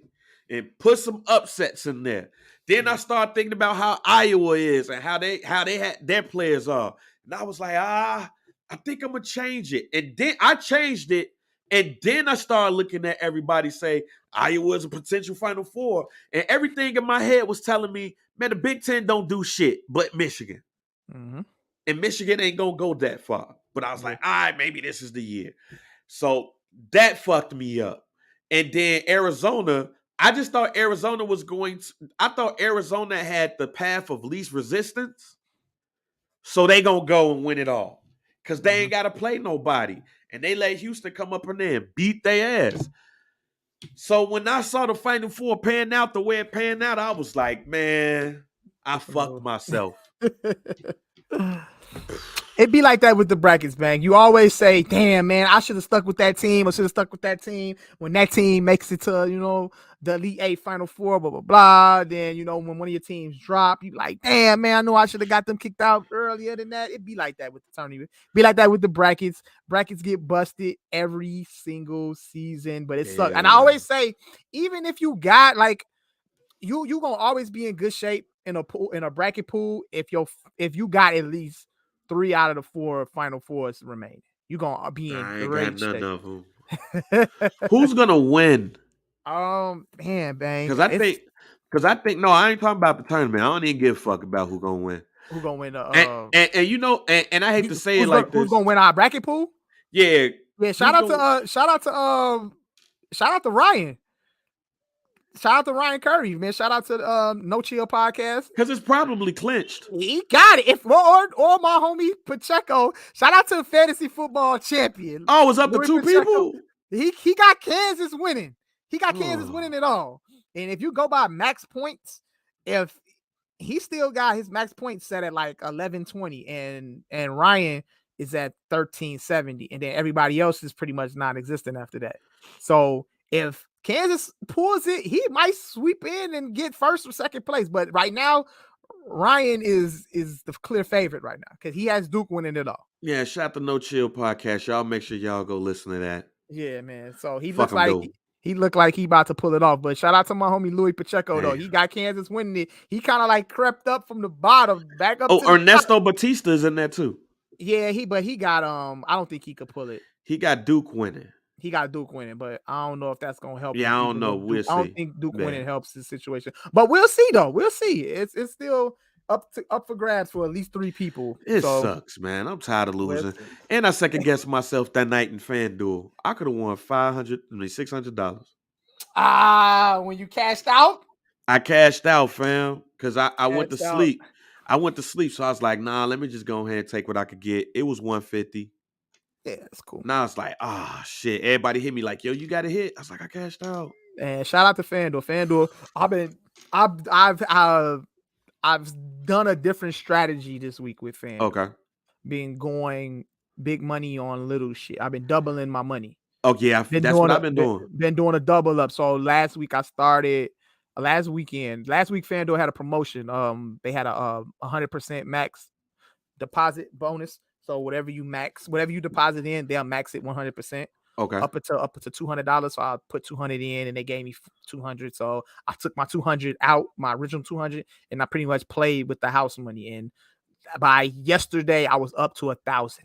B: and put some upsets in there. Then I started thinking about how Iowa is and how they had their players are. And I was like, I think I'm going to change it. And then I changed it. And then I started looking at everybody say Iowa is a potential Final Four. And everything in my head was telling me, man, the Big Ten don't do shit but Michigan.
A: Mm-hmm.
B: And Michigan ain't going to go that far. But I was like, all right, maybe this is the year. So that fucked me up. And then Arizona, I just thought Arizona had the path of least resistance. So they going to go and win it all. Because they ain't got to play nobody. And they let Houston come up in there and beat their ass. So when I saw the Final Four pan out the way it panned out, I was like, man, I fucked myself.
A: It'd be like that with the brackets, man. You always say, damn, man, I should have stuck with that team. I should have stuck with that team. When that team makes it to, the Elite Eight, Final Four, blah, blah, blah. Then, when one of your teams drop, you like, damn, man, I know I should have got them kicked out earlier than that. It'd be like that with the tournament. Be like that with the brackets. Brackets get busted every single season, but it sucks. And I always say, even if you got, you going to always be in good shape in a bracket pool if you got at least 3 out of the 4 Final Fours remain. You're gonna be in great shape. None of them.
B: Who's gonna win?
A: Man, bang.
B: Because I think no, I ain't talking about the tournament. I don't even give a fuck about who's gonna win.
A: Who's gonna win?
B: And I hate to say it like this.
A: Who's gonna win our bracket pool?
B: Yeah.
A: Shout out to Ryan. Shout out to Ryan Curry, man. Shout out to No Chill Podcast.
B: Because it's probably clinched.
A: He got it. Or my homie Pacheco. Shout out to the fantasy football champion.
B: Oh, it's up to two
A: Pacheco.
B: people?
A: He got Kansas winning. He got Kansas winning it all. And if you go by max points, if he still got his max points set at like 1120 and Ryan is at 1370, and then everybody else is pretty much non-existent after that. So if Kansas pulls it, he might sweep in and get first or second place. But right now, Ryan is the clear favorite right now because he has Duke winning it all.
B: Yeah, shout out to No Chill Podcast. Y'all make sure y'all go listen to that.
A: Yeah, man. So he looks like he looked like he about to pull it off. But shout out to my homie Louis Pacheco, though. He got Kansas winning it. He kind of like crept up from the bottom back up.
B: Oh, Ernesto Batista is in there too.
A: Yeah, he got I don't think he could pull it.
B: He got Duke winning.
A: He got Duke winning, but I don't know if that's gonna help.
B: Yeah, I don't know. We'll see.
A: I don't think Duke winning helps the situation, but we'll see though. We'll see. It's still up for grabs for at least 3 people.
B: It sucks, man. I'm tired of losing, and I second guessed myself that night in FanDuel. I could have won $600.
A: When you cashed out,
B: I cashed out, fam, because I went to sleep. I went to sleep, so I was like, nah, let me just go ahead and take what I could get. It was $150.
A: Yeah, that's cool.
B: Now it's like, shit. Everybody hit me like, yo, you got a hit. I was like, I cashed out.
A: And shout out to FanDuel. I've done a different strategy this week with FanDuel.
B: Okay.
A: Been going big money on little shit. I've been doubling my money.
B: Oh yeah, that's what I've been doing.
A: Been doing a double up. So last week last week FanDuel had a promotion. They had a 100% max deposit bonus. So whatever you deposit in, they'll max it 100%.
B: Okay.
A: Up to $200. So I put 200 in, and they gave me 200. So I took my 200 out, my original 200, and I pretty much played with the house money. And by yesterday, I was up to $1,000.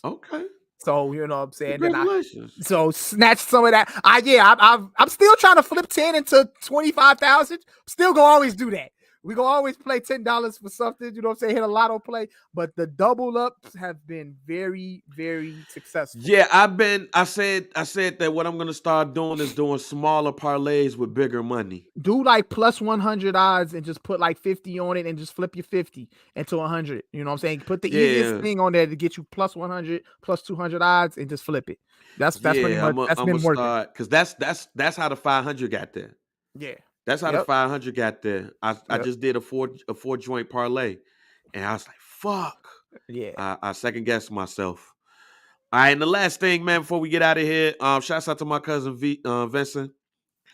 B: Okay.
A: So you know what I'm saying.
B: Congratulations.
A: So snatch some of that. I'm still trying to flip 10 into 25,000. Still gonna always do that. We gonna always play $10 for something, you know what I'm saying? Hit a lotto play, but the double ups have been very, very successful.
B: Yeah, I said that what I'm gonna start doing is doing smaller parlays with bigger money.
A: Do like plus 100 odds and just put like 50 on it and just flip your 50 into 100. You know what I'm saying? Put the easiest thing on there to get you plus 100, plus 200 odds and just flip it. That's pretty much that's been working.
B: Because that's how the 500 got there.
A: Yeah.
B: That's how the 500 got there. I just did a four joint parlay, and I was like, "Fuck."
A: Yeah.
B: I second guessed myself. All right, and the last thing, man, before we get out of here, shouts out to my cousin Vincent.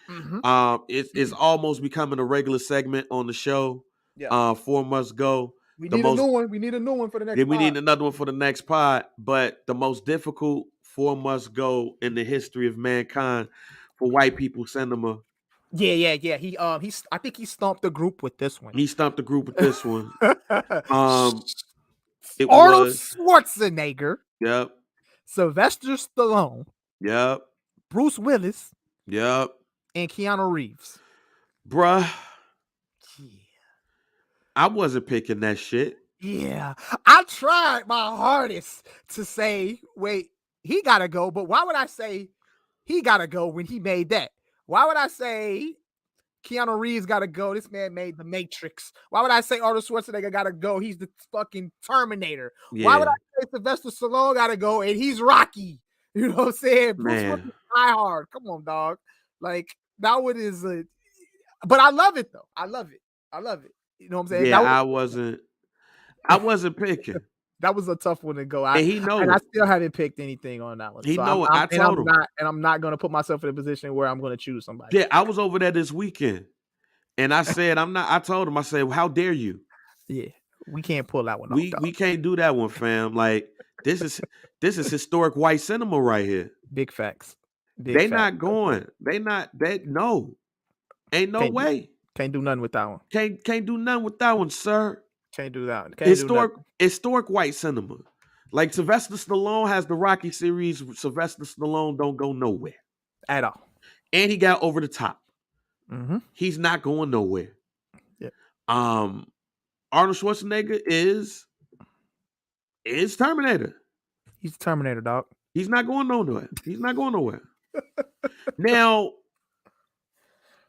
A: Mm-hmm.
B: It's almost becoming a regular segment on the show.
A: Yeah.
B: 4 Must Go.
A: We need a new one. We need a new one for the next.
B: Yeah, we need another one for the next pod. But the most difficult 4 Must Go in the history of mankind for white people cinema.
A: Yeah. I think he stumped the group with this one.
B: He stumped the group with this one.
A: Arnold
B: was
A: Schwarzenegger.
B: Yep.
A: Sylvester Stallone.
B: Yep.
A: Bruce Willis.
B: Yep.
A: And Keanu Reeves.
B: Bruh.
A: Yeah.
B: I wasn't picking that shit.
A: Yeah. I tried my hardest to say, wait, he gotta go, but why would I say he gotta go when he made that? Why would I say Keanu Reeves got to go? This man made The Matrix. Why would I say Arnold Schwarzenegger got to go? He's the fucking Terminator. Yeah. Why would I say Sylvester Stallone got to go and he's Rocky? You know what I'm saying? Bruce Willis Die Hard. Come on, dog. Like, that one is a... But I love it, though. I love it. You know what I'm saying?
B: Yeah, I wasn't picking.
A: That was a tough one to go.
B: And he knows.
A: And I still haven't picked anything on that one.
B: He know it. I told him.
A: I'm not going to put myself in a position where I'm going to choose somebody.
B: Yeah, I was over there this weekend. And I said, I told him, I said, well, how dare you?
A: Yeah, we can't pull that one off.
B: We can't do that one, fam. Like, this is historic white cinema right here.
A: Big facts.
B: Not going. No. Ain't no way.
A: Can't do nothing with that one.
B: Can't do nothing with that one, sir.
A: Can't do that.
B: Historic white cinema. Like Sylvester Stallone has the Rocky series. Sylvester Stallone don't go nowhere
A: at all.
B: And he got over the top.
A: Mm-hmm.
B: He's not going nowhere.
A: Yeah.
B: Arnold Schwarzenegger is Terminator.
A: He's the Terminator, dog.
B: He's not going nowhere. He's not going nowhere. Now,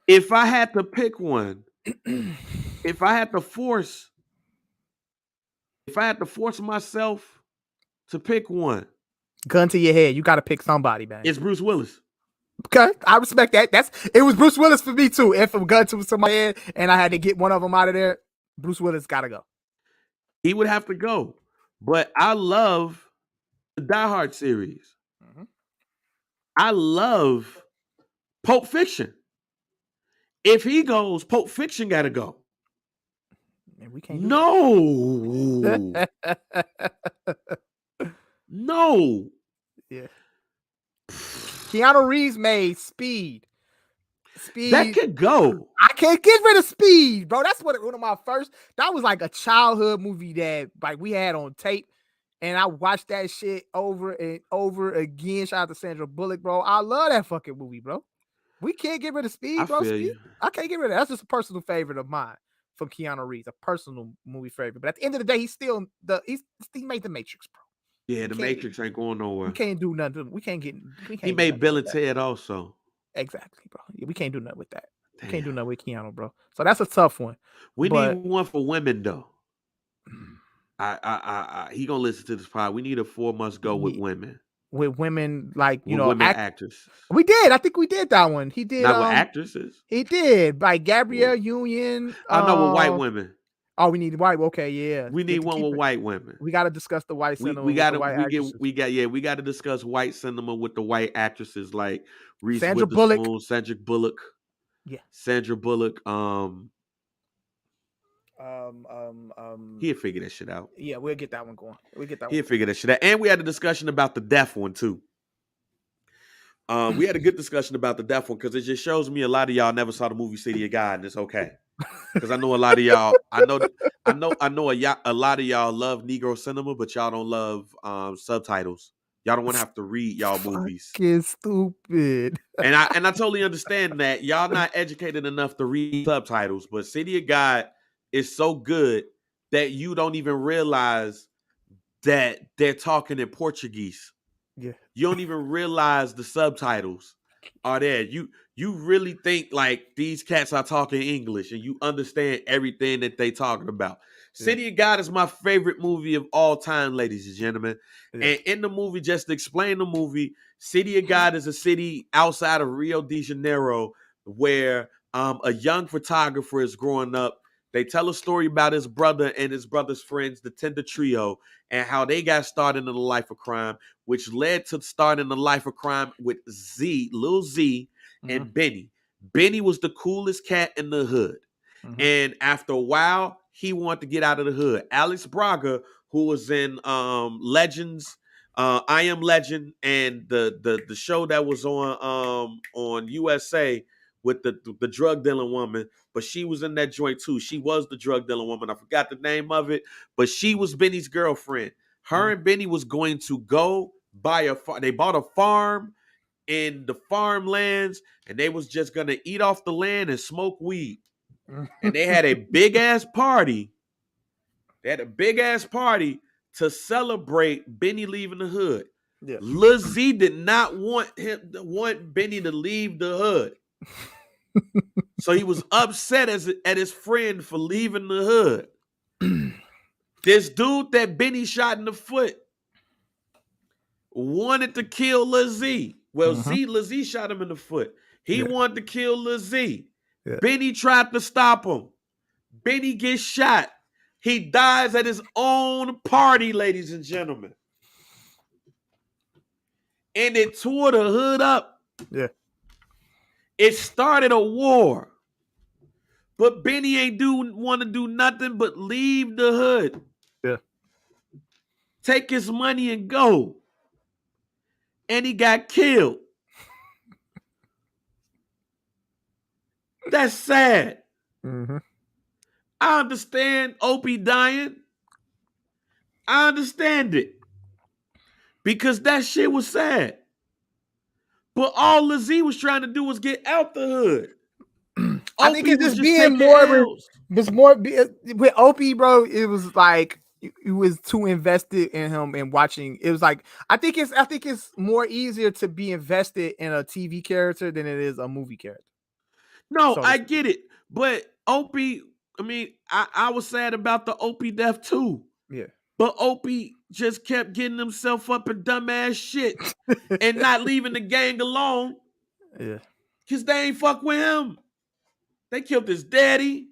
B: if I had to pick one, if I had to force myself to pick one,
A: gun to your head, you got to pick somebody, man.
B: it's Bruce Willis.
A: Okay, I respect that. It was Bruce Willis for me too. If a gun to my head and I had to get one of them out of there, Bruce Willis got to go.
B: He would have to go. But I love the Die Hard series. Mm-hmm. I love Pulp Fiction. If he goes, Pulp Fiction got to go.
A: Man, we can't.
B: No. No.
A: Yeah. Keanu Reeves made Speed.
B: That could go.
A: I can't get rid of Speed, bro. That's one of my first. That was like a childhood movie that like we had on tape, and I watched that shit over and over again. Shout out to Sandra Bullock, bro. I love that fucking movie, bro. We can't get rid of Speed, bro. Speed. I can't get rid of that. That's just a personal favorite of mine from Keanu Reeves, a personal movie favorite. But at the end of the day, he made The Matrix, bro.
B: Yeah, The Matrix ain't going nowhere.
A: We can't do nothing.
B: He made Bill and Ted also.
A: Exactly, bro. Yeah, we can't do nothing with that. Damn. We can't do nothing with Keanu, bro. So that's a tough one.
B: We need one for women, though. He gonna listen to this pod. We need a 4 must go with women.
A: With women, like women
B: actresses.
A: We did. I think we did that one. He did.
B: Not with actresses.
A: He did by Gabrielle Union.
B: I know with white women.
A: Oh, we need white. Okay, yeah.
B: We need one with white women.
A: We got to discuss the white cinema.
B: We got to discuss white cinema with the white actresses like Reese
A: Sandra Bullock.
B: Sandra Bullock.
A: Yeah.
B: Sandra Bullock. He'll figure that shit out.
A: Yeah, we'll get that one going.
B: He'll figure that shit out. And we had a discussion about the deaf one too. We had a good discussion about the deaf one because it just shows me a lot of y'all never saw the movie City of God, and it's okay. Because I know a lot of y'all, I know a lot of y'all love Negro cinema, but y'all don't love subtitles. Y'all don't want to have to read y'all movies.
A: Fucking stupid.
B: And I totally understand that y'all not educated enough to read subtitles, but City of God is so good that you don't even realize that they're talking in Portuguese.
A: Yeah.
B: You don't even realize the subtitles are there. You really think like these cats are talking English and you understand everything that they talking about. Yeah. City of God is my favorite movie of all time, ladies and gentlemen. Yeah. And in the movie, just to explain the movie, City of God is a city outside of Rio de Janeiro where a young photographer is growing up. They tell a story about his brother and his brother's friends, the Tender Trio, and how they got started in the life of crime, which led to starting the life of crime with Lil Z, and Benny. Benny was the coolest cat in the hood. Mm-hmm. And after a while, he wanted to get out of the hood. Alex Braga, who was in Legends, I Am Legend, and the show that was on USA with the drug dealing woman, but she was in that joint too. She was the drug dealing woman. I forgot the name of it, but she was Benny's girlfriend. Her and Benny was going to go buy a farm. They bought a farm in the farmlands, and they was just gonna eat off the land and smoke weed. And they had a big ass party. They had a big ass party to celebrate Benny leaving the hood. Yeah. Lil Z did not want Benny to leave the hood. So he was upset at his friend for leaving the hood. This dude that Benny shot in the foot wanted to kill Lil Z. Well, Lil Z shot him in the foot. He wanted to kill Lil Z. Yeah. Benny tried to stop him. Benny gets shot. He dies at his own party, ladies and gentlemen. And it tore the hood up.
A: Yeah.
B: It started a war. But Benny ain't want to do nothing but leave the hood.
A: Yeah.
B: Take his money and go. And he got killed. That's sad.
A: Mm-hmm.
B: I understand Opie dying. I understand it. Because that shit was sad. But all Lil Z was trying to do was get out the hood.
A: I think it's just being more. It's more with Opie, bro. It was like you was too invested in him and watching. It was like I think it's more easier to be invested in a TV character than it is a movie character.
B: No,
A: So
B: I get it, but Opie. I mean, I was sad about the Opie death too.
A: Yeah,
B: but Opie just kept getting himself up in dumbass shit and not leaving the gang alone.
A: Yeah,
B: because they ain't fuck with him. They killed his daddy.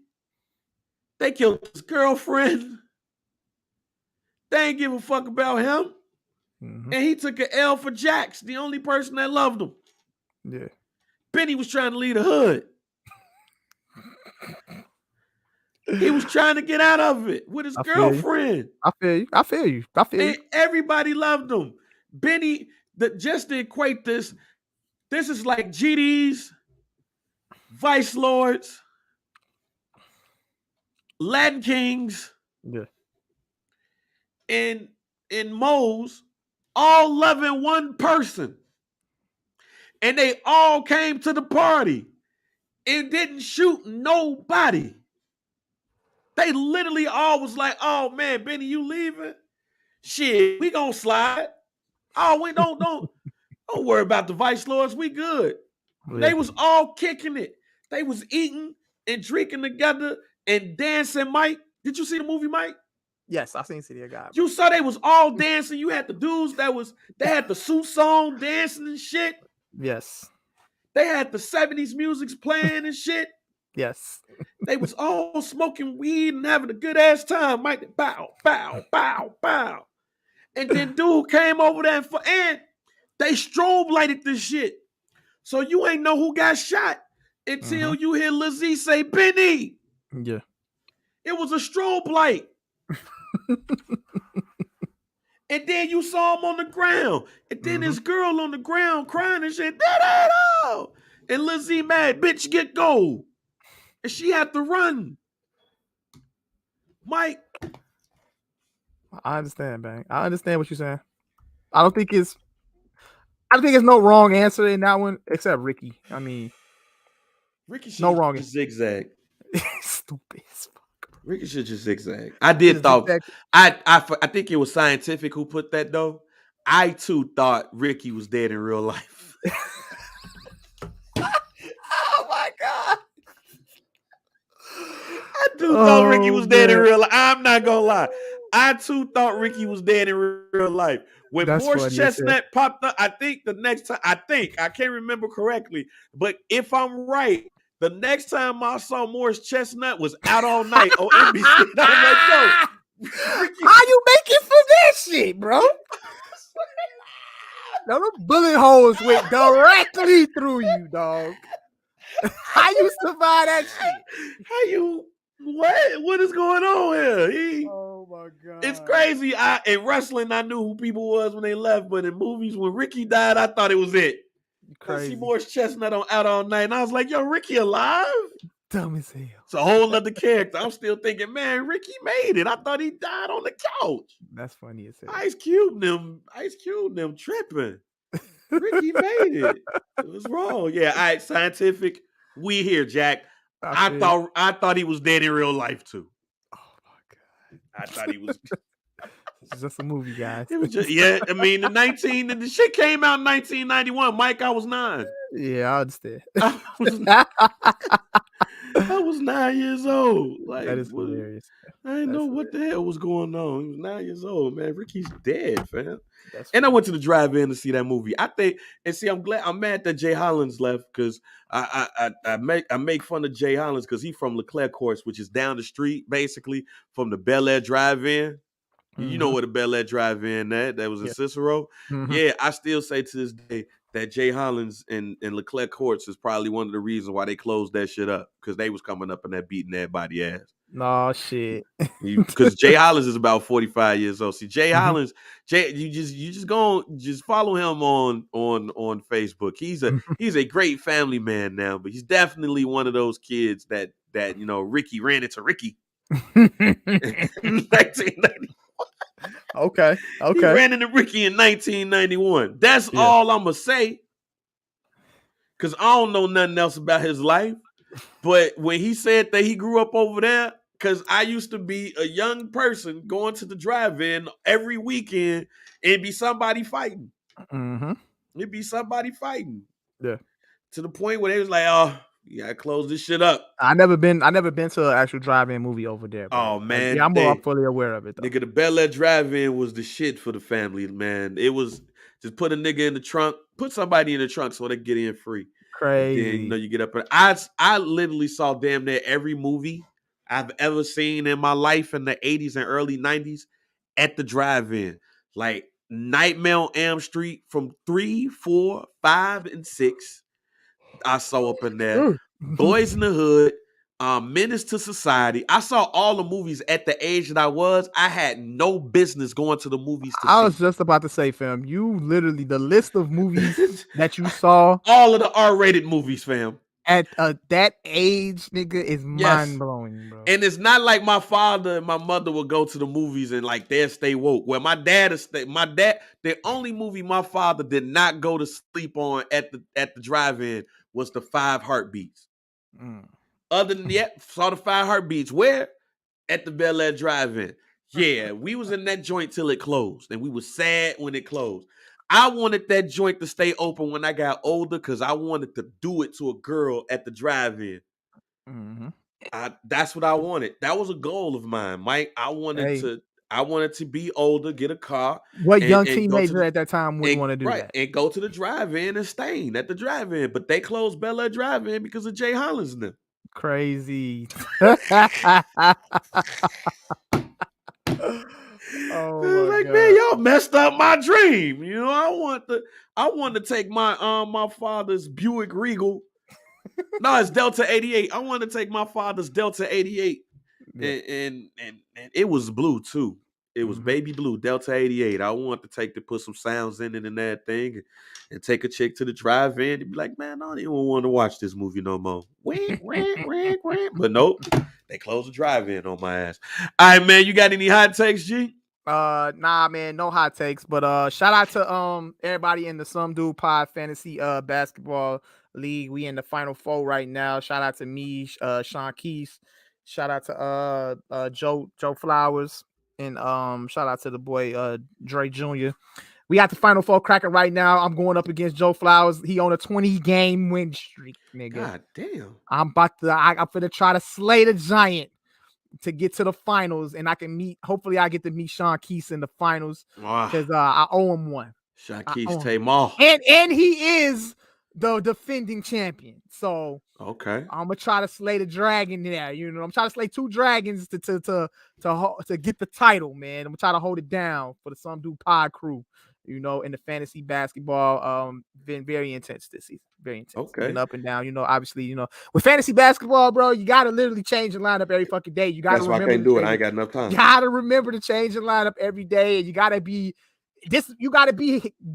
B: They killed his girlfriend. They ain't give a fuck about him.
A: mm-hmm.
B: And he took an L for Jax, the only person that loved him.
A: Yeah,
B: Benny was trying to leave the hood. He was trying to get out of it with his girlfriend.
A: I feel you.
B: And everybody loved him. Benny, just to equate this is like GD's, Vice Lords, Latin Kings,
A: yeah,
B: and Moe's all loving one person. And they all came to the party and didn't shoot nobody. They literally all was like, oh man, Benny, you leaving? Shit, we gonna slide. Oh, we don't worry about the Vice Lords. We good. Yeah. They was all kicking it. They was eating and drinking together and dancing. Mike, did you see the movie, Mike?
A: Yes, I seen City of God.
B: You saw they was all dancing. You had the dudes they had the suits on dancing and shit.
A: Yes.
B: They had the 70s music playing and shit.
A: Yes.
B: They was all smoking weed and having a good ass time. Mike, bow, bow, bow, bow. And then dude came over there and they strobe lighted this shit. So you ain't know who got shot until you hear Lil Z say, Benny.
A: Yeah.
B: It was a strobe light. And then you saw him on the ground. And then this girl on the ground crying and shit. And Lil Z mad, bitch, get go. And she had to run. Mike.
A: I understand, Bang. I understand what you're saying. I don't think it's no wrong answer in that one, except Ricky. I mean,
B: Ricky should
A: no wrong
B: just zigzag.
A: Stupid as fuck.
B: Ricky should just zigzag. I did thought I think it was Scientific who put that though. I too thought Ricky was dead in real life.
A: Oh my god.
B: I too thought Ricky was dead in real life. I'm not gonna lie. I too thought Ricky was dead in real life. When Morris Chestnut popped up, I think the next time, I can't remember correctly, but if I'm right, the next time I saw Morris Chestnut was Out All Night on NBC. I was like, yo,
A: Ricky, how you make it from that shit, bro? No, the bullet holes went directly through you, dog. How you survive that shit?
B: How you? What is going on here?
A: Oh my god!
B: It's crazy. In wrestling, I knew who people was when they left, but in movies, when Ricky died, I thought it was it. Crazy. I see Morris Chestnut on Out All Night, and I was like, "Yo, Ricky alive?"
A: Dumb as hell.
B: It's a whole other character. I'm still thinking, man, Ricky made it. I thought he died on the couch.
A: That's funny as hell.
B: Ice Cube them tripping. Ricky made it. It was wrong. Yeah, all right, Scientific. We here, Jack. I thought he was dead in real life too.
A: Oh my god!
B: I thought he was.
A: It's just a movie, guys.
B: It was just I mean, the shit came out in 1991. Mike, I was 9.
A: Yeah, I understand.
B: I was 9 years old. Like,
A: that is hilarious.
B: I didn't know what the hell was going on. He was 9 years old, man. Ricky's dead, fam.
A: And
B: I went to the drive-in to see that movie. I'm mad that Jay Hollins left because I make fun of Jay Hollins because he's from Leclerc Courts, which is down the street, basically, from the Bel Air Drive-In. You know where the Bel Air Drive-In that was in Cicero. Mm-hmm. Yeah, I still say to this day that Jay Hollins and Leclerc Courts is probably one of the reasons why they closed that shit up, because they was coming up in that beating everybody ass.
A: No shit.
B: Because Jay Hollins is about 45 years old. See, Jay Hollins, you just follow him on Facebook. He's a great family man now, but he's definitely one of those kids that Ricky ran into Ricky. 1991.
A: Okay.
B: He ran into Ricky in 1991. That's all I'm gonna say. Cause I don't know nothing else about his life. But when he said that he grew up over there because I used to be a young person going to the drive-in every weekend and be somebody fighting.
A: Mm-hmm.
B: It'd be somebody fighting.
A: Yeah.
B: To the point where they was like, "Oh, you gotta close this shit up."
A: I never been to an actual drive-in movie over there. Bro.
B: Oh man,
A: yeah, I'm more fully aware of it. Though.
B: Nigga, the Bel Air Drive-In was the shit for the family, man. It was just put a nigga in the trunk, put somebody in the trunk so they get in free.
A: Crazy.
B: Then, you know, you get up. I literally saw damn near every movie I've ever seen in my life in the 80s and early 90s at the drive-in. Like Nightmare on Elm Street from 3, 4, 5, and 6. I saw up in there. Boys in the Hood, Menace to Society. I saw all the movies at the age that I was. I had no business going to the movies to
A: I was just about to say, fam, you literally, the list of movies that you saw.
B: All of the R-rated movies, fam.
A: At that age, nigga, is mind-blowing, bro.
B: And it's not like my father and my mother would go to the movies and like they'd stay woke. Well, the only movie my father did not go to sleep on at the drive-in was the 5 Heartbeats. Other than that, saw the 5 Heartbeats. Where? At the Bel Air Drive-In. Yeah, we was in that joint till it closed, and we was sad when it closed. I wanted that joint to stay open when I got older because I wanted to do it to a girl at the drive-in. That's what I wanted. That was a goal of mine, Mike. I wanted to be older, get a car.
A: What young teenager at that time would want to do that?
B: And go to the drive-in and stain at the drive-in. But they closed Bel Air Drive-In because of Jay Hollins now.
A: Crazy.
B: Like, man, y'all messed up my dream. You know, I want to take my my father's Buick Regal. No, it's Delta 88. I want to take my father's Delta 88. And it was blue too. It was baby blue, Delta 88. I want to put some sounds in it and that thing and take a chick to the drive-in and be like, man, I don't even want to watch this movie no more. But nope, they closed the drive-in on my ass. All right, man, you got any hot takes, G?
A: Nah, man, no hot takes. But shout out to everybody in the Some Dude Pod Fantasy Basketball League. We in the Final Four right now. Shout out to me, Sean Keese. Shout out to Joe Flowers. And shout out to the boy Dre Jr. We got the Final Four cracking right now. I'm going up against Joe Flowers. He on a 20-game win streak, nigga.
B: God damn.
A: I'm finna try to slay the Giant to get to the finals, and hopefully I get to meet Sean Keese in the finals because I owe him one.
B: Sean Keese Tamar.
A: And he is the defending champion. So
B: okay,
A: I'm gonna try to slay the dragon there. You know, I'm trying to slay 2 dragons to get the title, man. I'm gonna try to hold it down for the Some Dude Pod crew. You know, in the fantasy basketball, been very intense this season. Very intense.
B: Okay.
A: Been up and down. You know, obviously, you know, with fantasy basketball, bro, you gotta literally change the lineup every fucking day. You gotta
B: That's why I can't do it. I ain't got enough time.
A: You gotta remember to change the lineup every day, and you gotta be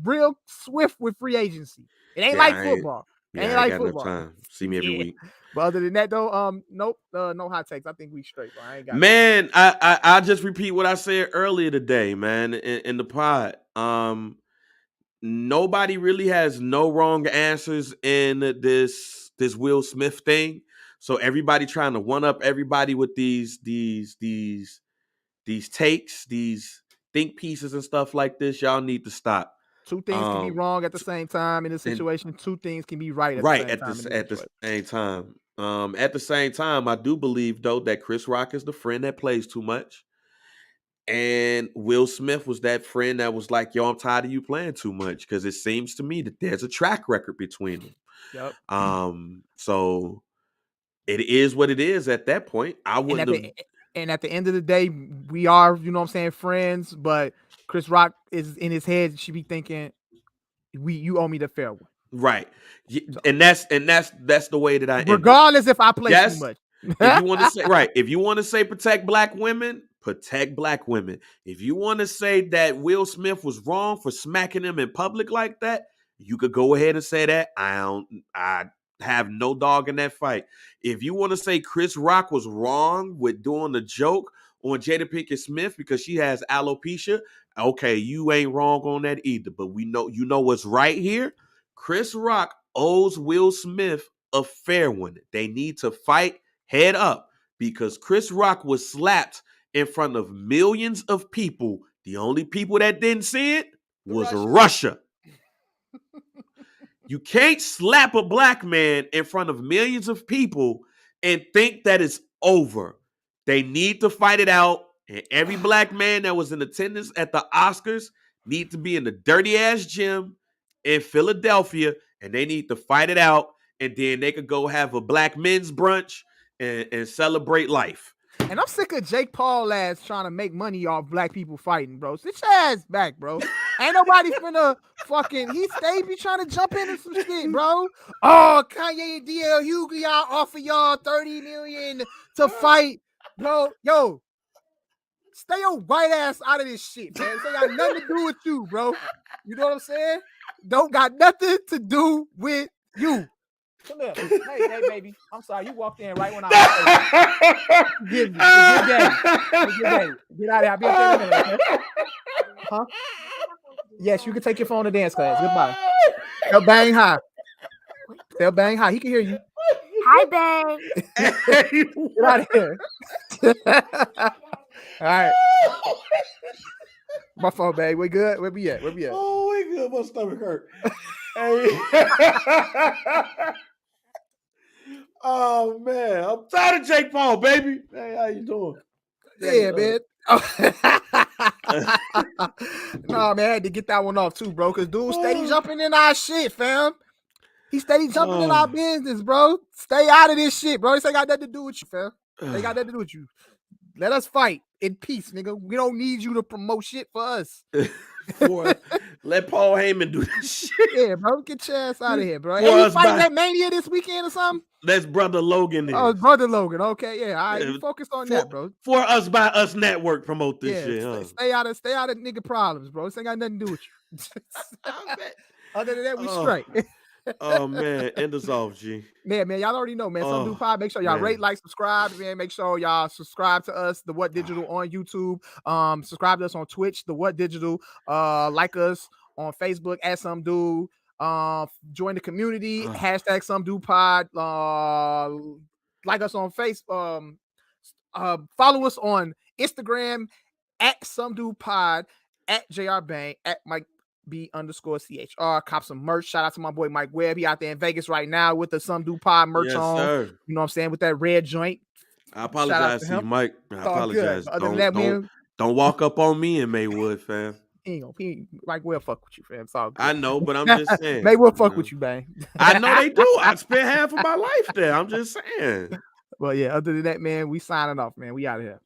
A: real swift with free agency. It ain't like football.
B: I ain't got enough time. See me every week.
A: But other than that, though, nope, no hot takes. I think we straight, bro. I ain't got
B: man, I just repeat what I said earlier today, man, in the pod. Nobody really has no wrong answers in this Will Smith thing. So everybody trying to one up everybody with these takes, these think pieces and stuff like this. Y'all need to stop.
A: 2 things can be wrong at the same time in this situation. 2 things can be right
B: at the same time. At the same time, I do believe though that Chris Rock is the friend that plays too much. And Will Smith was that friend that was like, yo, I'm tired of you playing too much, because it seems to me that there's a track record between them.
A: Yep.
B: So it is what it is at that point. I wouldn't
A: and at the end of the day, we are, you know what I'm saying, friends, but Chris Rock is in his head, should be thinking, you owe me the fair one.
B: Right. And that's the way that I
A: regardless if I play too much.
B: If you want to say if you want to say protect black women, protect black women. If you want to say that Will Smith was wrong for smacking him in public like that, you could go ahead and say that. I have no dog in that fight. If you want to say Chris Rock was wrong with doing the joke on Jada Pinkett Smith because she has alopecia, okay, you ain't wrong on that either. But you know what's right here? Chris Rock owes Will Smith a fair one. They need to fight head up, because Chris Rock was slapped in front of millions of people. The only people that didn't see it was Russia. You can't slap a black man in front of millions of people and think that it's over. They need to fight it out. And every black man that was in attendance at the Oscars need to be in the dirty ass gym in Philadelphia, and they need to fight it out. And then they could go have a black men's brunch and celebrate life.
A: And I'm sick of Jake Paul ass trying to make money off black people fighting, bro. Sit your ass back, bro. Ain't nobody finna fucking. He stay be trying to jump into some shit, bro. Oh, Kanye and DL Hughley, y'all offer y'all $30 million to fight, bro. Yo, stay your white ass out of this shit, man. This ain't got nothing to do with you, bro. You know what I'm saying? Don't got nothing to do with you. Come here. Hey, baby. I'm sorry. You walked in right when I was Get me. Get out of here. I'll be up there in a minute, okay? Huh? Yes, you can take your phone to dance class. Goodbye. Tell Bang hi. Tell Bang hi. He can hear you.
E: Hi, Bang.
A: Get out of here. All right. My phone, babe. We good? Where we at?
B: Oh, we good. My stomach hurt. Hey. Oh man, I'm tired of Jake Paul, baby. Hey, how you doing?
A: Yeah, man. Nah, man, I had to get that one off too, bro. Cause dude steady jumping in our shit, fam. He steady jumping in our business, bro. Stay out of this shit, bro. This ain't got nothing to do with you, fam. They got nothing to do with you. Let us fight in peace, nigga. We don't need you to promote shit for us.
B: Let Paul Heyman do this shit.
A: Yeah, bro. Get your ass out of here, bro. Hey, you fighting that Mania this weekend or something?
B: That's Brother Logan.
A: Oh, Brother Logan. Okay, yeah. All right, you focus on that, bro.
B: For Us By Us Network promote this shit. Huh?
A: Stay out of nigga problems, bro. This ain't got nothing to do with you. Other than that, we straight.
B: Oh man, end us off, G.
A: Man, y'all already know, man. Some Dude Pod. Make sure y'all rate, like, subscribe, man. Make sure y'all subscribe to us, The What Digital on YouTube. Subscribe to us on Twitch, The What Digital. Like us on Facebook at Some Dude. Join the community, hashtag Some Dude Pod. Like us on Facebook. Follow us on Instagram at Some Dude Pod, at JR Bang, at Mike B_CHR. Cop some merch. Shout out to my boy Mike Webb. He out there in Vegas right now with the Some Dude Pod merch on. Sir. You know what I'm saying? With that red joint.
B: I apologize to you, Mike. I apologize. Don't walk up on me in Maywood, fam.
A: Mike Webb fuck with you, fam. It's all good.
B: I know, but I'm just saying.
A: Maywood fuck with you, Bang.
B: I know they do. I spent half of my life there. I'm just saying.
A: Well, yeah, other than that, man, we signing off, man. We out of here.